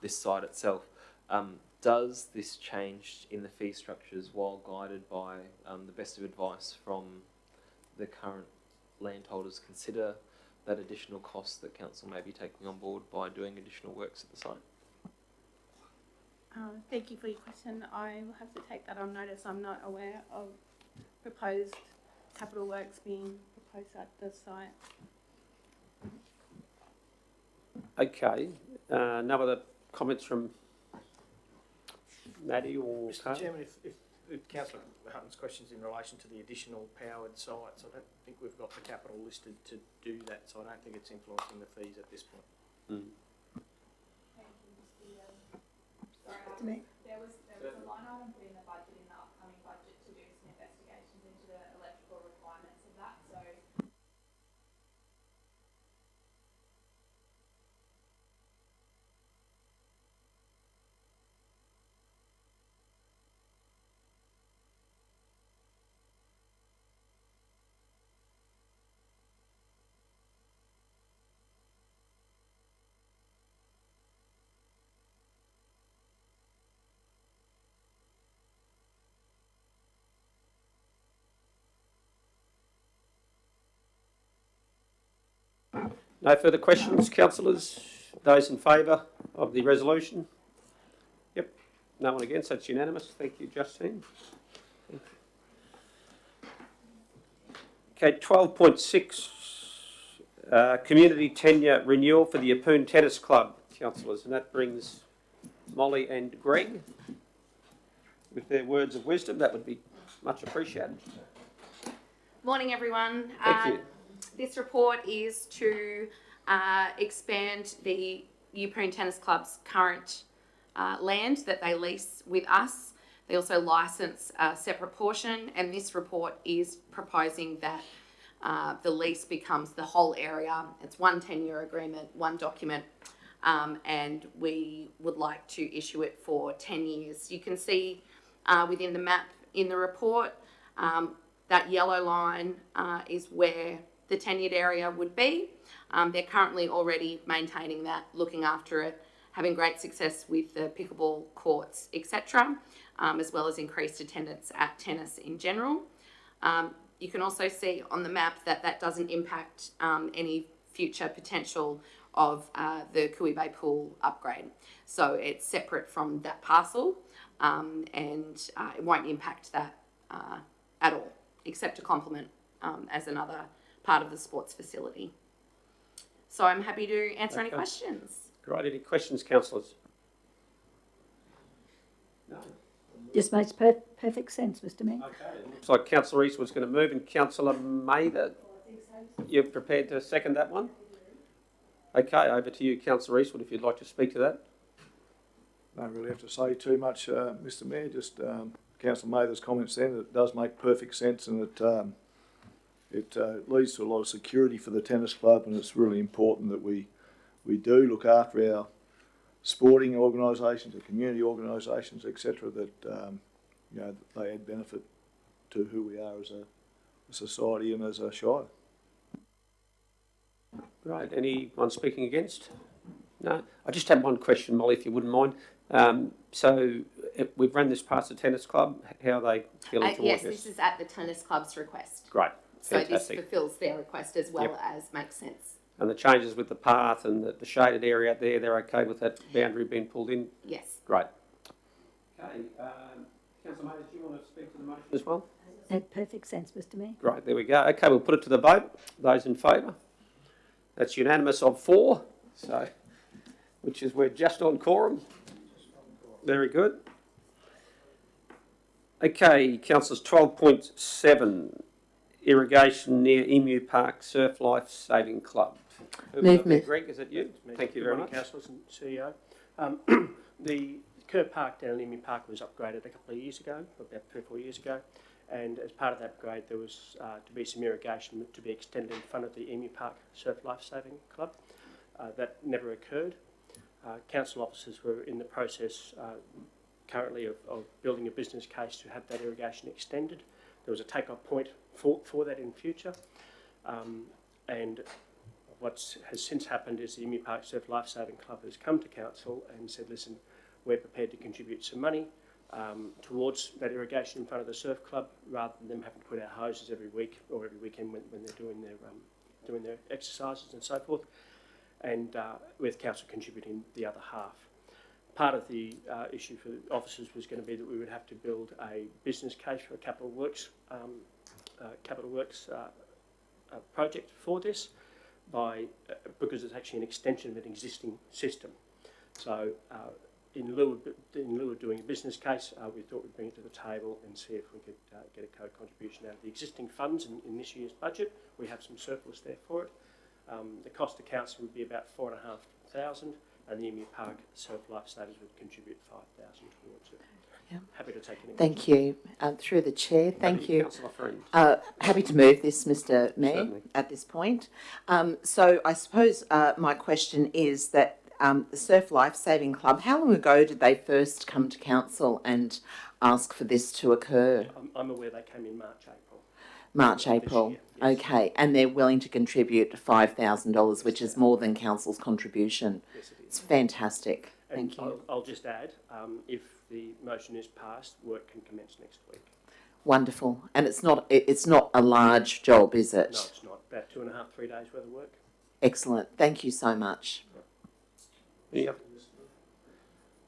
this site itself. Does this change in the fee structures, while guided by the best of advice from the current landholders, consider that additional cost that council may be taking on board by doing additional works at the site? Thank you for your question. I will have to take that on notice. I'm not aware of proposed capital works being proposed at the site. Okay, no other comments from Maddie or Mr. Carl? Chairman, if Councillor Hutton's questions in relation to the additional powered sites, I don't think we've got the capital listed to do that, so I don't think it's influencing the fees at this point. Mm. Sorry, there was a line item put in the budget, in the upcoming budget, to do some investigations into the electrical requirements of that, so No further questions, councillors? Those in favour of the resolution? Yep. No one against. That's unanimous. Thank you, Justine. Okay, 12.6, community tenure renewal for the Yeppoon Tennis Club, councillors, and that brings Molly and Greg with their words of wisdom. That would be much appreciated. Morning, everyone. Thank you. This report is to expand the Yeppoon Tennis Club's current land that they lease with us. They also license a separate portion, and this report is proposing that the lease becomes the whole area. It's one 10-year agreement, one document, and we would like to issue it for 10 years. You can see within the map in the report, that yellow line is where the tenured area would be. They're currently already maintaining that, looking after it, having great success with the pickleball courts, etc., as well as increased attendance at tennis in general. You can also see on the map that that doesn't impact any future potential of the Kui Bay pool upgrade. So it's separate from that parcel, and it won't impact that at all, except to complement as another part of the sports facility. So I'm happy to answer any questions. Great. Any questions, councillors? No. Just makes perfect sense, Mr Mayor. Okay, looks like Councillor Eastwood's going to move, and Councillor Mather, you're prepared to second that one? Okay, over to you, Councillor Eastwood, if you'd like to speak to that. Don't really have to say too much, Mr Mayor, just Councillor Mather's comments then, it does make perfect sense, and it leads to a lot of security for the tennis club, and it's really important that we do look after our sporting organisations, our community organisations, etc., that you know, that they add benefit to who we are as a society and as a shire. Right, anyone speaking against? No? I just have one question, Molly, if you wouldn't mind. We've run this past the tennis club. How are they feeling towards yes, this? this is at the tennis club's request. Great, so fantastic. this fulfills their request as well as makes sense. And the changes with the path and the shaded area out there, they're okay with that boundary being pulled in? Yes. Great. Okay, Councillor Mather, do you want to speak to the motion as well? That perfect sense, Mr Mayor. Great, there we go. Okay, we'll put it to the vote. Those in favour? That's unanimous of 4, so which is we're just on quorum. Very good. Okay, councillors, 12.7, irrigation near Emu Park Surf Life Saving Club. Movement. Greg, is it you? Thank you Good very morning, much. councillors and CEO. The Kerr Park down at Emu Park was upgraded a couple of years ago, about 3 or 4 years ago, and as part of that upgrade there was to be some irrigation to be extended in front of the Emu Park Surf Life Saving Club. That never occurred. Council officers were in the process currently of building a business case to have that irrigation extended. There was a take-off point for that in future, and what has since happened is the Emu Park Surf Life Saving Club has come to council and said, listen, we're prepared to contribute some money towards that irrigation in front of the surf club, rather than them having to put out hoses every week or every weekend when they're doing their exercises and so forth, and with council contributing the other half. Part of the issue for the officers was going to be that we would have to build a business case for a capital works project for this, because it's actually an extension of an existing system. So in lieu of doing a business case, we thought we'd bring it to the table and see if we could get a co-contribution out of the existing funds in this year's budget. We have some surplus there for it. The cost to council would be about $4,500, and the Emu Park Surf Life Savers would contribute $5,000 towards it. Yeah. Happy to take any Thank you. Through the chair, thank you. Councillor Friend. Happy to move this, Mr Mayor, Certainly. at this point. So I suppose my question is that the Surf Life Saving Club, how long ago did they first come to council and ask for this to occur? I'm aware they came in March, April. March, April. Year, yes. Okay, and they're willing to contribute $5,000, which is more than council's contribution. Yes, it is. It's fantastic. And Thank you. I'll just add, if the motion is passed, work can commence next week. Wonderful. And it's not a large job, is it? No, it's not. About 2.5, 3 days worth of work. Excellent. Thank you so much. Yeah.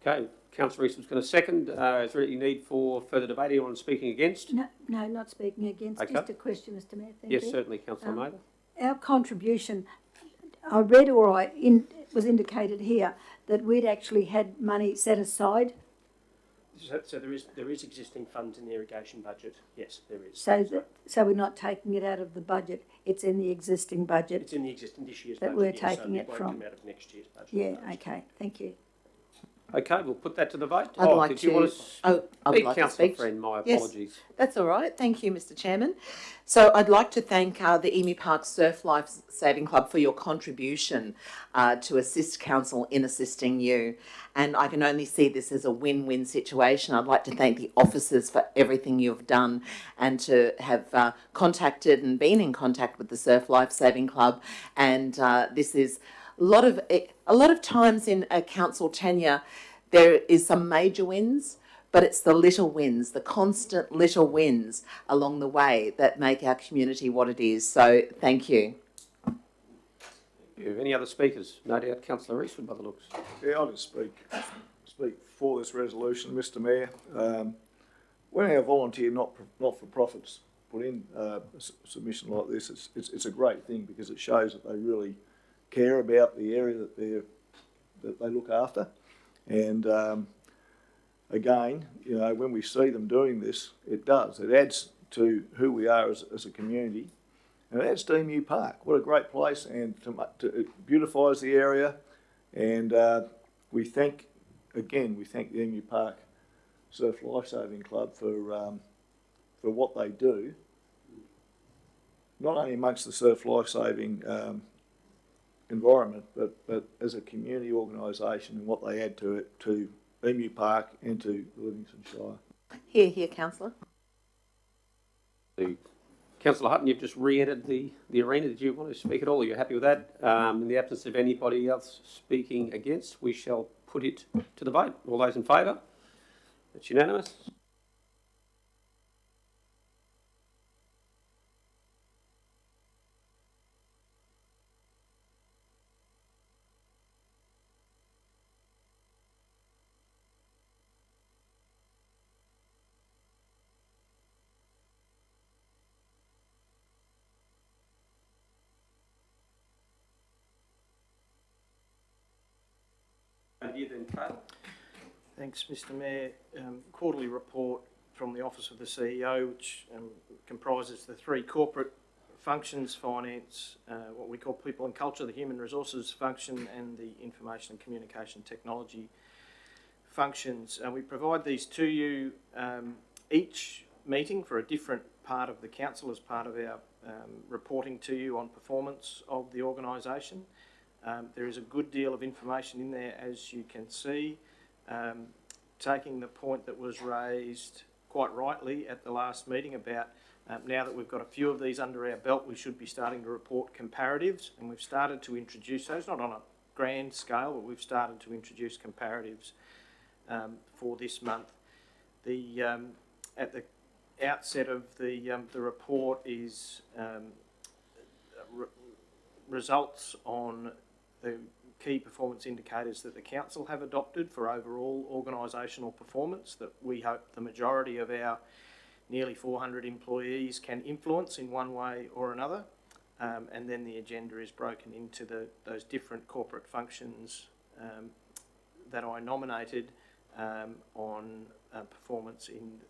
Okay, Councillor Eastwood's going to second. Is there any need for further debate? Anyone speaking against? No, not speaking against. Okay. Just a question, Mr Mayor. Thank Yes, you. certainly, Councillor Mather. Our contribution, I read was indicated here that we'd actually had money set aside. So there is existing funds in the irrigation budget. Yes, there is. So we're not taking it out of the budget. It's in the existing budget. It's in the existing this year's that budget. we're yes, taking so it won't from. come out of next year's budget. Yeah. Okay. Thank you. Okay, we'll put that to the vote. I'd like did you to- want to I would speak, like to Councillor speak. Friend? My Yes. apologies. That's all right. Thank you, Mr Chairman. So I'd like to thank the Emu Park Surf Life Saving Club for your contribution to assist council in assisting you. And I can only see this as a win-win situation. I'd like to thank the officers for everything you've done, and to have contacted and been in contact with the Surf Life Saving Club. And this is a lot of times in a council tenure, there is some major wins, but it's the little wins, the constant little wins along the way that make our community what it is. So thank you. Any other speakers? No doubt Councillor Eastwood by the looks. Yeah, I'll just speak for this resolution, Mr Mayor. When our volunteer not-for-profits put in a submission like this, it's a great thing, because it shows that they really care about the area that they look after. And again, you know, when we see them doing this, it does. It adds to who we are as a community. And it adds to Emu Park. What a great place, and it beautifies the area. And we thank the Emu Park Surf Lifesaving Club for what they do, not only amongst the surf lifesaving environment, but as a community organisation and what they add to it, to Emu Park and to Livingstone Shire. Here, Councillor. Councillor Hutton, you've just re-entered the arena. Did you want to speak at all? Are you happy with that? In the absence of anybody else speaking against, we shall put it to the vote. All those in favour? It's unanimous. And you then, Craig. Thanks, Mr Mayor. Quarterly report from the Office of the CEO, which comprises the three corporate functions: finance, what we call people and culture, the human resources function, and the information and communication technology functions. We provide these to you each meeting for a different part of the council as part of our reporting to you on performance of the organisation. There is a good deal of information in there, as you can see. Taking the point that was raised quite rightly at the last meeting about now that we've got a few of these under our belt, we should be starting to report comparatives, and we've started to introduce those, not on a grand scale, but we've started to introduce comparatives for this month. At the outset of the report is results on the key performance indicators that the council have adopted for overall organisational performance that we hope the majority of our nearly 400 employees can influence in one way or another. And then the agenda is broken into those different corporate functions that I nominated on performance in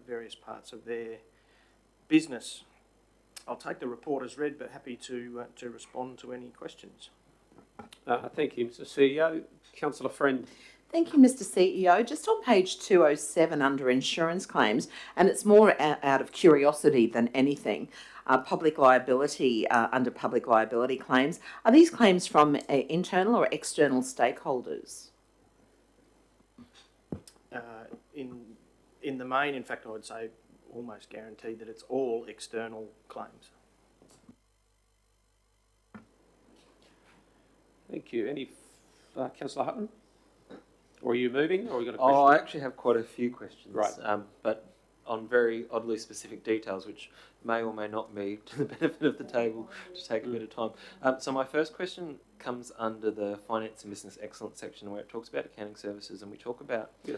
various parts of their business. I'll take the report as read, but happy to respond to any questions. Thank you, Mr CEO. Councillor Friend. Thank you, Mr CEO. Just on page 207 under insurance claims, and it's more out of curiosity than anything, public liability, under public liability claims, are these claims from internal or external stakeholders? In the main, in fact, I would say almost guaranteed that it's all external claims. Thank you. Any Councillor Hutton? Or are you moving, or have you got a question? Oh, I actually have quite a few questions. Right. But on very oddly specific details, which may or may not be to the benefit of the table to take a bit of time. So my first question comes under the Finance and Business Excellence section, where it talks about accounting services, and we talk about page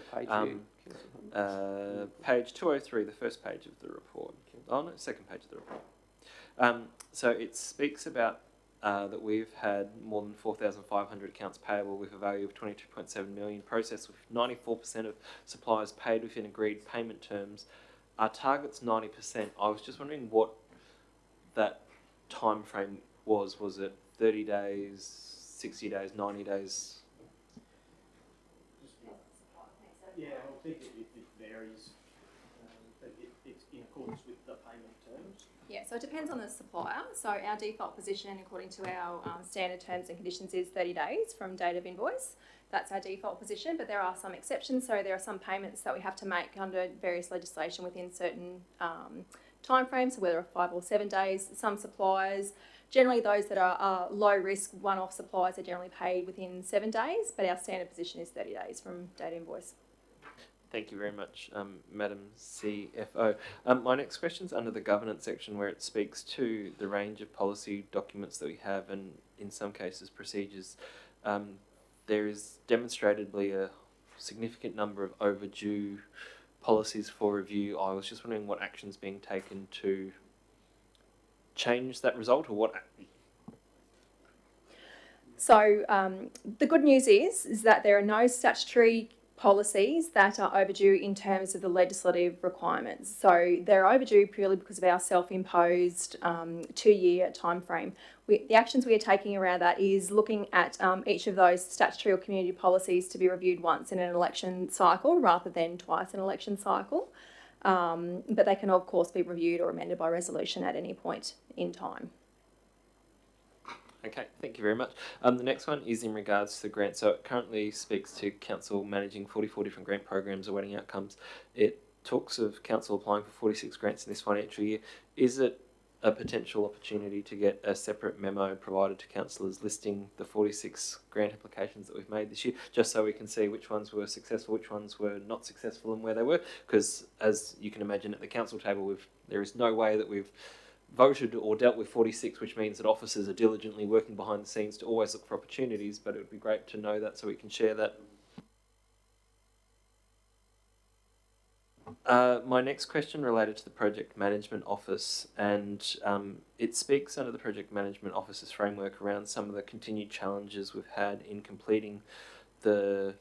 203, the first page of the report. Oh no, second page of the report. So it speaks about that we've had more than 4,500 accounts payable with a value of 22.7 million, processed with 94% of suppliers paid within agreed payment terms. Our target's 90%. I was just wondering what that time frame was. Was it 30 days, 60 days, 90 days? Yeah, I think it varies. It's in accordance with the payment terms. Yeah, so it depends on the supplier. So our default position, according to our standard terms and conditions, is 30 days from date of invoice. That's our default position, but there are some exceptions. So there are some payments that we have to make under various legislation within certain timeframes, so whether 5 or 7 days. Some suppliers, generally those that are low risk, one-off suppliers, are generally paid within 7 days, but our standard position is 30 days from date of invoice. Thank you very much, Madam CFO. My next question is under the governance section, where it speaks to the range of policy documents that we have, and in some cases procedures. There is demonstrably a significant number of overdue policies for review. I was just wondering what action's being taken to change that result, or what? So the good news is that there are no statutory policies that are overdue in terms of the legislative requirements. So they're overdue purely because of our self-imposed 2-year time frame. The actions we are taking around that is looking at each of those statutory or community policies to be reviewed once in an election cycle rather than twice in an election cycle. But they can of course be reviewed or amended by resolution at any point in time. Okay, thank you very much. The next one is in regards to the grant. So it currently speaks to council managing 44 different grant programs awaiting outcomes. It talks of council applying for 46 grants in this financial year. Is it a potential opportunity to get a separate memo provided to councillors listing the 46 grant applications that we've made this year, just so we can see which ones were successful, which ones were not successful and where they were? Because as you can imagine at the council table, there is no way that we've voted or dealt with 46, which means that officers are diligently working behind the scenes to always look for opportunities, but it would be great to know that so we can share that. My next question related to the Project Management Office, and it speaks under the Project Management Office's framework around some of the continued challenges we've had in completing the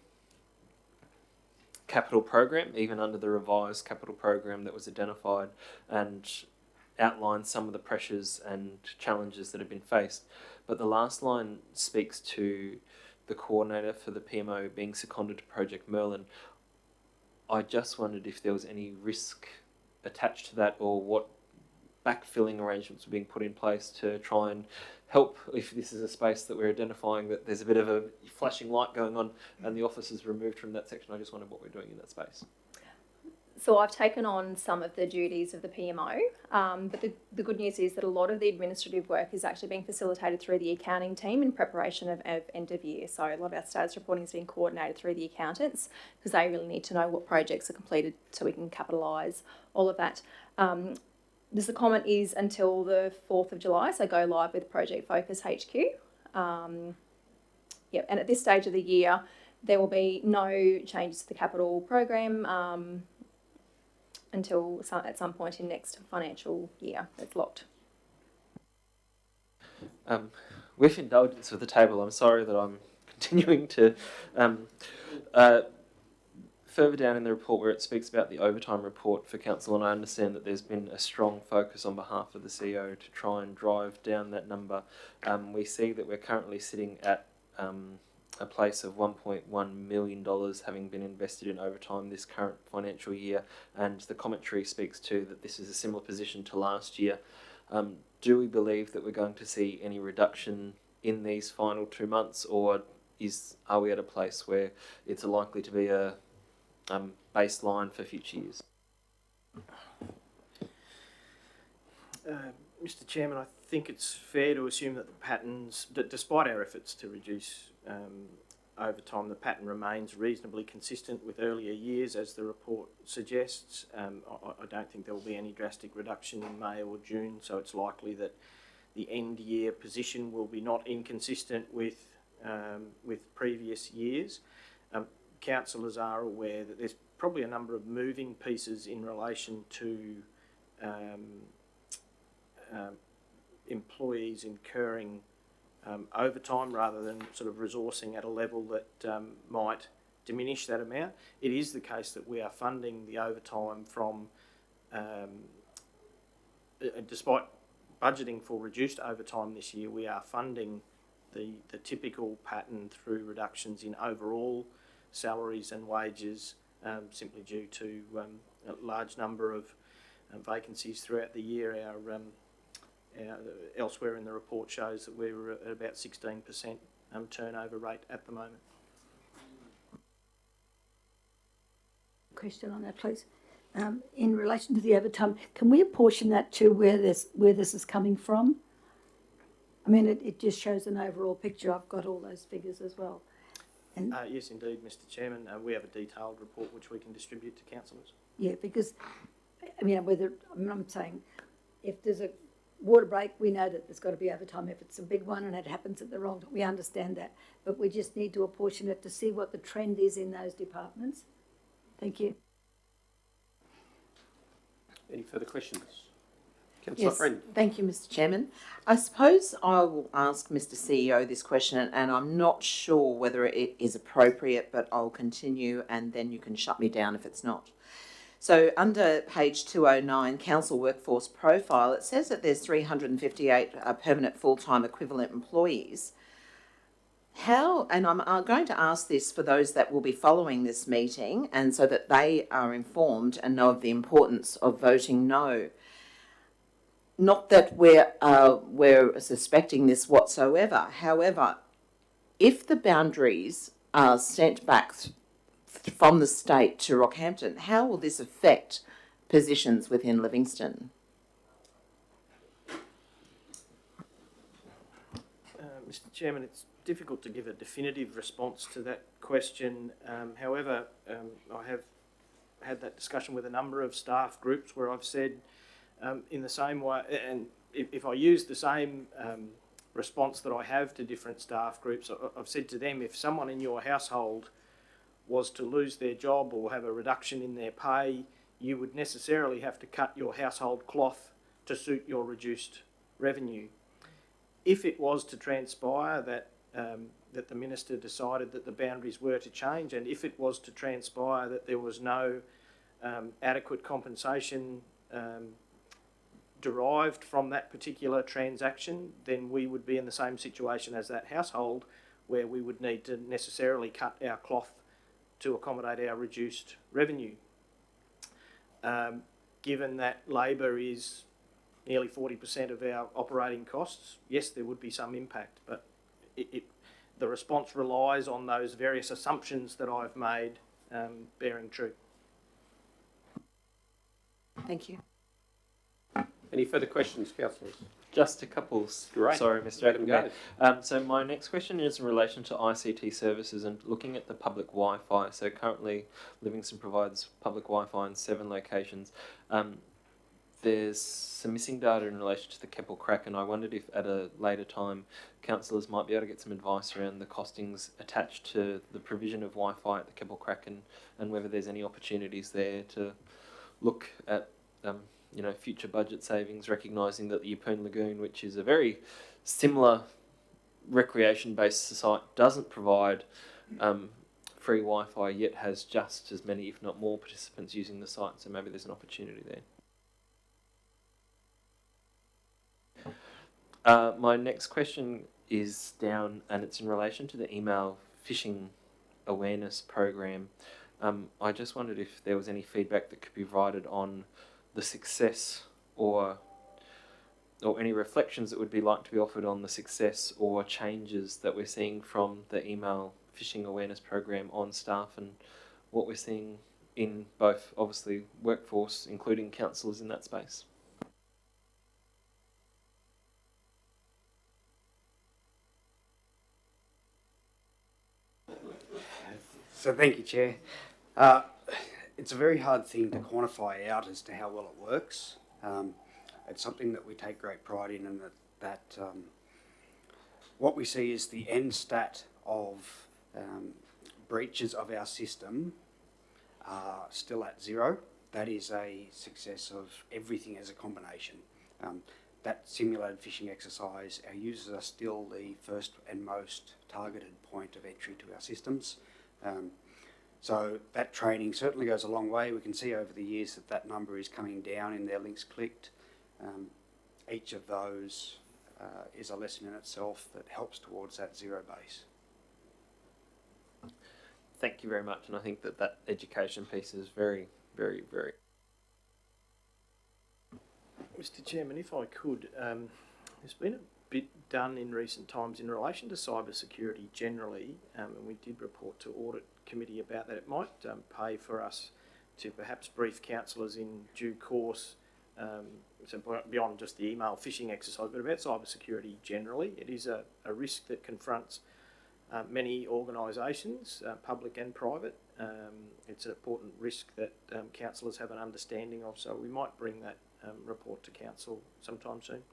capital program, even under the revised capital program that was identified, and outline some of the pressures and challenges that have been faced. But the last line speaks to the coordinator for the PMO being seconded to Project Merlin. I just wondered if there was any risk attached to that, or what backfilling arrangements were being put in place to try and help if this is a space that we're identifying that there's a bit of a flashing light going on and the office is removed from that section. I just wondered what we're doing in that space. So I've taken on some of the duties of the PMO, but the good news is that a lot of the administrative work is actually being facilitated through the accounting team in preparation of end of year. So a lot of our status reporting is being coordinated through the accountants because they really need to know what projects are completed so we can capitalise all of that. The comment is until the 4th of July, so go live with Project Focus HQ. And at this stage of the year, there will be no changes to the capital program until at some point in next financial year. It's locked. With indulgence of the table, I'm sorry that I'm continuing to... further down in the report where it speaks about the overtime report for council, and I understand that there's been a strong focus on behalf of the CEO to try and drive down that number. We see that we're currently sitting at a place of $1.1 million having been invested in overtime this current financial year, and the commentary speaks to that this is a similar position to last year. Do we believe that we're going to see any reduction in these final 2 months, or are we at a place where it's likely to be a baseline for future years? Mr. Chairman, I think it's fair to assume that the patterns, that despite our efforts to reduce overtime, the pattern remains reasonably consistent with earlier years, as the report suggests. I don't think there will be any drastic reduction in May or June, so it's likely that the end year position will be not inconsistent with previous years. Councillors are aware that there's probably a number of moving pieces in relation to employees incurring overtime rather than sort of resourcing at a level that might diminish that amount. It is the case that we are funding the overtime from, despite budgeting for reduced overtime this year, we are funding the typical pattern through reductions in overall salaries and wages, simply due to a large number of vacancies throughout the year. Elsewhere in the report shows that we're at about 16% turnover rate at the moment. Question on that, please. In relation to the overtime, can we apportion that to where this is coming from? I mean, it just shows an overall picture. I've got all those figures as well. And yes, indeed, Mr. Chairman. We have a detailed report which we can distribute to councillors. yeah, because I mean, I'm saying if there's a water break, we know that there's got to be overtime. If it's a big one and it happens at the wrong time, we understand that. But we just need to apportion it to see what the trend is in those departments. Thank you. Any further questions? Councillor Yes, Friend. thank you, Mr. Chairman. I suppose I will ask Mr. CEO this question, and I'm not sure whether it is appropriate, but I'll continue and then you can shut me down if it's not. So under page 209, Council Workforce Profile, it says that there's 358 permanent full-time equivalent employees. How, and I'm going to ask this for those that will be following this meeting and so that they are informed and know of the importance of voting no. Not that we're suspecting this whatsoever. However, if the boundaries are sent back from the state to Rockhampton, how will this affect positions within Livingstone? Mr. Chairman, it's difficult to give a definitive response to that question. However, I have had that discussion with a number of staff groups where I've said in the same way, and if I use the same response that I have to different staff groups, I've said to them, if someone in your household was to lose their job or have a reduction in their pay, you would necessarily have to cut your household cloth to suit your reduced revenue. If it was to transpire that that the Minister decided that the boundaries were to change, and if it was to transpire that there was no adequate compensation derived from that particular transaction, then we would be in the same situation as that household, where we would need to necessarily cut our cloth to accommodate our reduced revenue. Given that labour is nearly 40% of our operating costs, yes, there would be some impact, but the response relies on those various assumptions that I've made bearing true. Thank you. Any further questions, councillors? Just a couple. Great. Sorry, Mr. Let them go. So my next question is in relation to ICT services and looking at the public Wi-Fi. So currently, Livingstone provides public Wi-Fi in 7 locations. There's some missing data in relation to the Keppel crack, and I wondered if at a later time councillors might be able to get some advice around the costings attached to the provision of Wi-Fi at the Keppel crack, and whether there's any opportunities there to look at future budget savings, recognising that the Yeppoon Lagoon, which is a very similar recreation-based site, doesn't provide free Wi-Fi, yet has just as many, if not more, participants using the site. So maybe there's an opportunity there. My next question is down, and it's in relation to the email phishing awareness program. I just wondered if there was any feedback that could be provided on the success or any reflections that would be like to be offered on the success or changes that we're seeing from the email phishing awareness program on staff, and what we're seeing in both, obviously, workforce, including councillors in that space. So thank you, Chair. It's a very hard thing to quantify out as to how well it works. It's something that we take great pride in, and that what we see is the end stat of breaches of our system are still at 0. That is a success of everything as a combination. That simulated phishing exercise, our users are still the first and most targeted point of entry to our systems. So that training certainly goes a long way. We can see over the years that number is coming down in their links clicked. Each of those is a lesson in itself that helps towards that 0 base. Thank you very much, and I think that education piece is very, very, very... Mr. Chairman, if I could, there's been a bit done in recent times in relation to cyber security generally, and we did report to Audit Committee about that. It might pay for us to perhaps brief councillors in due course, so beyond just the email phishing exercise, but about cyber security generally. It is a risk that confronts many organisations, public and private. It's an important risk that councillors have an understanding of, so we might bring that report to council sometime soon.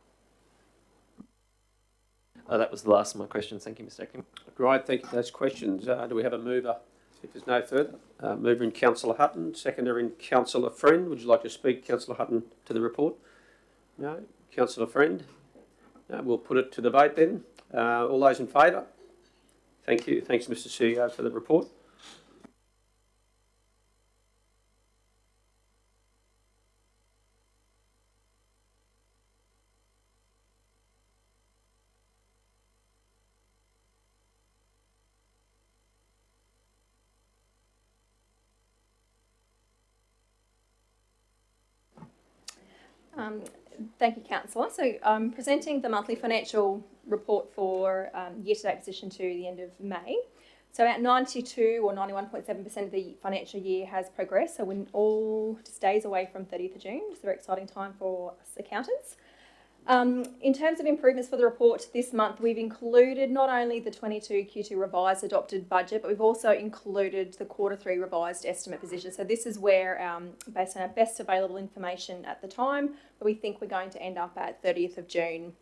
That was the last of my questions. Thank you, Mr. Acting. Great, thank you for those questions. Do we have a mover? If there's no further, mover in Councillor Hutton, seconder in Councillor Friend. Would you like to speak, Councillor Hutton, to the report? No. Councillor Friend? No, we'll put it to the vote then. All those in favour? Thank you. Thanks, Mr CEO, for the report. Thank you, Councillor. So I'm presenting the monthly financial report for year-to-date position to the end of May. So about 92 or 91.7% of the financial year has progressed. So we're all just days away from 30th of June. It's a very exciting time for us accountants. In terms of improvements for the report this month, we've included not only the 22 Q2 revised adopted budget, but we've also included the Q3 revised estimate position. So this is where, based on our best available information at the time, we think we're going to end up at 30th of June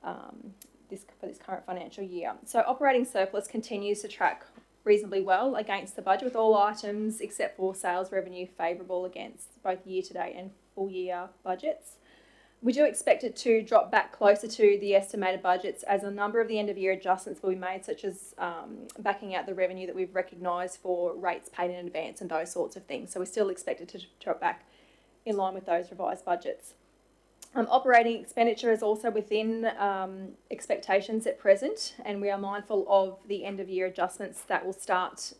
for this current financial year. So operating surplus continues to track reasonably well against the budget, with all items except for sales revenue favourable against both year-to-date and full-year budgets. We do expect it to drop back closer to the estimated budgets as a number of the end-of-year adjustments will be made, such as backing out the revenue that we've recognised for rates paid in advance and those sorts of things. So we still expect it to drop back in line with those revised budgets. Operating expenditure is also within expectations at present, and we are mindful of the end-of-year adjustments that will start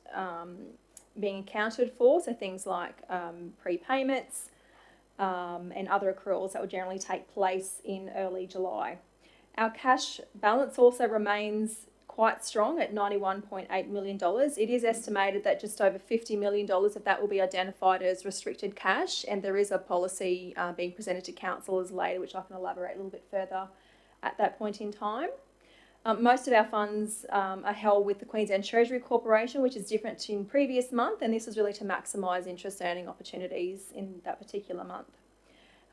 being accounted for, so things like prepayments, and other accruals that will generally take place in early July. Our cash balance also remains quite strong at $91.8 million. It is estimated that just over $50 million of that will be identified as restricted cash, and there is a policy being presented to councillors later, which I can elaborate a little bit further at that point in time. Most of our funds are held with the Queensland Treasury Corporation, which is different to in previous month, and this is really to maximise interest earning opportunities in that particular month.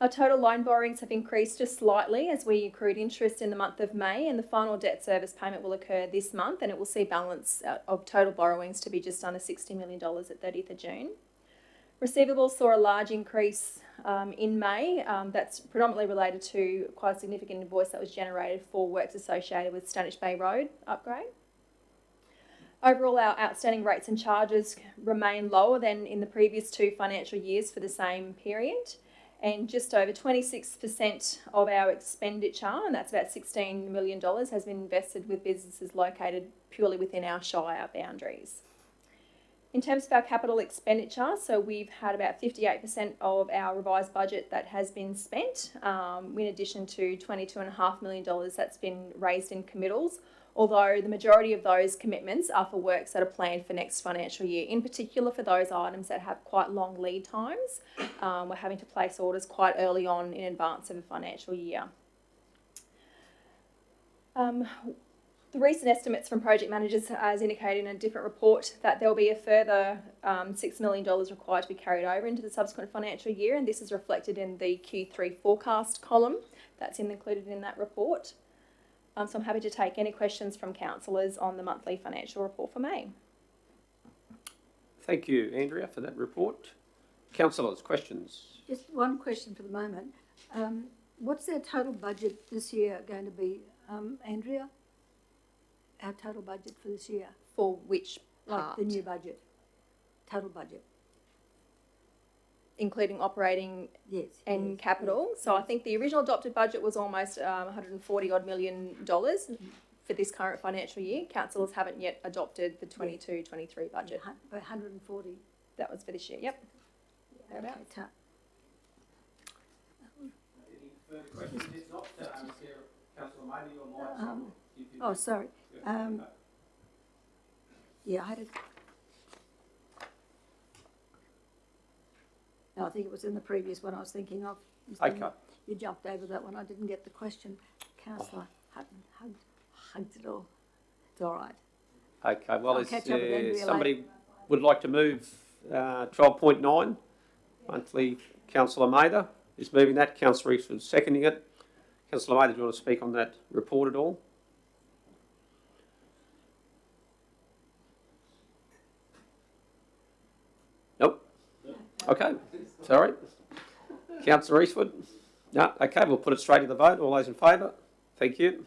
Our total loan borrowings have increased just slightly as we accrued interest in the month of May, and the final debt service payment will occur this month, and it will see balance of total borrowings to be just under $60 million at 30th of June. Receivables saw a large increase in May. That's predominantly related to quite a significant invoice that was generated for works associated with Stanage Bay Road upgrade. Overall, our outstanding rates and charges remain lower than in the previous 2 financial years for the same period, and just over 26% of our expenditure, and that's about $16 million, has been invested with businesses located purely within our Shire boundaries. In terms of our capital expenditure, so we've had about 58% of our revised budget that has been spent, in addition to $22.5 million that's been raised in committals, although the majority of those commitments are for works that are planned for next financial year, in particular for those items that have quite long lead times. We're having to place orders quite early on in advance of a financial year. The recent estimates from project managers has indicated in a different report that there will be a further $6 million required to be carried over into the subsequent financial year, and this is reflected in the Q3 forecast column that's included in that report. So I'm happy to take any questions from councillors on the monthly financial report for May. Thank you, Andrea, for that report. Councillors, questions? Just one question for the moment. What's their total budget this year going to be, Andrea? Our total budget for this year? For which Like part? the new budget, total budget. Including operating and capital. So I think the original adopted budget was almost $140 odd million for this current financial year. Councillors haven't yet adopted the 22-23 budget. 140. That was for this year, yep. Thereabouts. Okay. Any further questions? If not, Councillor Maybe or Mike. Oh, sorry. Yeah, I had it. No, I think it was in the previous one I was thinking of. Okay. You jumped over that one. I didn't get the question. Councillor Hutton hugged it all. It's all right. Okay, well, if somebody would like to move 12.9, monthly, Councillor Mather is moving that. Councillor Rees was seconding it. Councillor Mather, do you want to speak on that report at all? Nope. Okay, sorry. Councillor Eastwood. No, okay, we'll put it straight to the vote. All those in favour? Thank you.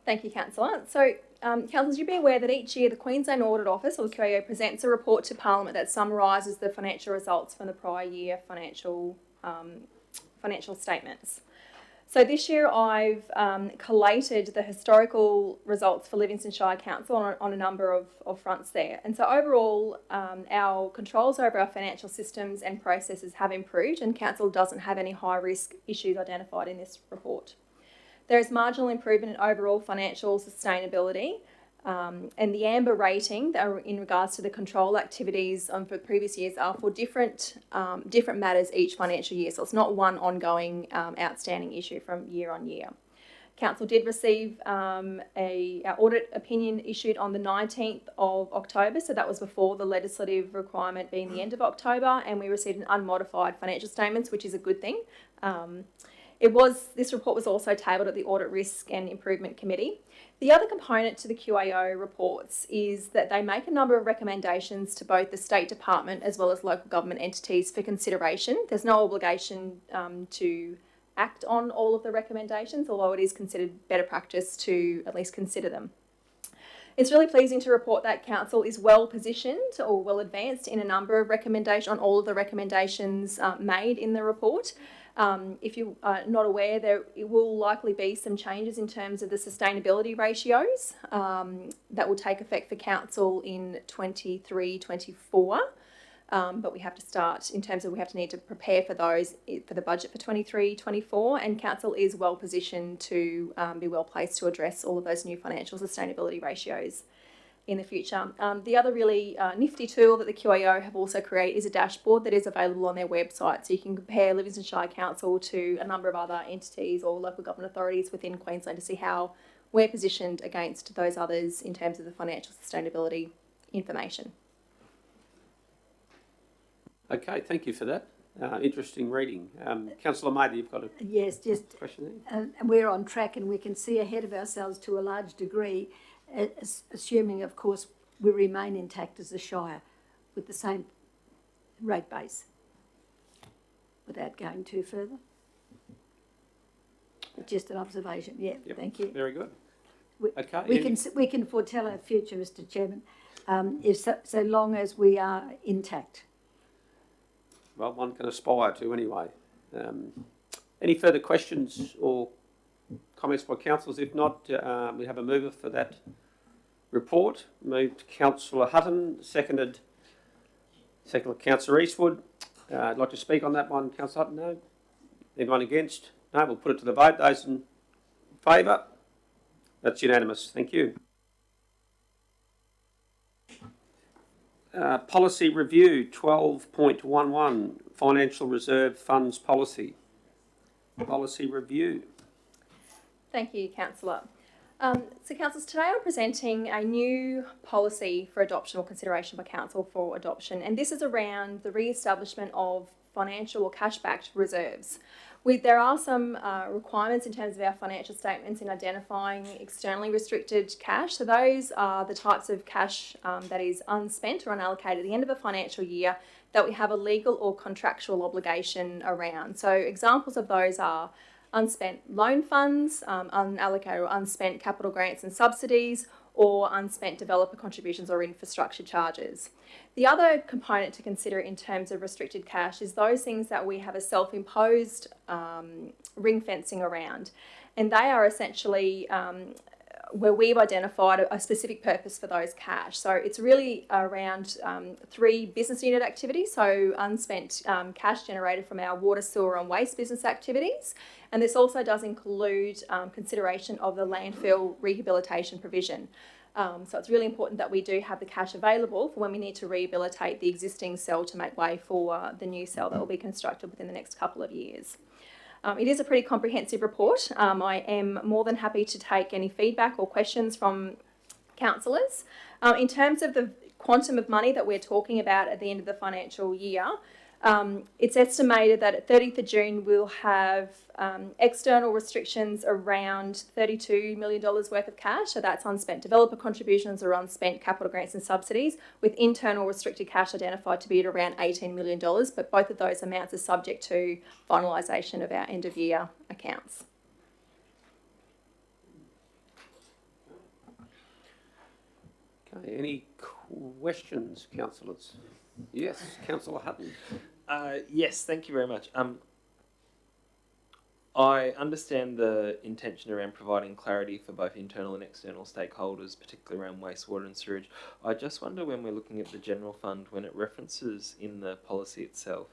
Thank you, Councillor. So, Councillors, you'll be aware that each year the Queensland Audit Office, or the QAO, presents a report to Parliament that summarises the financial results from the prior year financial statements. So this year I've collated the historical results for Livingstone Shire Council on a number of fronts there. And so overall, our controls over our financial systems and processes have improved, and Council doesn't have any high-risk issues identified in this report. There is marginal improvement in overall financial sustainability, and the amber rating that are in regards to the control activities for previous years are for different matters each financial year. So it's not one ongoing outstanding issue from year on year. Council did receive our audit opinion issued on the 19th of October, so that was before the legislative requirement being the end of October, and we received an unmodified financial statements, which is a good thing. This report was also tabled at the Audit Risk and Improvement Committee. The other component to the QAO reports is that they make a number of recommendations to both the State Department as well as local government entities for consideration. There's no obligation to act on all of the recommendations, although it is considered better practice to at least consider them. It's really pleasing to report that Council is well positioned or well advanced in a number of recommendations, on all of the recommendations made in the report. If you are not aware, there will likely be some changes in terms of the sustainability ratios that will take effect for Council in 23-24. But we have to start in terms of we need to prepare for those for the budget for 23-24, and Council is well positioned to be well placed to address all of those new financial sustainability ratios in the future. The other really nifty tool that the QAO have also created is a dashboard that is available on their website, so you can compare Livingstone Shire Council to a number of other entities or local government authorities within Queensland to see how we're positioned against those others in terms of the financial sustainability information. Okay, thank you for that. Interesting reading. Councillor Mather, you've got a question there? We're on track and we can see ahead of ourselves to a large degree, assuming, of course, we remain intact as a Shire with the same rate base, without going too further. Just an observation. Yeah, yep. Thank you. Very good. We can foretell our future, Mr. Chairman, so long as we are intact. Well, one can aspire to anyway. Any further questions or comments by councillors? If not, we have a mover for that report. Moved Councillor Hutton, seconded Councillor Eastwood. I'd like to speak on that one. Councillor Hutton, no? Anyone against? No, we'll put it to the vote. Those in favour? That's unanimous. Thank you. Policy review 12.11, Financial Reserve Funds Policy. Policy review. Thank you, Councillor. So, Councillors, today I'm presenting a new policy for adoption or consideration by Council for adoption, and this is around the re-establishment of financial or cash-backed reserves. There are some requirements in terms of our financial statements in identifying externally restricted cash. So those are the types of cash that is unspent or unallocated at the end of a financial year that we have a legal or contractual obligation around. So examples of those are unspent loan funds, unallocated or unspent capital grants and subsidies, or unspent developer contributions or infrastructure charges. The other component to consider in terms of restricted cash is those things that we have a self-imposed ring fencing around, and they are essentially where we've identified a specific purpose for those cash. So it's really around 3 business unit activities, so unspent cash generated from our water, sewer and waste business activities, and this also does include consideration of the landfill rehabilitation provision. So it's really important that we do have the cash available for when we need to rehabilitate the existing cell to make way for the new cell that will be constructed within the next couple of years. It is a pretty comprehensive report. I am more than happy to take any feedback or questions from councillors. In terms of the quantum of money that we're talking about at the end of the financial year, It's estimated that at 30th of June we'll have external restrictions around $32 million worth of cash. So that's unspent developer contributions or unspent capital grants and subsidies, with internal restricted cash identified to be at around $18 million. But both of those amounts are subject to finalisation of our end of year accounts. Okay, any questions, councillors? Yes, Councillor Hutton. Yes, thank you very much. I understand the intention around providing clarity for both internal and external stakeholders, particularly around wastewater and sewage. I just wonder, when we're looking at the general fund, when it references in the policy itself,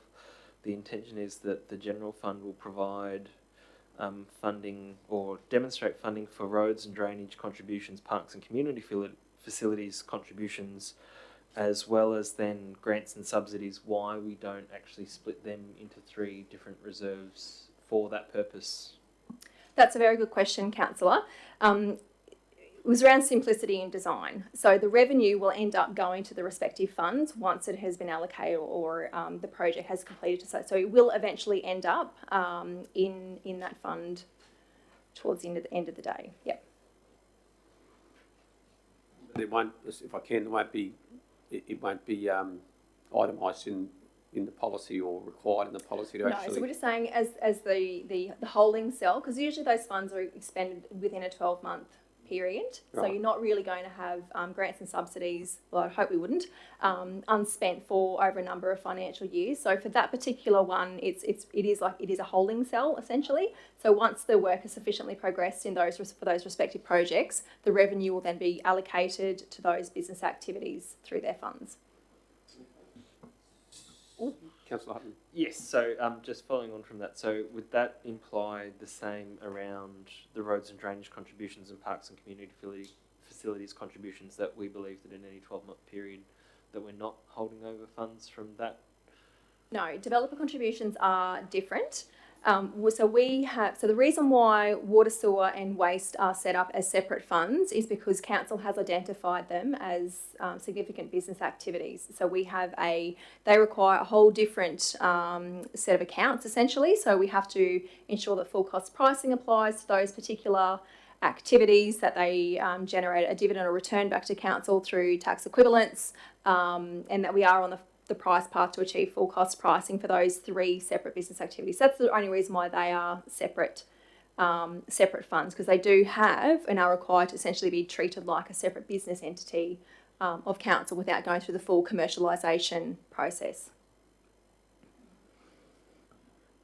the intention is that the general fund will provide funding or demonstrate funding for roads and drainage contributions, parks and community facilities contributions, as well as then grants and subsidies. Why we don't actually split them into 3 different reserves for that purpose? That's a very good question, Councillor. It was around simplicity in design. So the revenue will end up going to the respective funds once it has been allocated or the project has completed. So it will eventually end up in that fund towards the end of the day. Yep. It won't, if I can, it won't be itemised in the policy or required in the policy to actually... No, so we're just saying as the holding cell, because usually those funds are expended within a 12-month period. Right. So you're not really going to have grants and subsidies, well, I hope we wouldn't, unspent for over a number of financial years. So for that particular one, it is a holding cell essentially. So once the work is sufficiently progressed in for those respective projects, the revenue will then be allocated to those business activities through their funds. Councillor Hutton. Yes, so just following on from that, so would that imply the same around the roads and drainage contributions and parks and community facilities contributions, that we believe that in any 12-month period that we're not holding over funds from that? No, developer contributions are different. So the reason why water, sewer and waste are set up as separate funds is because council has identified them as significant business activities. So they require a whole different set of accounts essentially. So we have to ensure that full cost pricing applies to those particular activities, that they generate a dividend or return back to council through tax equivalents, and that we are on the price path to achieve full cost pricing for those 3 separate business activities. That's the only reason why they are separate funds, because they do have and are required to essentially be treated like a separate business entity of council without going through the full commercialisation process.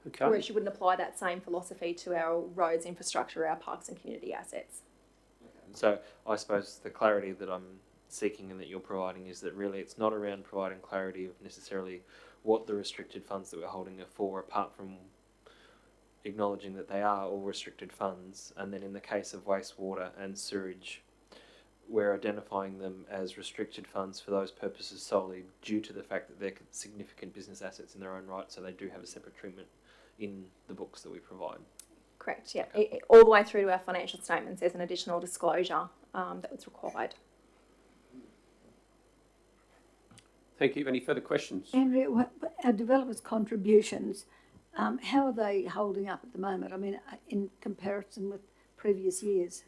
Okay. Whereas you wouldn't apply that same philosophy to our roads, infrastructure, our parks and community assets. So I suppose the clarity that I'm seeking and that you're providing is that really it's not around providing clarity of necessarily what the restricted funds that we're holding are for, apart from acknowledging that they are all restricted funds. And then in the case of wastewater and sewage, we're identifying them as restricted funds for those purposes solely due to the fact that they're significant business assets in their own right, so they do have a separate treatment in the books that we provide. Correct, yeah. All the way through to our financial statements, there's an additional disclosure that was required. Thank you. Any further questions? Andrea, our developers' contributions, how are they holding up at the moment? I mean, in comparison with previous years?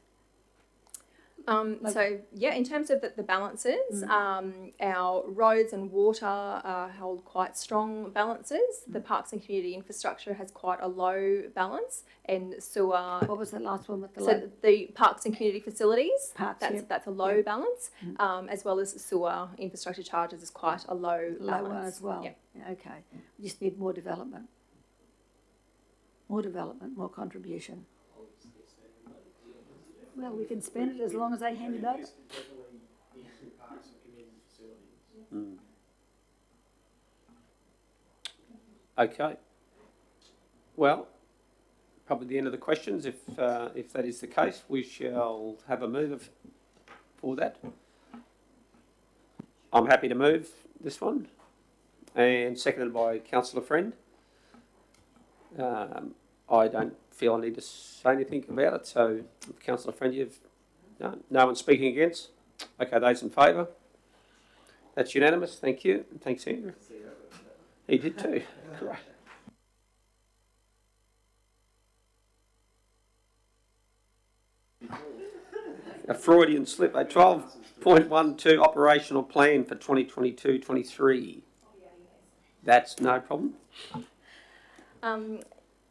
So, yeah, in terms of the balances, our roads and water hold quite strong balances. The parks and community infrastructure has quite a low balance, and sewer... What was the last one with the low? So the parks and community facilities, that's a low balance, as well as sewer infrastructure charges is quite a low balance. Lower as well? Yep. Okay. We just need more development. More development, more contribution. Well, we can spend it as long as they hand it over. Okay. Well, probably the end of the questions. If that is the case, we shall have a move for that. I'm happy to move this one, and seconded by Councillor Friend. I don't feel I need to say anything about it, so Councillor Friend, you've no one speaking against? Okay, those in favour? That's unanimous, thank you. Thanks, Andrew. He did too. Great. A Freudian slip, a 12.12 operational plan for 2022-23. That's no problem.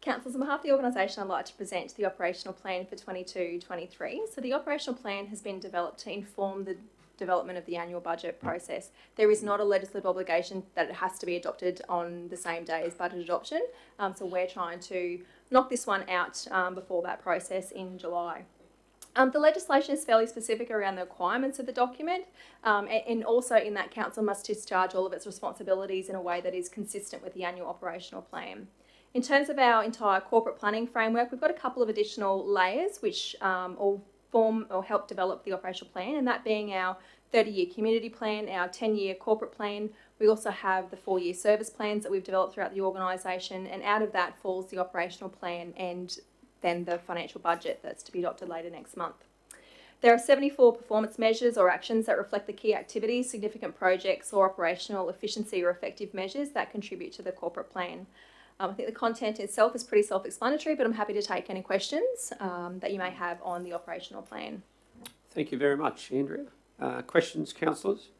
Councillors, on behalf of the organisation, I'd like to present the operational plan for 22-23. So the operational plan has been developed to inform the development of the annual budget process. There is not a legislative obligation that it has to be adopted on the same day as budget adoption. So we're trying to knock this one out before that process in July. The legislation is fairly specific around the requirements of the document, and also in that council must discharge all of its responsibilities in a way that is consistent with the annual operational plan. In terms of our entire corporate planning framework, we've got a couple of additional layers which all form or help develop the operational plan, and that being our 30-year community plan, our 10-year corporate plan. We also have the 4-year service plans that we've developed throughout the organisation, and out of that falls the operational plan and then the financial budget that's to be adopted later next month. There are 74 performance measures or actions that reflect the key activities, significant projects or operational efficiency or effective measures that contribute to the corporate plan. I think the content itself is pretty self-explanatory, but I'm happy to take any questions that you may have on the operational plan. Thank you very much, Andrea. Questions, councillors?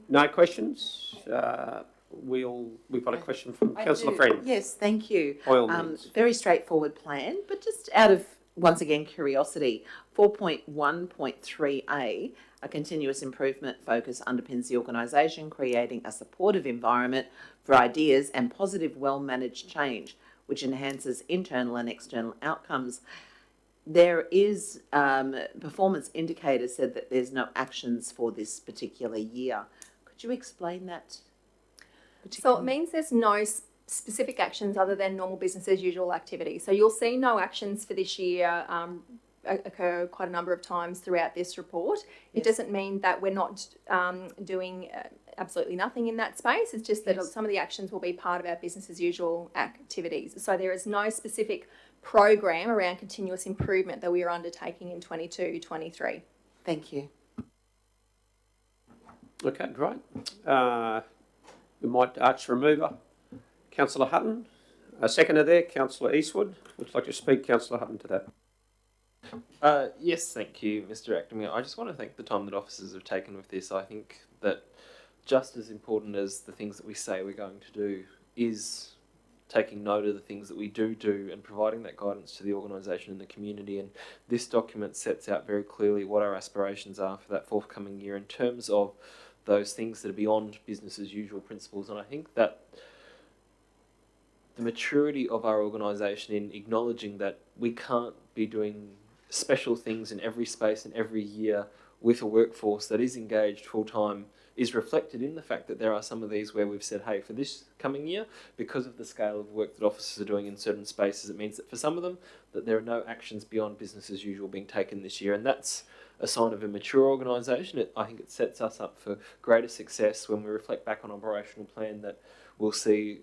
No questions? We've got a question from Councillor Friend. Yes, thank you. Oil means. Very straightforward plan, but just out of, once again, curiosity, 4.1.3a, a continuous improvement focus underpins the organisation, creating a supportive environment for ideas and positive, well-managed change, which enhances internal and external outcomes. There is performance indicators said that there's no actions for this particular year. Could you explain that? So it means there's no specific actions other than normal business as usual activity. So you'll see no actions for this year occur quite a number of times throughout this report. It doesn't mean that we're not doing absolutely nothing in that space. It's just that some of the actions will be part of our business as usual activities. So there is no specific program around continuous improvement that we are undertaking in 22-23. Thank you. Okay, great. We might ask for a mover. Councillor Hutton. A seconder there, Councillor Eastwood. Would you like to speak, Councillor Hutton, to that? Yes, thank you, Mr. Acting Mayor. I just want to thank the time that officers have taken with this. I think that just as important as the things that we say we're going to do is taking note of the things that we do and providing that guidance to the organisation and the community. And this document sets out very clearly what our aspirations are for that forthcoming year in terms of those things that are beyond business as usual principles. And I think that the maturity of our organisation in acknowledging that we can't be doing special things in every space and every year with a workforce that is engaged full-time is reflected in the fact that there are some of these where we've said, hey, for this coming year, because of the scale of work that officers are doing in certain spaces, it means that for some of them, that there are no actions beyond business as usual being taken this year. And that's a sign of a mature organisation. I think it sets us up for greater success when we reflect back on operational plan, that we'll see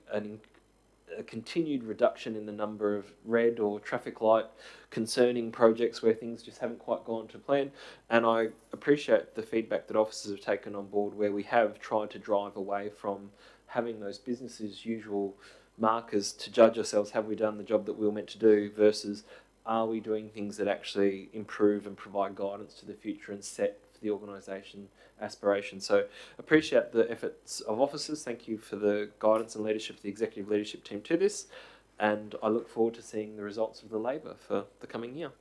a continued reduction in the number of red or traffic light concerning projects where things just haven't quite gone to plan. And I appreciate the feedback that officers have taken on board where we have tried to drive away from having those business as usual markers to judge ourselves, have we done the job that we were meant to do, versus are we doing things that actually improve and provide guidance to the future and set for the organisation aspirations. So appreciate the efforts of officers. Thank you for the guidance and leadership of the executive leadership team to this, and I look forward to seeing the results of the labour for the coming year.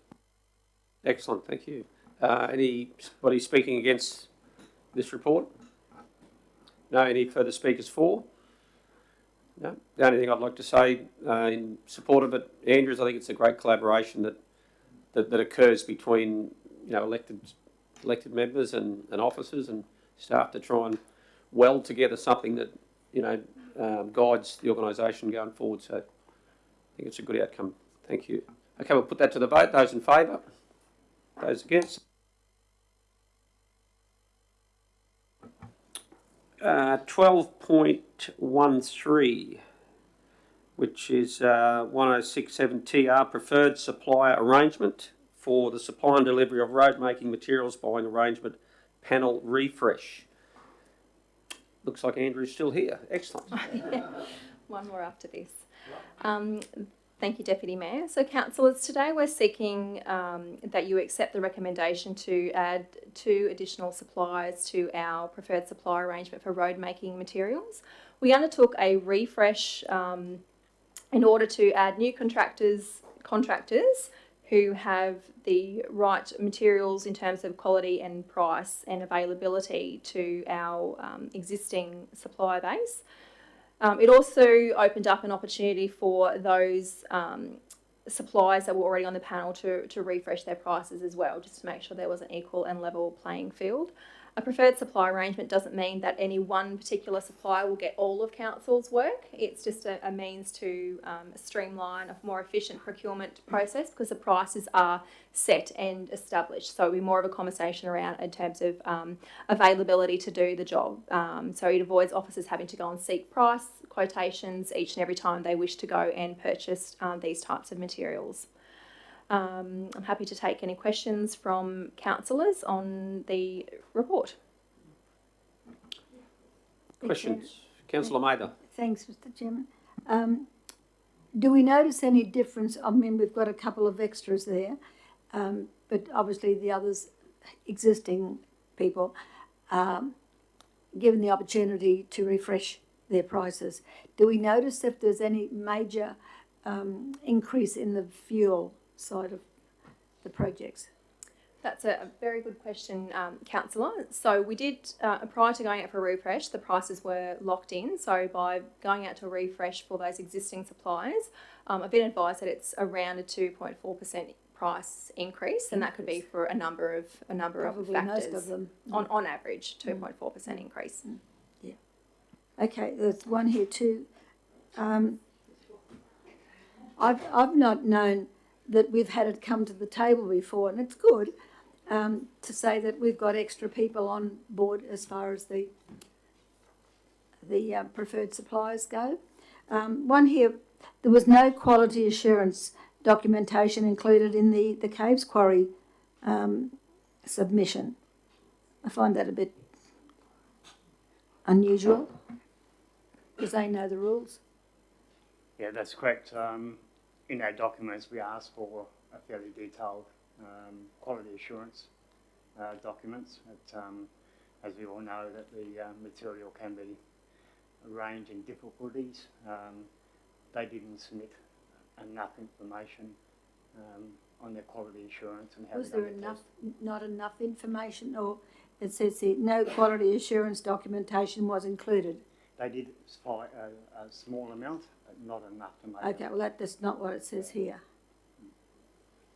Excellent, thank you. Anybody speaking against this report? No, any further speakers for? No. The only thing I'd like to say in support of it, Andrew, is I think it's a great collaboration that occurs between elected members and officers and staff to try and weld together something that guides the organisation going forward. So I think it's a good outcome. Thank you. Okay, we'll put that to the vote. Those in favour? Those against? 12.13, which is 1067TR, preferred supplier arrangement for the supply and delivery of road making materials by an arrangement panel refresh. Looks like Andrew's still here. Excellent. One more after this. Thank you, Deputy Mayor. So, councillors, today we're seeking that you accept the recommendation to add 2 additional suppliers to our preferred supply arrangement for road making materials. We undertook a refresh in order to add new contractors who have the right materials in terms of quality and price and availability to our existing supply base. It also opened up an opportunity for those suppliers that were already on the panel to refresh their prices as well, just to make sure there was an equal and level playing field. A preferred supply arrangement doesn't mean that any one particular supplier will get all of council's work. It's just a means to streamline a more efficient procurement process, because the prices are set and established. So it'll be more of a conversation around in terms of availability to do the job. So it avoids officers having to go and seek price quotations each and every time they wish to go and purchase these types of materials. I'm happy to take any questions from councillors on the report. Questions? Councillor Mather. Thanks, Mr. Chairman. Do we notice any difference? I mean, we've got a couple of extras there, but obviously the others, existing people, given the opportunity to refresh their prices. Do we notice if there's any major increase in the fuel side of the projects? That's a very good question, councillor. So we did, prior to going out for a refresh, the prices were locked in. So by going out to a refresh for those existing suppliers, I've been advised that it's around a 2.4% price increase, and that could be for a number of Probably factors. most of them. On average, 2.4% increase. Yeah. Okay, there's one here too. I've not known that we've had it come to the table before, and it's good to say that we've got extra people on board as far as the preferred suppliers go. One here, there was no quality assurance documentation included in the Caves Quarry submission. I find that a bit unusual, because they know the rules. Yeah, that's correct. In our documents, we asked for a fairly detailed quality assurance documents. As we all know, that the material can be ranging difficulties. They didn't submit enough information on their quality assurance and how. Was there not enough information, or it says here no quality assurance documentation was included? They did supply a small amount, but not enough to make. Okay, well that's not what it says here.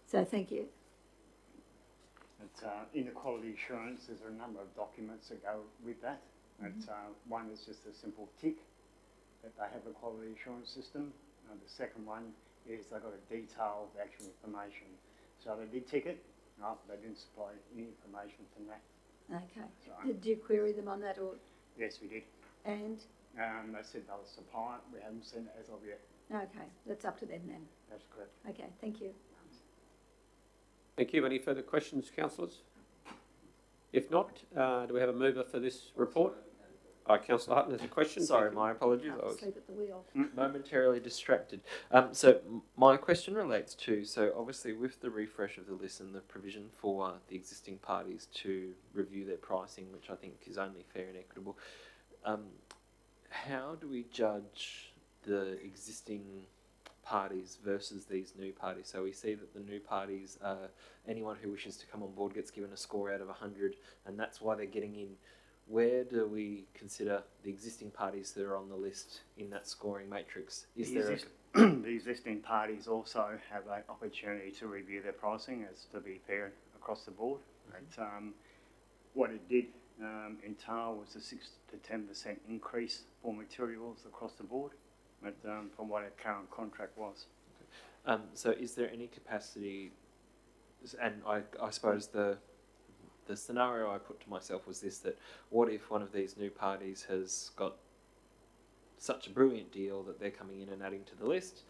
So thank you. In the quality assurance, there's a number of documents that go with that. One is just a simple tick that they have a quality assurance system. The second one is they've got to detail the actual information. So they did tick it, they didn't supply any information from that. Okay. So, did you query them on that, or? Yes, we did. And? They said they'll supply it. We haven't seen it as of yet. Okay, that's up to them then. That's correct. Okay, thank you. Thank you. Any further questions, councillors? If not, do we have a mover for this report? Councillor Hutton has a question. Sorry, my apologies. I was Sleep at the wheel. momentarily distracted. So my question relates to, so obviously with the refresh of the list and the provision for the existing parties to review their pricing, which I think is only fair and equitable, how do we judge the existing parties versus these new parties? So we see that the new parties, anyone who wishes to come on board gets given a score out of 100, and that's why they're getting in. Where do we consider the existing parties that are on the list in that scoring matrix? The existing parties also have an opportunity to review their pricing, as to be fair across the board. What it did entail was a 6 to 10% increase for materials across the board, from what our current contract was. So is there any capacity, and I suppose the scenario I put to myself was this, that what if one of these new parties has got such a brilliant deal that they're coming in and adding to the list?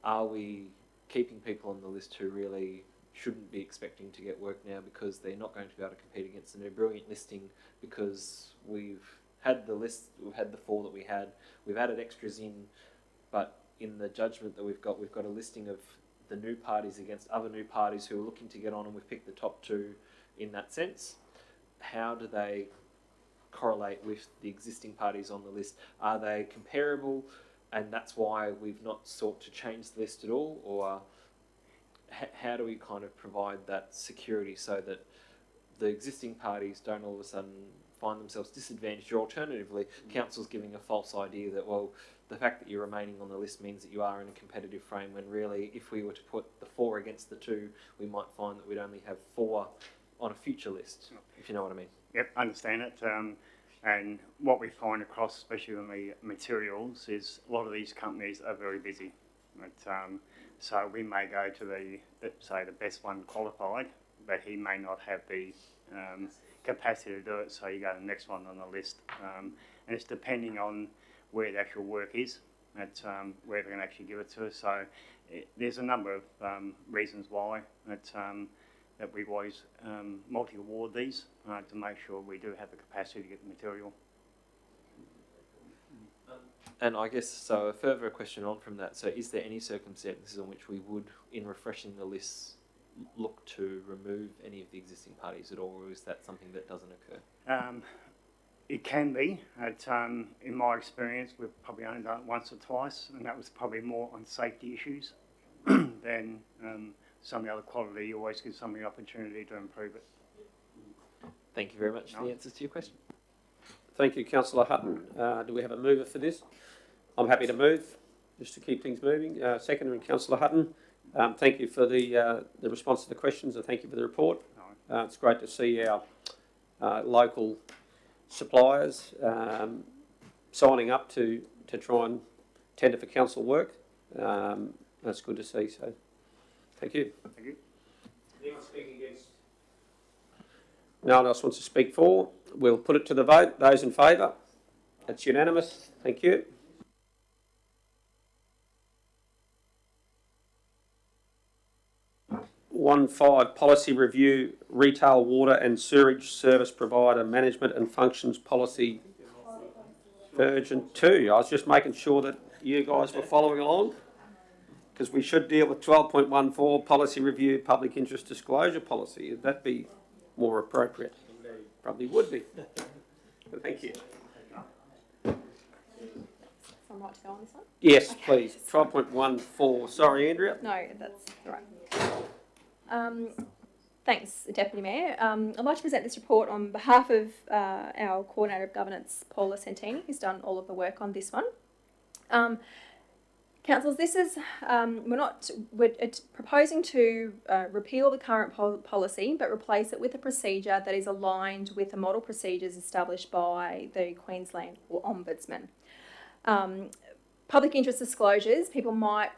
Are we keeping people on the list who really shouldn't be expecting to get work now because they're not going to be able to compete against the new brilliant listing because we've had the list, we've had the 4 that we had, we've added extras in, but in the judgment that we've got a listing of the new parties against other new parties who are looking to get on, and we've picked the top 2 in that sense. How do they correlate with the existing parties on the list? Are they comparable, and that's why we've not sought to change the list at all? Or how do we kind of provide that security so that the existing parties don't all of a sudden find themselves disadvantaged, or alternatively, council's giving a false idea that, well, the fact that you're remaining on the list means that you are in a competitive frame, when really, if we were to put the 4 against the 2, we might find that we'd only have 4 on a future list, if you know what I mean. Yep, understand it. And what we find across, especially with the materials, is a lot of these companies are very busy. So we may go to the best one qualified, but he may not have the capacity to do it, so you go to the next one on the list. And it's depending on where the actual work is, where they're going to actually give it to us. So there's a number of reasons why that we always multi-award these to make sure we do have the capacity to get the material. And I guess, so a further question on from that, so is there any circumstances in which we would, in refreshing the lists, look to remove any of the existing parties at all, or is that something that doesn't occur? It can be. In my experience, we've probably only done it once or twice, and that was probably more on safety issues than some of the other quality. You always give somebody an opportunity to improve it. Thank you very much for the answers to your question. Thank you, Councillor Hutton. Do we have a mover for this? I'm happy to move, just to keep things moving. Seconder and Councillor Hutton, thank you for the response to the questions, and thank you for the report. It's great to see our local suppliers signing up to try and tender for council work. That's good to see, so thank you. Thank you. Anyone speaking against? No one else wants to speak for? We'll put it to the vote. Those in favour? That's unanimous. Thank you. One 5 policy review, retail water and sewerage service provider management and functions policy version 2. I was just making sure that you guys were following along, because we should deal with 12.14 policy review, public interest disclosure policy. Would that be more appropriate? Probably would be. But thank you. So I'm right to go on this one? Yes, Okay. please. 12.14. Sorry, Andrea. No, that's all right. Thanks, Deputy Mayor. I'd like to present this report on behalf of our Coordinator of Governance, Paula Santini, who's done all of the work on this one. Councillors, this is, we're proposing to repeal the current policy, but replace it with a procedure that is aligned with the model procedures established by the Queensland Ombudsman. Public interest disclosures, people might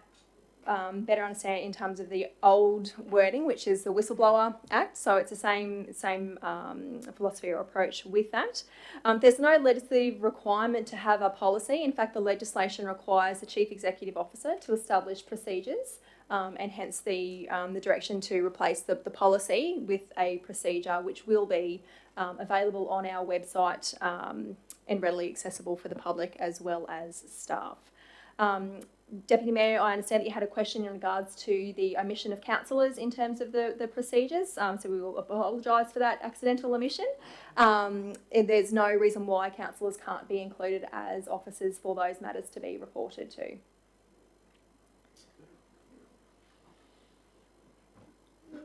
better understand in terms of the old wording, which is the Whistleblower Act. So it's the same philosophy or approach with that. There's no legislative requirement to have a policy. In fact, the legislation requires the Chief Executive Officer to establish procedures, and hence the direction to replace the policy with a procedure which will be available on our website and readily accessible for the public as well as staff. Deputy Mayor, I understand that you had a question in regards to the omission of councillors in terms of the procedures, so we will apologise for that accidental omission. There's no reason why councillors can't be included as officers for those matters to be reported to.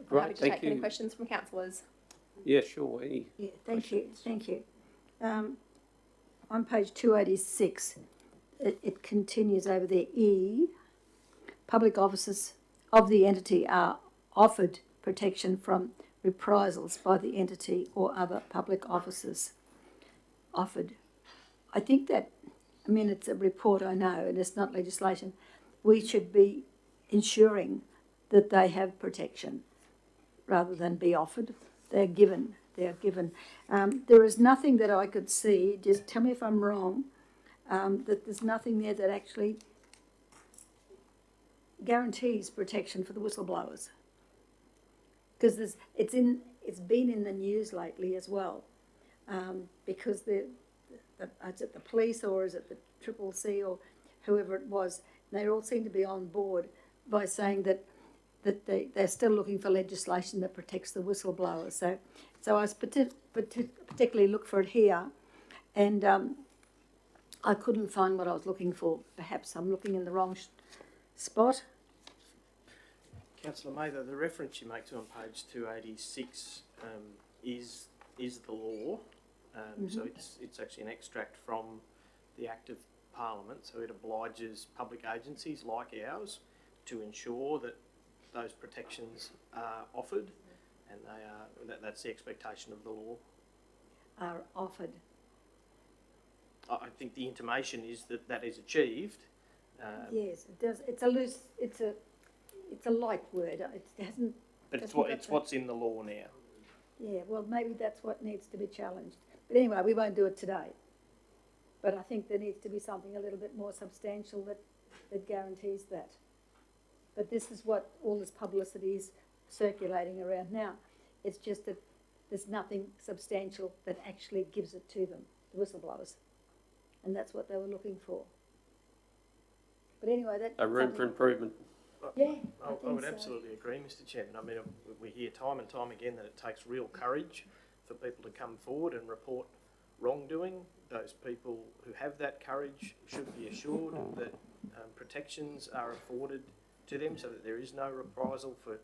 I'm happy to take any questions from councillors. Yeah, sure. Yeah, thank you. On page 286, it continues over there. E, public officers of the entity are offered protection from reprisals by the entity or other public officers. Offered. I think that, I mean, it's a report, I know, and it's not legislation. We should be ensuring that they have protection rather than be offered. They're given. They're given. There is nothing that I could see, just tell me if I'm wrong, that there's nothing there that actually guarantees protection for the whistleblowers. Because it's been in the news lately as well, because is it the police or is it the Triple C or whoever it was? They all seem to be on board by saying that they're still looking for legislation that protects the whistleblowers. So I was particularly look for it here, and I couldn't find what I was looking for. Perhaps I'm looking in the wrong spot. Councillor Mather, the reference you make to on page 286 is the law. So it's actually an extract from the Act of Parliament. So it obliges public agencies like ours to ensure that those protections are offered, and that's the expectation of the law. Are offered. I think the intimation is that that is achieved. Yes, it does. It's a loose. It's a light word. It hasn't. But it's what's in the law now. Yeah. Well, maybe that's what needs to be challenged. But anyway, we won't do it today. But I think there needs to be something a little bit more substantial that guarantees that. But this is what all this publicity is circulating around now. It's just that there's nothing substantial that actually gives it to them, the whistleblowers. And that's what they were looking for. But anyway, that's A room for improvement. Yeah, I would absolutely agree, Mr. Chairman. I mean, we hear time and time again that it takes real courage for people to come forward and report wrongdoing. Those people who have that courage should be assured that protections are afforded to them, so that there is no reprisal for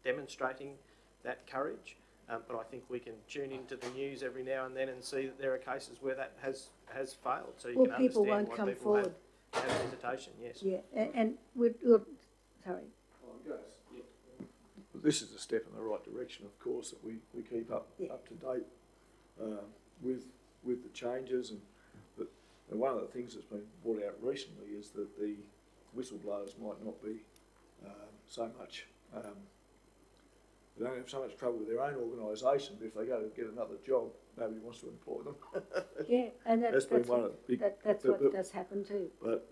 demonstrating that courage. But I think we can tune into the news every now and then and see that there are cases where that has failed. So you can people understand won't why come people forward. have hesitation. Yes. Yeah, and we'll sorry. This is a step in the right direction, of course, that we keep up to date with the changes, and one of the things that's been brought out recently is that the whistleblowers might not be so much. They don't have so much trouble with their own organisation, but if they go to get another job, nobody wants to employ them. Yeah, and that's been one of the big. That's what does happen too. But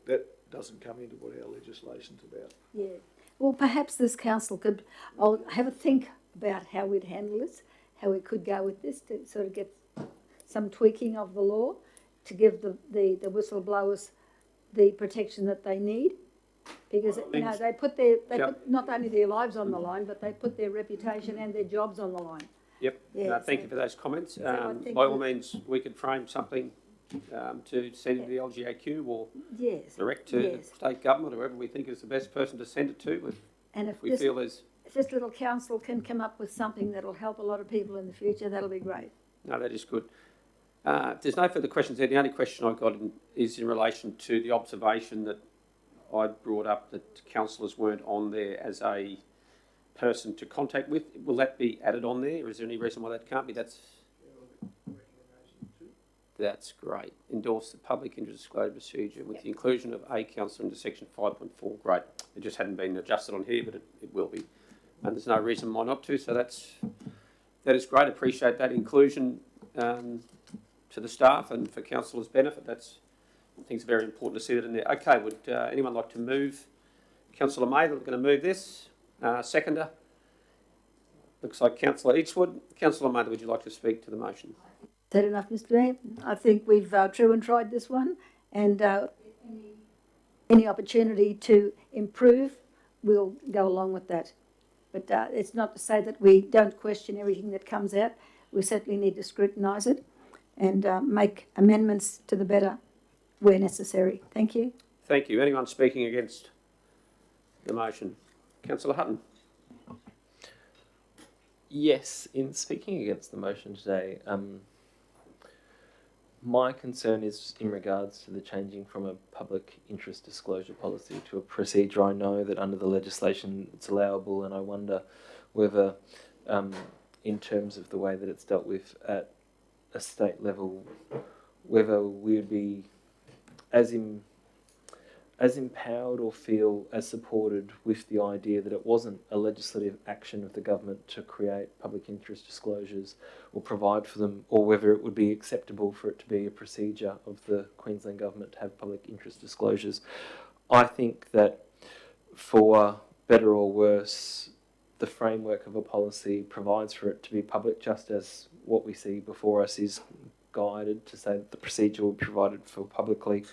that doesn't come into what our legislation's about. Yeah. Well, perhaps this council could. I'll have a think about how we'd handle this, how we could go with this to sort of get some tweaking of the law to give the whistleblowers the protection that they need. Because they put not only their lives on the line, but they put their reputation and their jobs on the line. Yep. Yeah, Thank you for those comments. I By think all means, we could frame something to send to the LGAQ or direct to the state government or whoever we think is the best person to send it to. And if we feel there's... If this little council can come up with something that'll help a lot of people in the future, that'll be great. No, that is good. If there's no further questions there, the only question I've got is in relation to the observation that I brought up that councillors weren't on there as a person to contact with. Will that be added on there? Is there any reason why that can't be? That's great. Endorse the public interest disclosure procedure with the inclusion of a councillor into section 5.4. Great. It just hadn't been adjusted on here, but it will be. And there's no reason why not to. So that is great. Appreciate that inclusion to the staff and for councillors' benefit. I think it's very important to see that in there. Okay, would anyone like to move? Councillor Mather, we're going to move this. Seconder. Looks like Councillor Eastwood. Councillor Mather, would you like to speak to the motion? Is that enough, Mr. Mayor? I think we've true and tried this one, and any opportunity to improve, we'll go along with that. But it's not to say that we don't question everything that comes out. We certainly need to scrutinise it and make amendments to the better where necessary. Thank you. Thank you. Anyone speaking against the motion? Councillor Hutton. Yes, in speaking against the motion today, my concern is in regards to the changing from a public interest disclosure policy to a procedure. I know that under the legislation it's allowable, and I wonder whether, in terms of the way that it's dealt with at a state level, whether we would be as empowered or feel as supported with the idea that it wasn't a legislative action of the government to create public interest disclosures or provide for them, or whether it would be acceptable for it to be a procedure of the Queensland government to have public interest disclosures. I think that for better or worse, the framework of a policy provides for it to be public, just as what we see before us is guided to say that the procedure will be provided for publicly,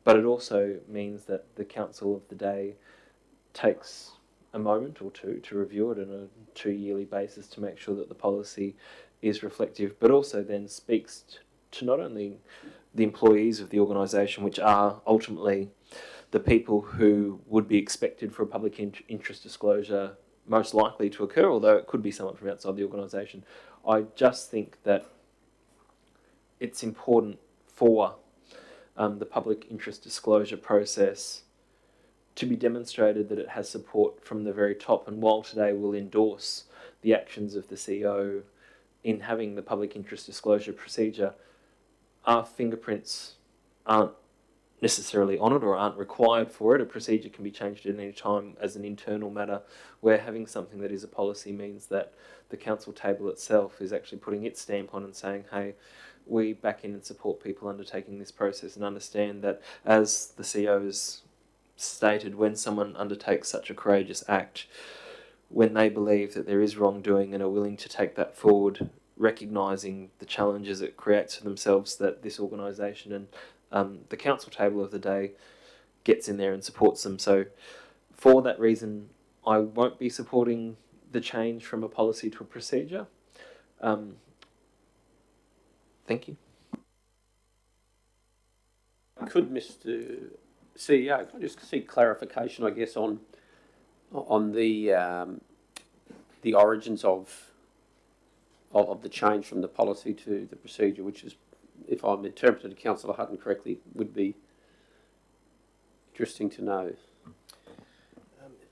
but it also means that the council of the day takes a moment or two to review it on a 2-yearly basis to make sure that the policy is reflective, but also then speaks to not only the employees of the organisation, which are ultimately the people who would be expected for a public interest disclosure most likely to occur, although it could be someone from outside the organisation. I just think that it's important for the public interest disclosure process to be demonstrated that it has support from the very top. And while today we'll endorse the actions of the CEO in having the public interest disclosure procedure, our fingerprints aren't necessarily on it or aren't required for it. A procedure can be changed at any time as an internal matter, where having something that is a policy means that the council table itself is actually putting its stamp on and saying, hey, we back in and support people undertaking this process, and understand that, as the CEO has stated, when someone undertakes such a courageous act, when they believe that there is wrongdoing and are willing to take that forward, recognising the challenges it creates for themselves, that this organisation and the council table of the day gets in there and supports them. So for that reason, I won't be supporting the change from a policy to a procedure. Thank you. Could Mr. CEO, can I just seek clarification, I guess, on the origins of the change from the policy to the procedure, which is, if I'm interpreted Councillor Hutton correctly, would be interesting to know. It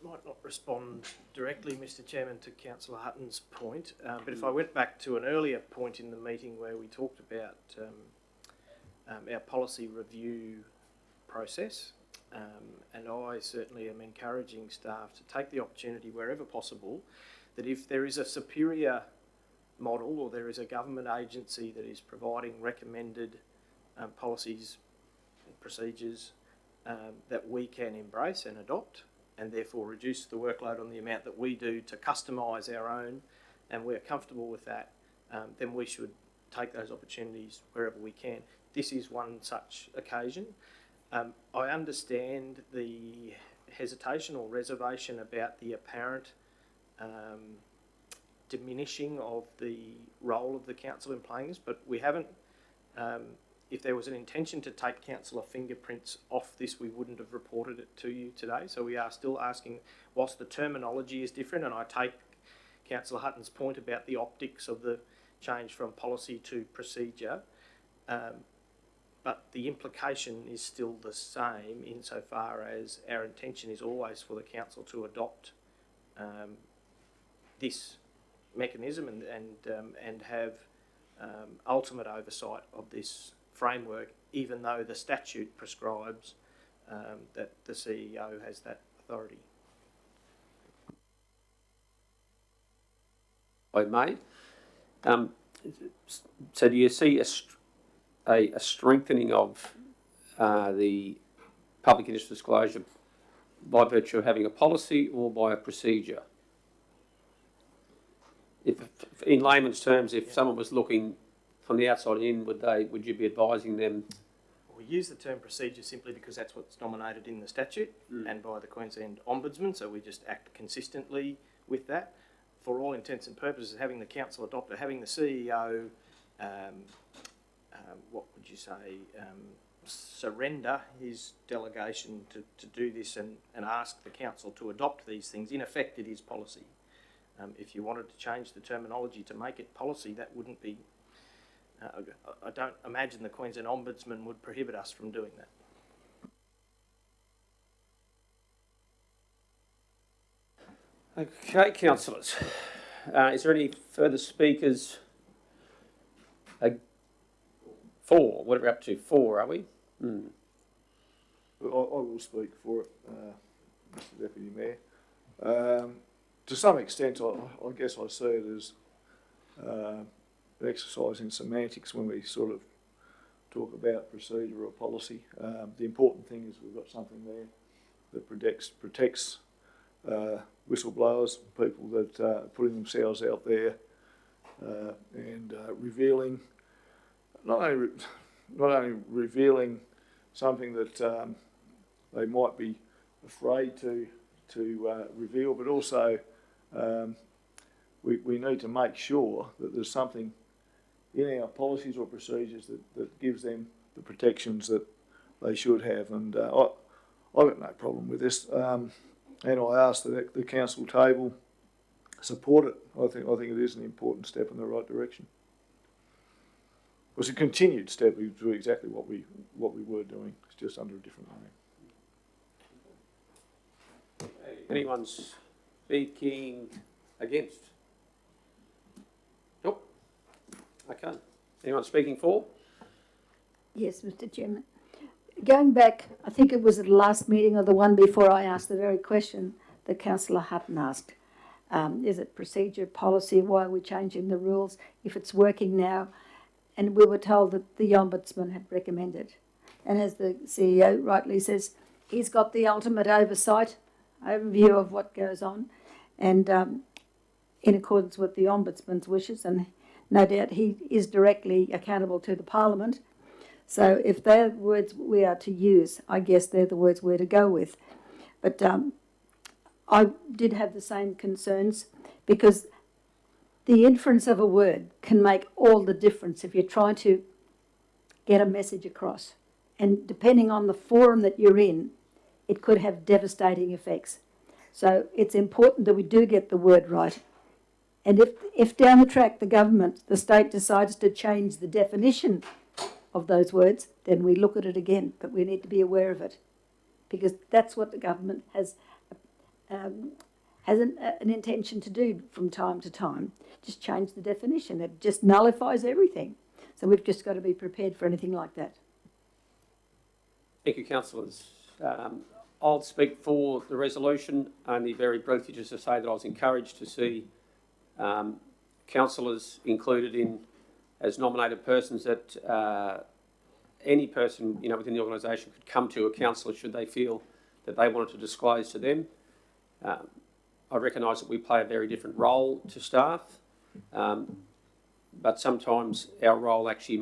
might not respond directly, Mr. Chairman, to Councillor Hutton's point, but if I went back to an earlier point in the meeting where we talked about our policy review process, and I certainly am encouraging staff to take the opportunity wherever possible, that if there is a superior model or there is a government agency that is providing recommended policies and procedures that we can embrace and adopt, and therefore reduce the workload on the amount that we do to customise our own, and we're comfortable with that, then we should take those opportunities wherever we can. This is one such occasion. I understand the hesitation or reservation about the apparent diminishing of the role of the council in playing this, but we haven't, if there was an intention to take councillor fingerprints off this, we wouldn't have reported it to you today. So we are still asking, whilst the terminology is different, and I take Councillor Hutton's point about the optics of the change from policy to procedure, but the implication is still the same insofar as our intention is always for the council to adopt this mechanism and have ultimate oversight of this framework, even though the statute prescribes that the CEO has that authority. I may. So do you see a strengthening of the public interest disclosure by virtue of having a policy or by a procedure? If, in layman's terms, if someone was looking from the outside in, would you be advising them? We use the term procedure simply because that's what's nominated in the statute and by the Queensland Ombudsman, so we just act consistently with that. For all intents and purposes, having the council adopt it, having the CEO, what would you say, surrender his delegation to do this and ask the council to adopt these things, in effect it is policy. If you wanted to change the terminology to make it policy, that wouldn't be, I don't imagine the Queensland Ombudsman would prohibit us from doing that. Okay, councillors. Is there any further speakers? 4. What are we up to? 4, are we? I will speak for it, Mr Deputy Mayor. To some extent, I guess I see it as an exercise in semantics when we sort of talk about procedure or policy. The important thing is we've got something there that protects whistleblowers, people that are putting themselves out there and revealing not only revealing something that they might be afraid to reveal, but also we need to make sure that there's something in our policies or procedures that gives them the protections that they should have. And I've got no problem with this. And I ask that the council table support it. I think it is an important step in the right direction. It was a continued step to exactly what we were doing. It's just under a different name. Anyone speaking against? Nope. Okay. Anyone speaking for? Yes, Mr. Chairman. Going back, I think it was at the last meeting or the one before, I asked the very question that Councillor Hutton asked. Is it procedure, policy? Why are we changing the rules if it's working now? And we were told that the Ombudsman had recommended. And as the CEO rightly says, he's got the ultimate overview of what goes on, and in accordance with the Ombudsman's wishes, and no doubt he is directly accountable to the Parliament. So if they're the words we are to use, I guess they're the words we're to go with. But I did have the same concerns, because the inference of a word can make all the difference if you're trying to get a message across. And depending on the forum that you're in, it could have devastating effects. So it's important that we do get the word right. And if down the track the state decides to change the definition of those words, then we look at it again. But we need to be aware of it, because that's what the government has an intention to do from time to time. Just change the definition. It just nullifies everything. So we've just got to be prepared for anything like that. Thank you, councillors. I'll speak for the resolution, only very briefly just to say that I was encouraged to see councillors included in as nominated persons, that any person within the organisation could come to a councillor should they feel that they wanted to disclose to them. I recognise that we play a very different role to staff, but sometimes our role actually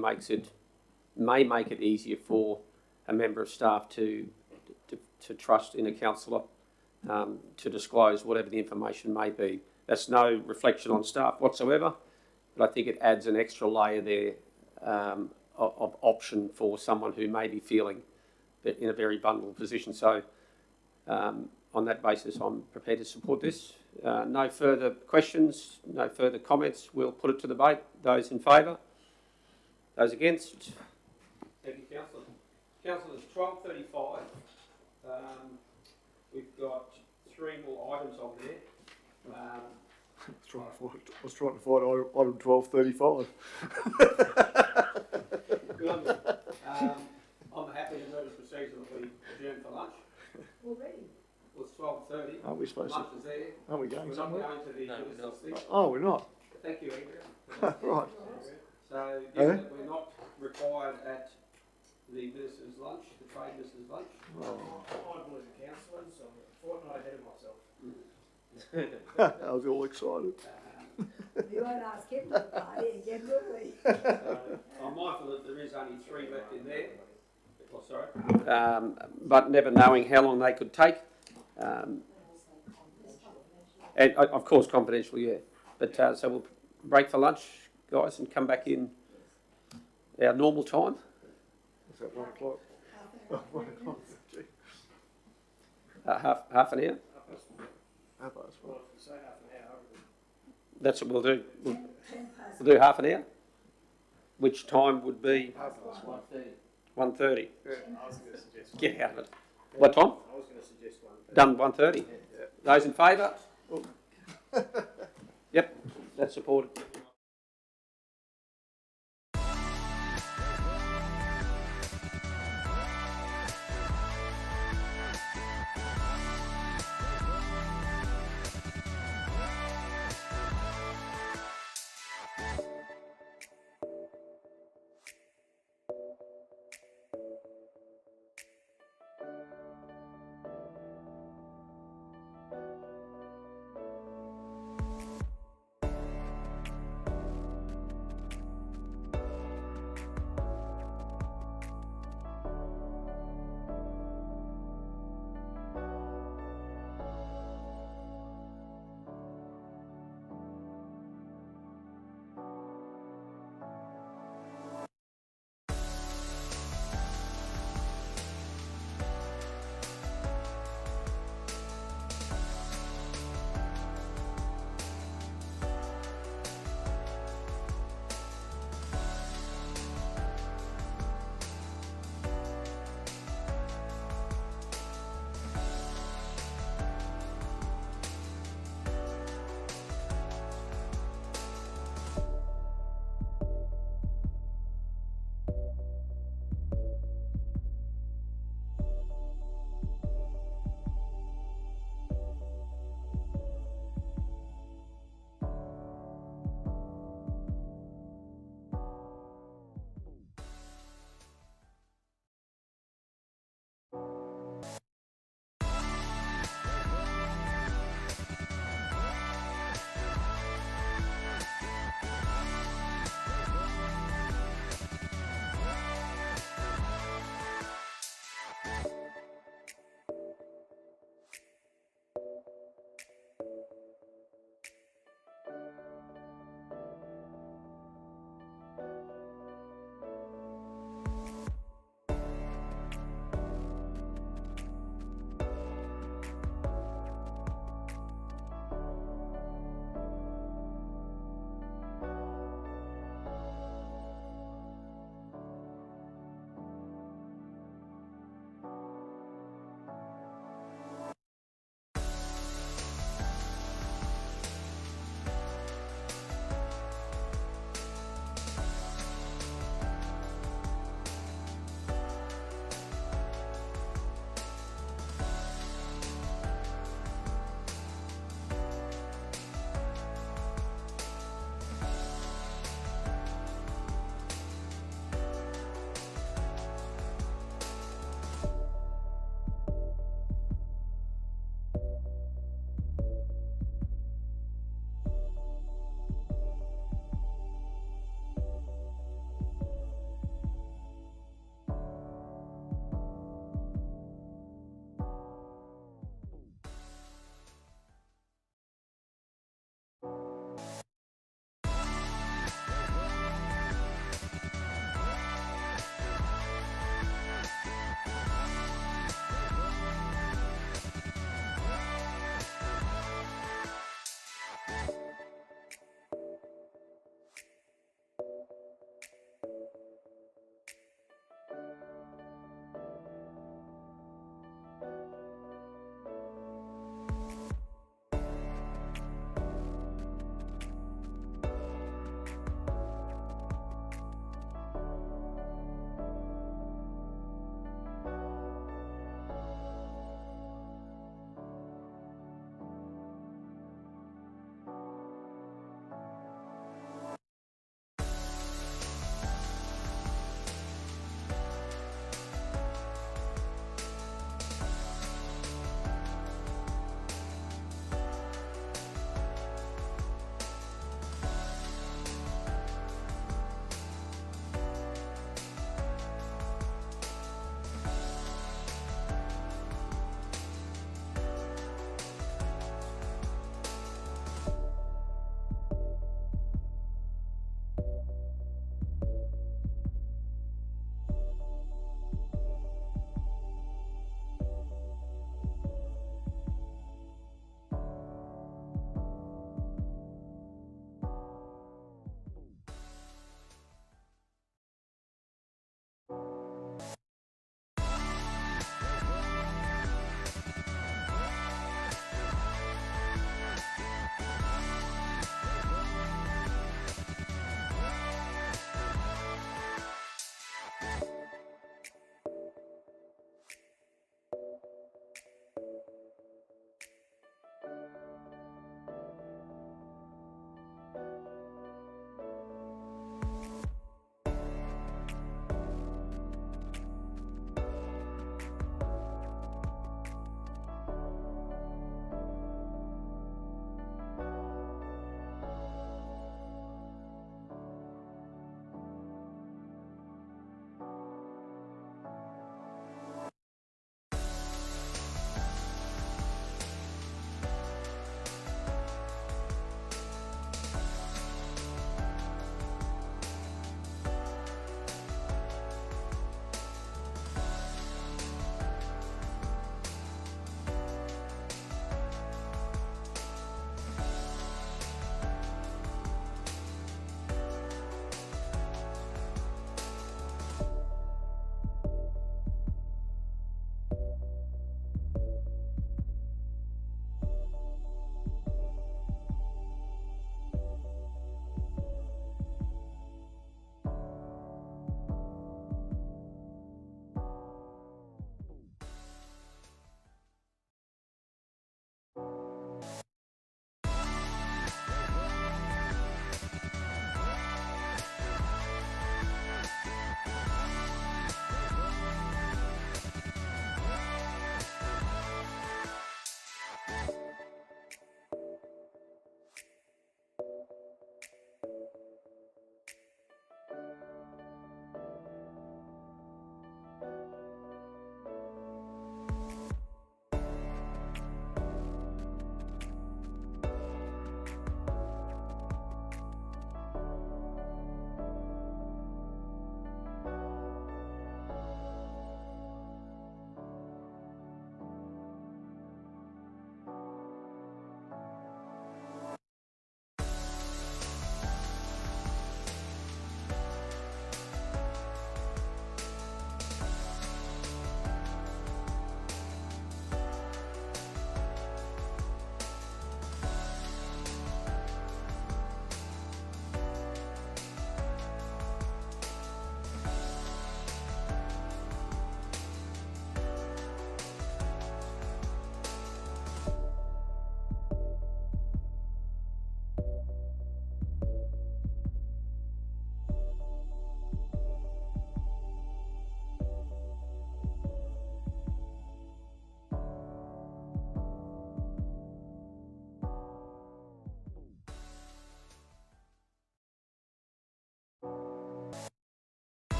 may make it easier for a member of staff to trust in a councillor to disclose whatever the information may be. That's no reflection on staff whatsoever, but I think it adds an extra layer there of option for someone who may be feeling in a very vulnerable position. So on that basis, I'm prepared to support this. No further questions, no further comments. We'll put it to debate. Those in favour? Those against? Thank you, councillor. Councillors, 12:35. We've got 3 more items on there. I was trying to find item 12:35. Good on you. I'm happy to move the procedure that we adjourn for lunch. Already? Well, it's 12:30. Aren't we supposed to? Lunch is there. Aren't we going somewhere? We're not going to the minister's thing. Oh, we're not? Thank you, Andrea. Right. So, given that we're not required at the minister's lunch, the trade minister's lunch. I believe the councillor, so I'm a fortnight ahead of myself. I was all excited. You won't ask him to party again, will we? I'm mindful that there is only 3 left in there. Oh, sorry. But never knowing how long they could take. And of course, confidential, yeah. But so we'll break for lunch, guys, and come back in our normal time. Is that 1 o'clock? 1 o'clock. Half an hour. Half past 1. Say half an hour. That's what we'll do. We'll do half an hour, which time would be 1:30. Yeah, I was going to suggest. Get out of it. What time? I was going to suggest 1:30. Done 1:30. Yeah. Those in favour? Yep, that's supported.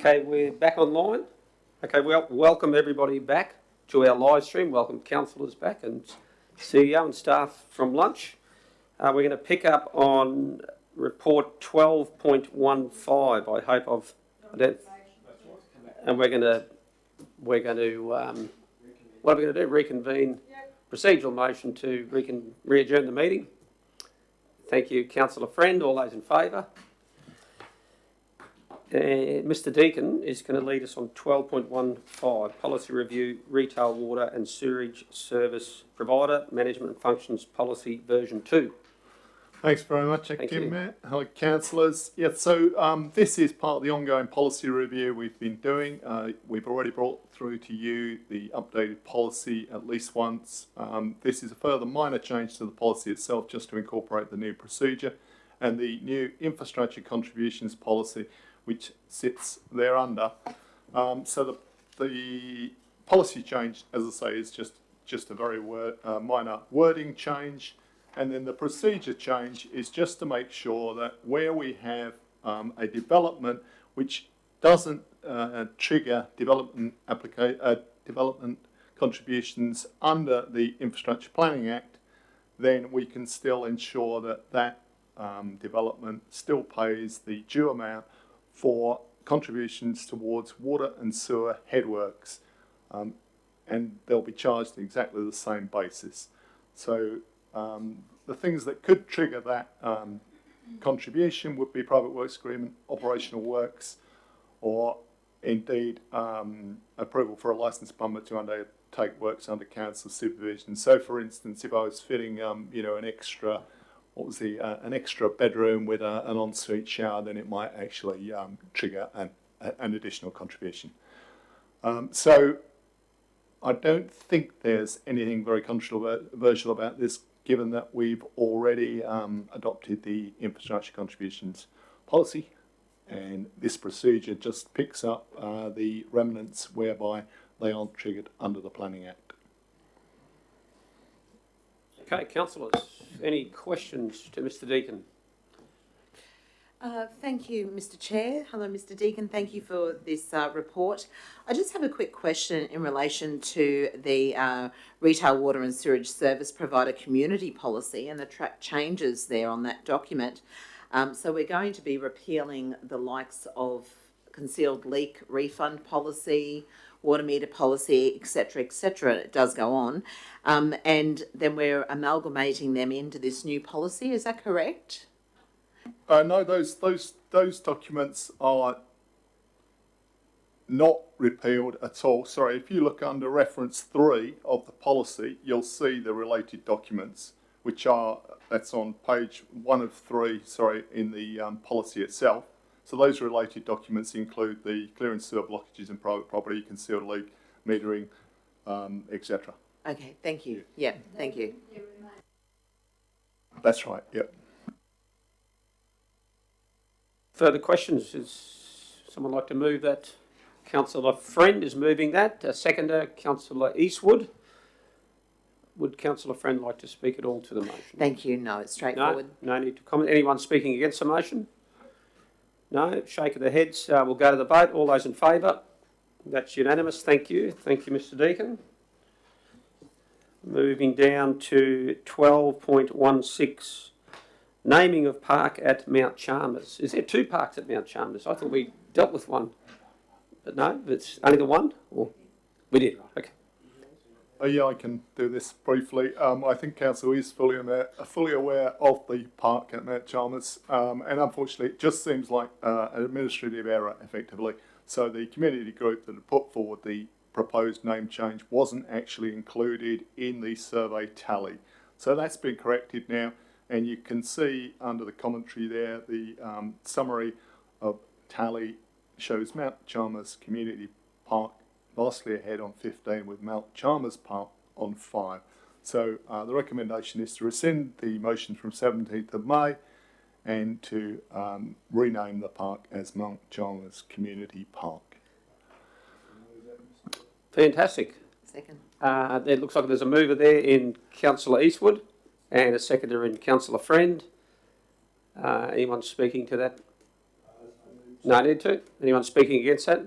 Okay, we're back online. Okay, well, welcome everybody back to our live stream. Welcome councillors back and CEO and staff from lunch. We're going to pick up on report 12.15. I hope and we're going to what are we going to do? Reconvene. Procedural motion to re-adjourn the meeting. Thank you, Councillor Friend. All those in favour? Mr Deakin is going to lead us on 12.15, Policy Review, Retail Water and Sewerage Service Provider, Management Functions Policy Version 2. Thanks very much, Acting Mayor. Hello, councillors. Yeah, so this is part of the ongoing policy review we've been doing. We've already brought through to you the updated policy at least once. This is a further minor change to the policy itself, just to incorporate the new procedure and the new infrastructure contributions policy, which sits there under. So the policy change, as I say, is just a very minor wording change. And then the procedure change is just to make sure that where we have a development which doesn't trigger development contributions under the Infrastructure Planning Act, then we can still ensure that that development still pays the due amount for contributions towards water and sewer headworks, and they'll be charged exactly the same basis. So the things that could trigger that contribution would be private works agreement, operational works, or indeed approval for a licensed plumber to undertake works under council supervision. So, for instance, if I was fitting, an extra, an extra bedroom with an ensuite shower, then it might actually trigger an additional contribution. So, I don't think there's anything very controversial about this, given that we've already adopted the infrastructure contributions policy, and this procedure just picks up the remnants whereby they aren't triggered under the Planning Act. Okay, councillors, any questions to Mr Deakin? Thank you, Mr Chair. Hello, Mr Deakin. Thank you for this report. I just have a quick question in relation to the Retail Water and Sewerage Service Provider Community Policy and the changes there on that document. So we're going to be repealing the likes of concealed leak refund policy, water meter policy, etc., etc. It does go on. And then we're amalgamating them into this new policy. Is that correct? No, those documents are not repealed at all. Sorry, if you look under reference 3 of the policy, you'll see the related documents, which are, that's on page 1 of 3, sorry, in the policy itself. So those related documents include the clearing sewer blockages in private property, concealed leak, metering, etc. Okay, thank you. Yeah, thank you. That's right, yep. Further questions? Is someone like to move that? Councillor Friend is moving that. Seconder, Councillor Eastwood. Would Councillor Friend like to speak at all to the motion? Thank you. No, it's straightforward. No need to comment. Anyone speaking against the motion? No? Shake of the heads. We'll go to the vote. All those in favour? That's unanimous. Thank you. Thank you, Mr Deakin. Moving down to 12.16. Naming of park at Mount Chalmers. Is there 2 parks at Mount Chalmers? I thought we dealt with one. But no, it's only the one? Or we did, okay. Yeah, I can do this briefly. I think Council is fully aware of the park at Mount Chalmers, and unfortunately it just seems like an administrative error, effectively. So the community group that had put forward the proposed name change wasn't actually included in the survey tally. So that's been corrected now. And you can see under the commentary there, the summary of tally shows Mount Chalmers Community Park vastly ahead on 15, with Mount Chalmers Park on 5. So the recommendation is to rescind the motion from 17th of May and to rename the park as Mount Chalmers Community Park. Fantastic. Second. It looks like there's a mover there in Councillor Eastwood and a seconder in Councillor Friend. Anyone speaking to that? No need to. Anyone speaking against that?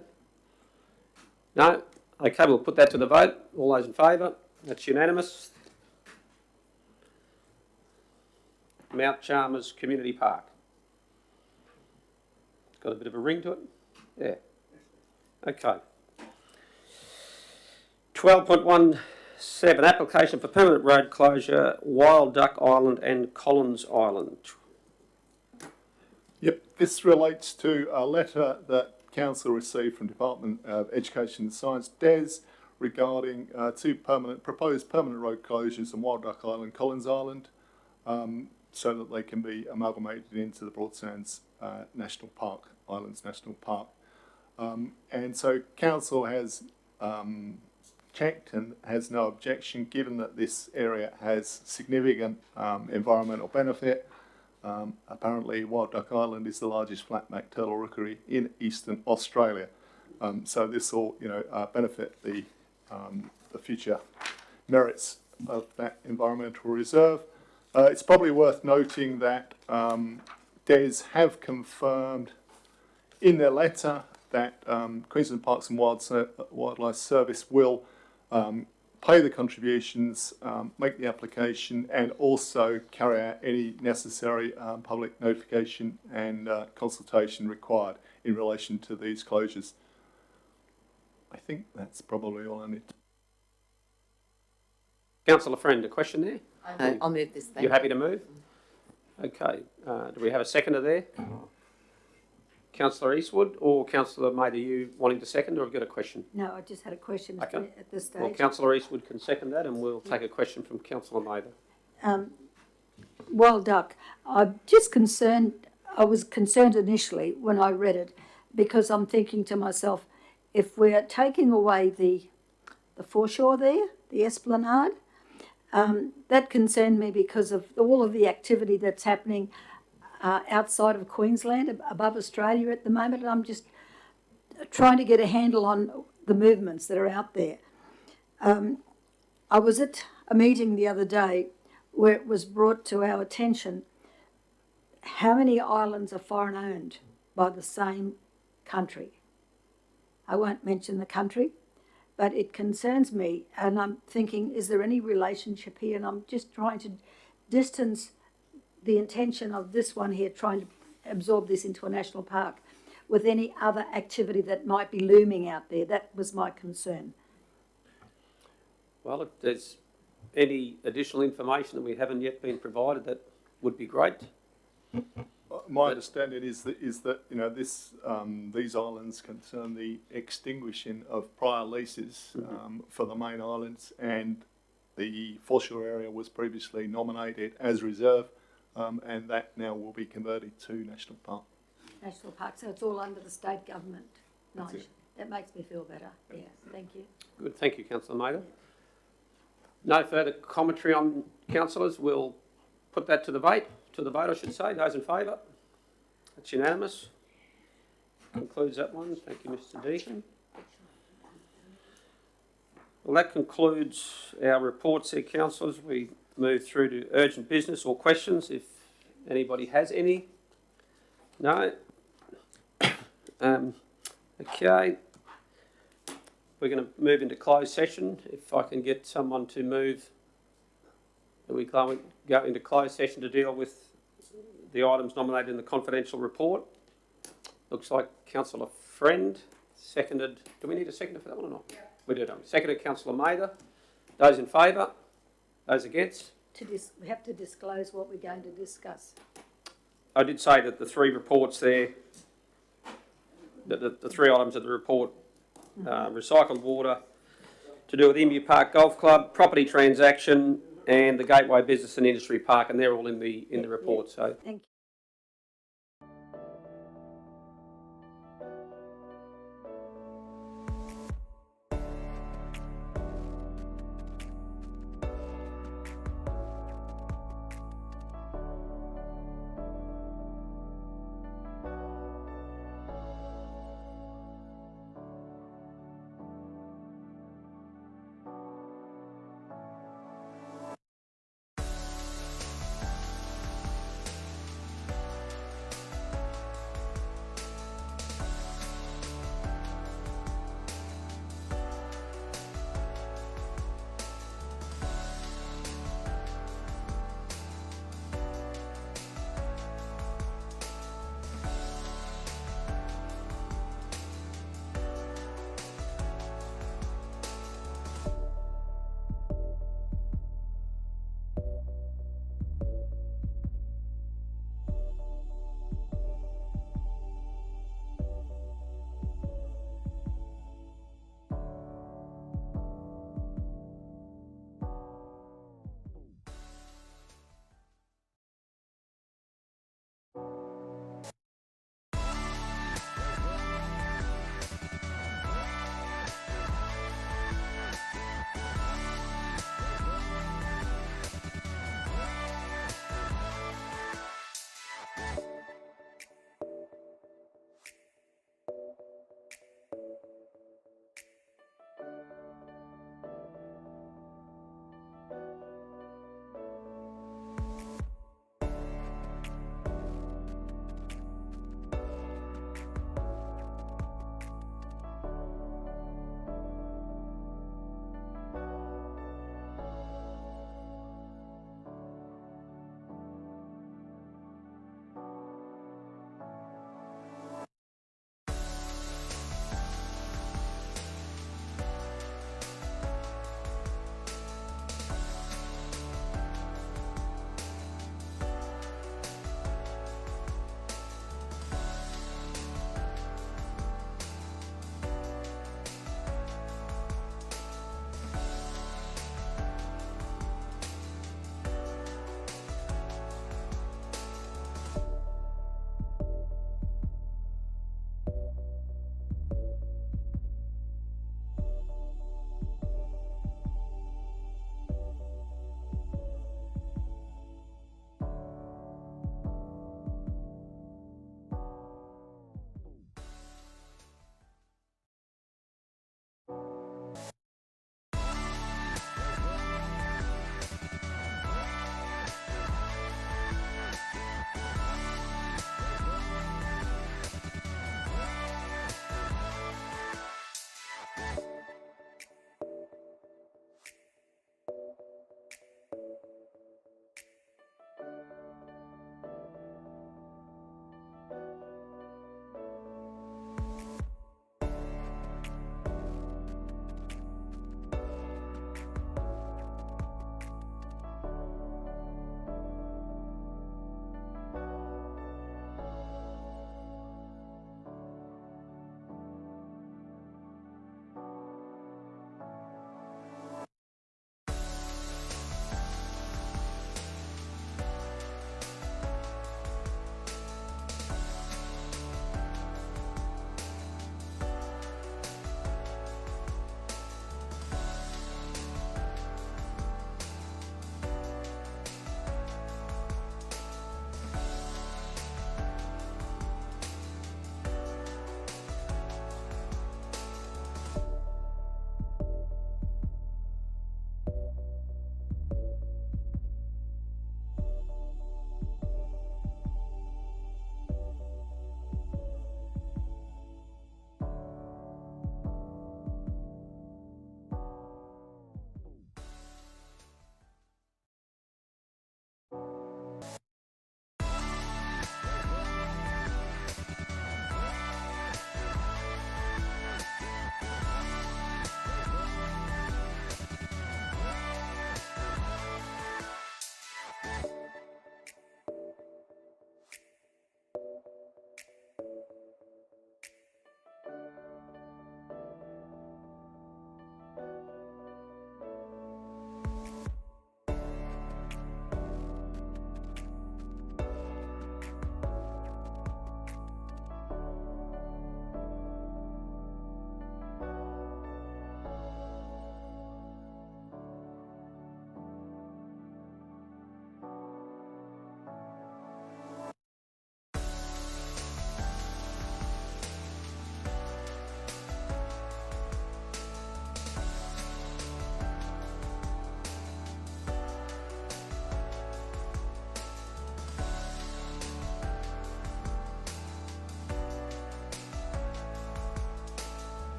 No? Okay, we'll put that to the vote. All those in favour? That's unanimous. Mount Chalmers Community Park. It's got a bit of a ring to it. Yeah. Okay. 12.17, application for permanent road closure, Wild Duck Island and Collins Island. Yep, this relates to a letter that Council received from Department of Education and Science, DES, regarding two proposed permanent road closures on Wild Duck Island, Collins Island, so that they can be amalgamated into the Broadsands National Park, Islands National Park. And so Council has checked and has no objection, given that this area has significant environmental benefit. Apparently Wild Duck Island is the largest flatback turtle rookery in eastern Australia. So this will, benefit the future merits of that environmental reserve. It's probably worth noting that DES have confirmed in their letter that Queensland Parks and Wildlife Service will pay the contributions, make the application, and also carry out any necessary public notification and consultation required in relation to these closures. I think that's probably all I need. Councillor Friend, a question there? I'll move this. You're happy to move? Okay. Do we have a seconder there? Councillor Eastwood or Councillor Maid, are you wanting to second, or have you got a question? No, I just had a question Okay. at this stage. Well, Councillor Eastwood can second that, and we'll take a question from Councillor Mather. Wild duck. I'm just concerned. I was concerned initially when I read it, because I'm thinking to myself, if we're taking away the foreshore there, the esplanade, that concerned me because of all of the activity that's happening outside of Queensland, above Australia at the moment, and I'm just trying to get a handle on the movements that are out there. I was at a meeting the other day where it was brought to our attention how many islands are foreign owned by the same country. I won't mention the country, but it concerns me, and I'm thinking, is there any relationship here? And I'm just trying to distance the intention of this one here, trying to absorb this into a national park, with any other activity that might be looming out there. That was my concern. Well, if there's any additional information that we haven't yet been provided, that would be great. My understanding is that this these islands concern the extinguishing of prior leases for the main islands, and the foreshore area was previously nominated as reserve, and that now will be converted to national park. National park, so it's all under the state government. Nice. That makes me feel better. Yeah, thank you. Good, thank you, Councillor Mather. No further commentary on councillors. We'll put that to the vote. I should say. Those in favour? That's unanimous. Concludes that one. Thank you, Mr. Deakin. Well, that concludes our reports here, councillors. We move through to urgent business or questions, if anybody has any. No? Okay. We're going to move into closed session. If I can get someone to move, we go into closed session to deal with the items nominated in the confidential report. Looks like Councillor Friend seconded. Do we need a seconder for that one or not? Yeah. We do, don't we? Seconded Councillor Mather. Those in favour? Those against? We have to disclose what we're going to discuss. I did say that the three reports there, the three items of the report, recycled water, to do with Emu Park Golf Club, property transaction, and the Gateway Business and Industry Park, and they're all in the report. So. Thank you.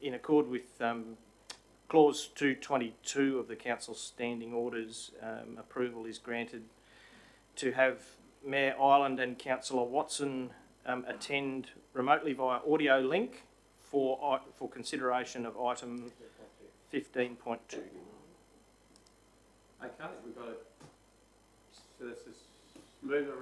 in accord with clause 222 of the Council's standing orders, approval is granted to have Mayor Ireland and Councillor Watson attend remotely via audio link for consideration of item 15.2. Okay, we've got it. So let's just move it.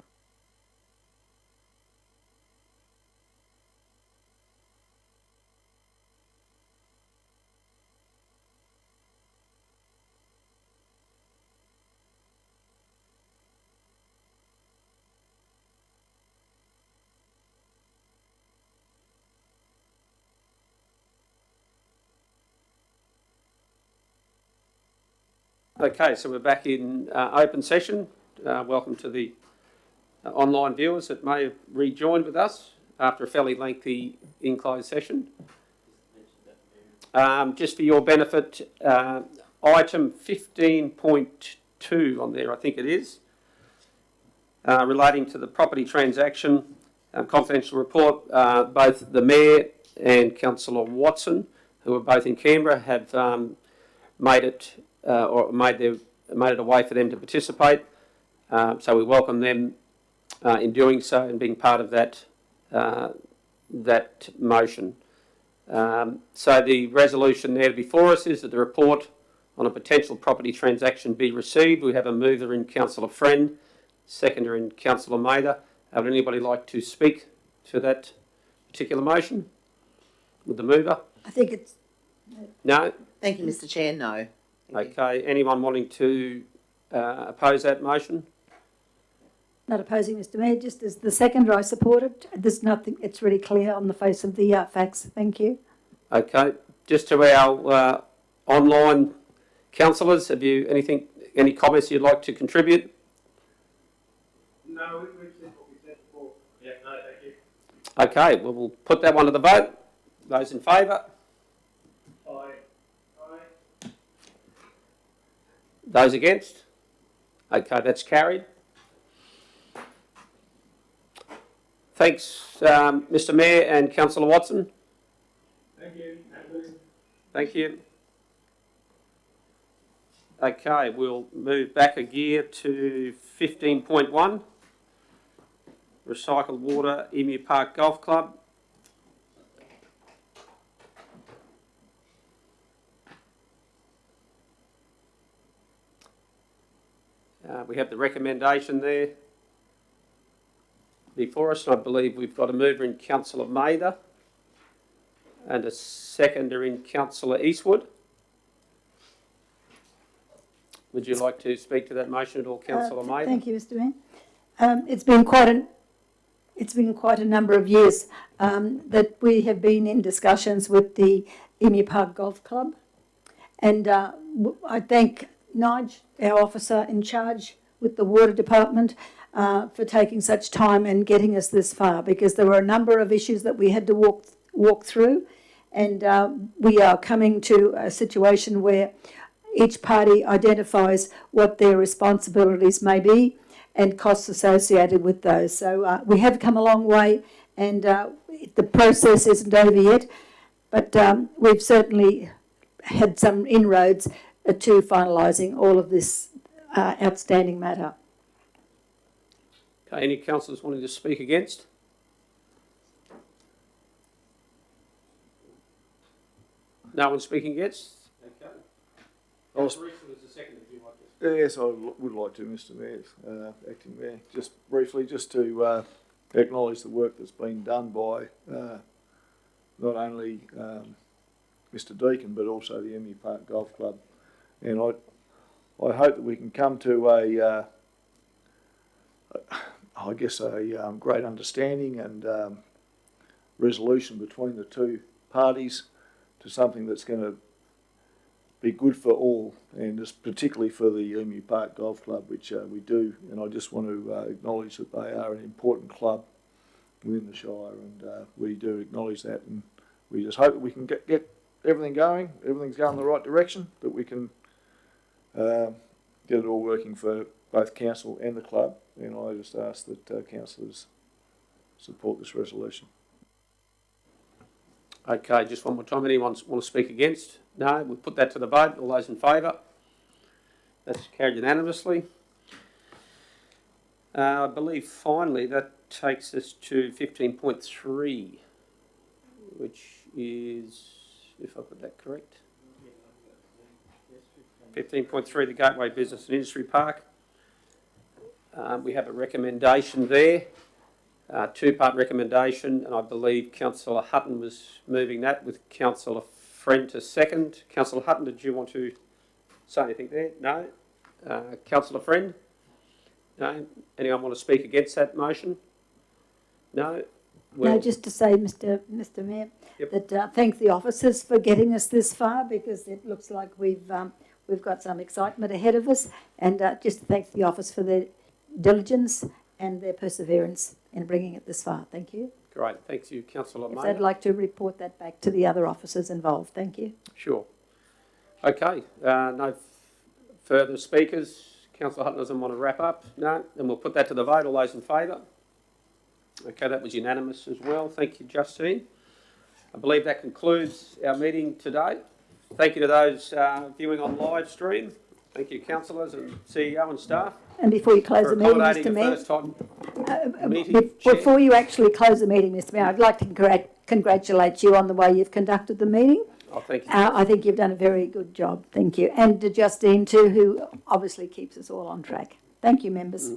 Okay, so we're back in open session. Welcome to the online viewers that may have rejoined with us after a fairly lengthy in-closed session. Just for your benefit, item 15.2 on there, I think it is, relating to the property transaction confidential report. Both the Mayor and Councillor Watson, who are both in Canberra, have made it made it a way for them to participate. So we welcome them in doing so and being part of that that motion. So the resolution there before us is that the report on a potential property transaction be received. We have a mover in Councillor Friend, seconder in Councillor Mather. Would anybody like to speak to that particular motion? With the mover? I think it's... No? Thank you, Mr Chair. No. Okay. Anyone wanting to oppose that motion? Not opposing, Mr Mayor, just as the seconder, I support it. There's nothing, it's really clear on the face of the facts. Thank you. Okay. Just to our online councillors, have you any comments you'd like to contribute? No, we've said what we said before. Yeah, no, thank you. Okay, well, we'll put that one to the vote. Those in favour? Aye. Those against? Okay, that's carried. Thanks, Mr Mayor and Councillor Watson. Thank you. Thank you. Okay, we'll move back a gear to 15.1. Recycled Water, Emu Park Golf Club. We have the recommendation there before us, and I believe we've got a mover in Councillor Mather and a seconder in Councillor Eastwood. Would you like to speak to that motion at all, Councillor Mather? Thank you, Mr Mayor. It's been quite a number of years that we have been in discussions with the Emu Park Golf Club, and I thank Nige, our officer in charge with the water department, for taking such time and getting us this far, because there were a number of issues that we had to walk through, and we are coming to a situation where each party identifies what their responsibilities may be and costs associated with those. So we have come a long way, and the process isn't over yet, but we've certainly had some inroads to finalising all of this outstanding matter. Okay, any councillors wanting to speak against? No one speaking against? Okay. Yes, I would like to, Mr Mayor, Acting Mayor. Just briefly, just to acknowledge the work that's been done by not only Mr Deacon, but also the Emu Park Golf Club. And I hope that we can come to a great understanding and resolution between the two parties to something that's going to be good for all, and just particularly for the Emu Park Golf Club, which we do. And I just want to acknowledge that they are an important club within the Shire, and we do acknowledge that. And we just hope that we can get everything going. Everything's going in the right direction, that we can get it all working for both council and the club. And I just ask that councillors support this resolution. Okay, just one more time. Anyone want to speak against? No, we'll put that to the vote. All those in favour? That's carried unanimously. I believe finally that takes us to 15.3, which is, if I put that correct, 15.3, the Gateway Business and Industry Park. We have a recommendation there, two-part recommendation, and I believe Councillor Hutton was moving that with Councillor Friend to second. Councillor Hutton, did you want to say anything there? No? Councillor Friend? No? Anyone want to speak against that motion? No? No, just to say, Mr. Mayor, that thank the officers for getting us this far, because it looks like we've got some excitement ahead of us, and just to thank the office for their diligence and their perseverance in bringing it this far. Thank you. Great, thank you, Councillor Mayer. I'd like to report that back to the other officers involved. Thank you. Sure. Okay, no further speakers. Councillor Hutton doesn't want to wrap up? No? Then we'll put that to the vote. All those in favour? Okay, that was unanimous as well. Thank you, Justine. I believe that concludes our meeting today. Thank you to those viewing on live stream. Thank you, councillors and CEO and staff. And before you close the meeting, Mr. Mayor, before you actually close the meeting, Mr. Mayor, I'd like to congratulate you on the way you've conducted the meeting. Oh, thank you. I think you've done a very good job. Thank you. And to Justine too, who obviously keeps us all on track. Thank you, members.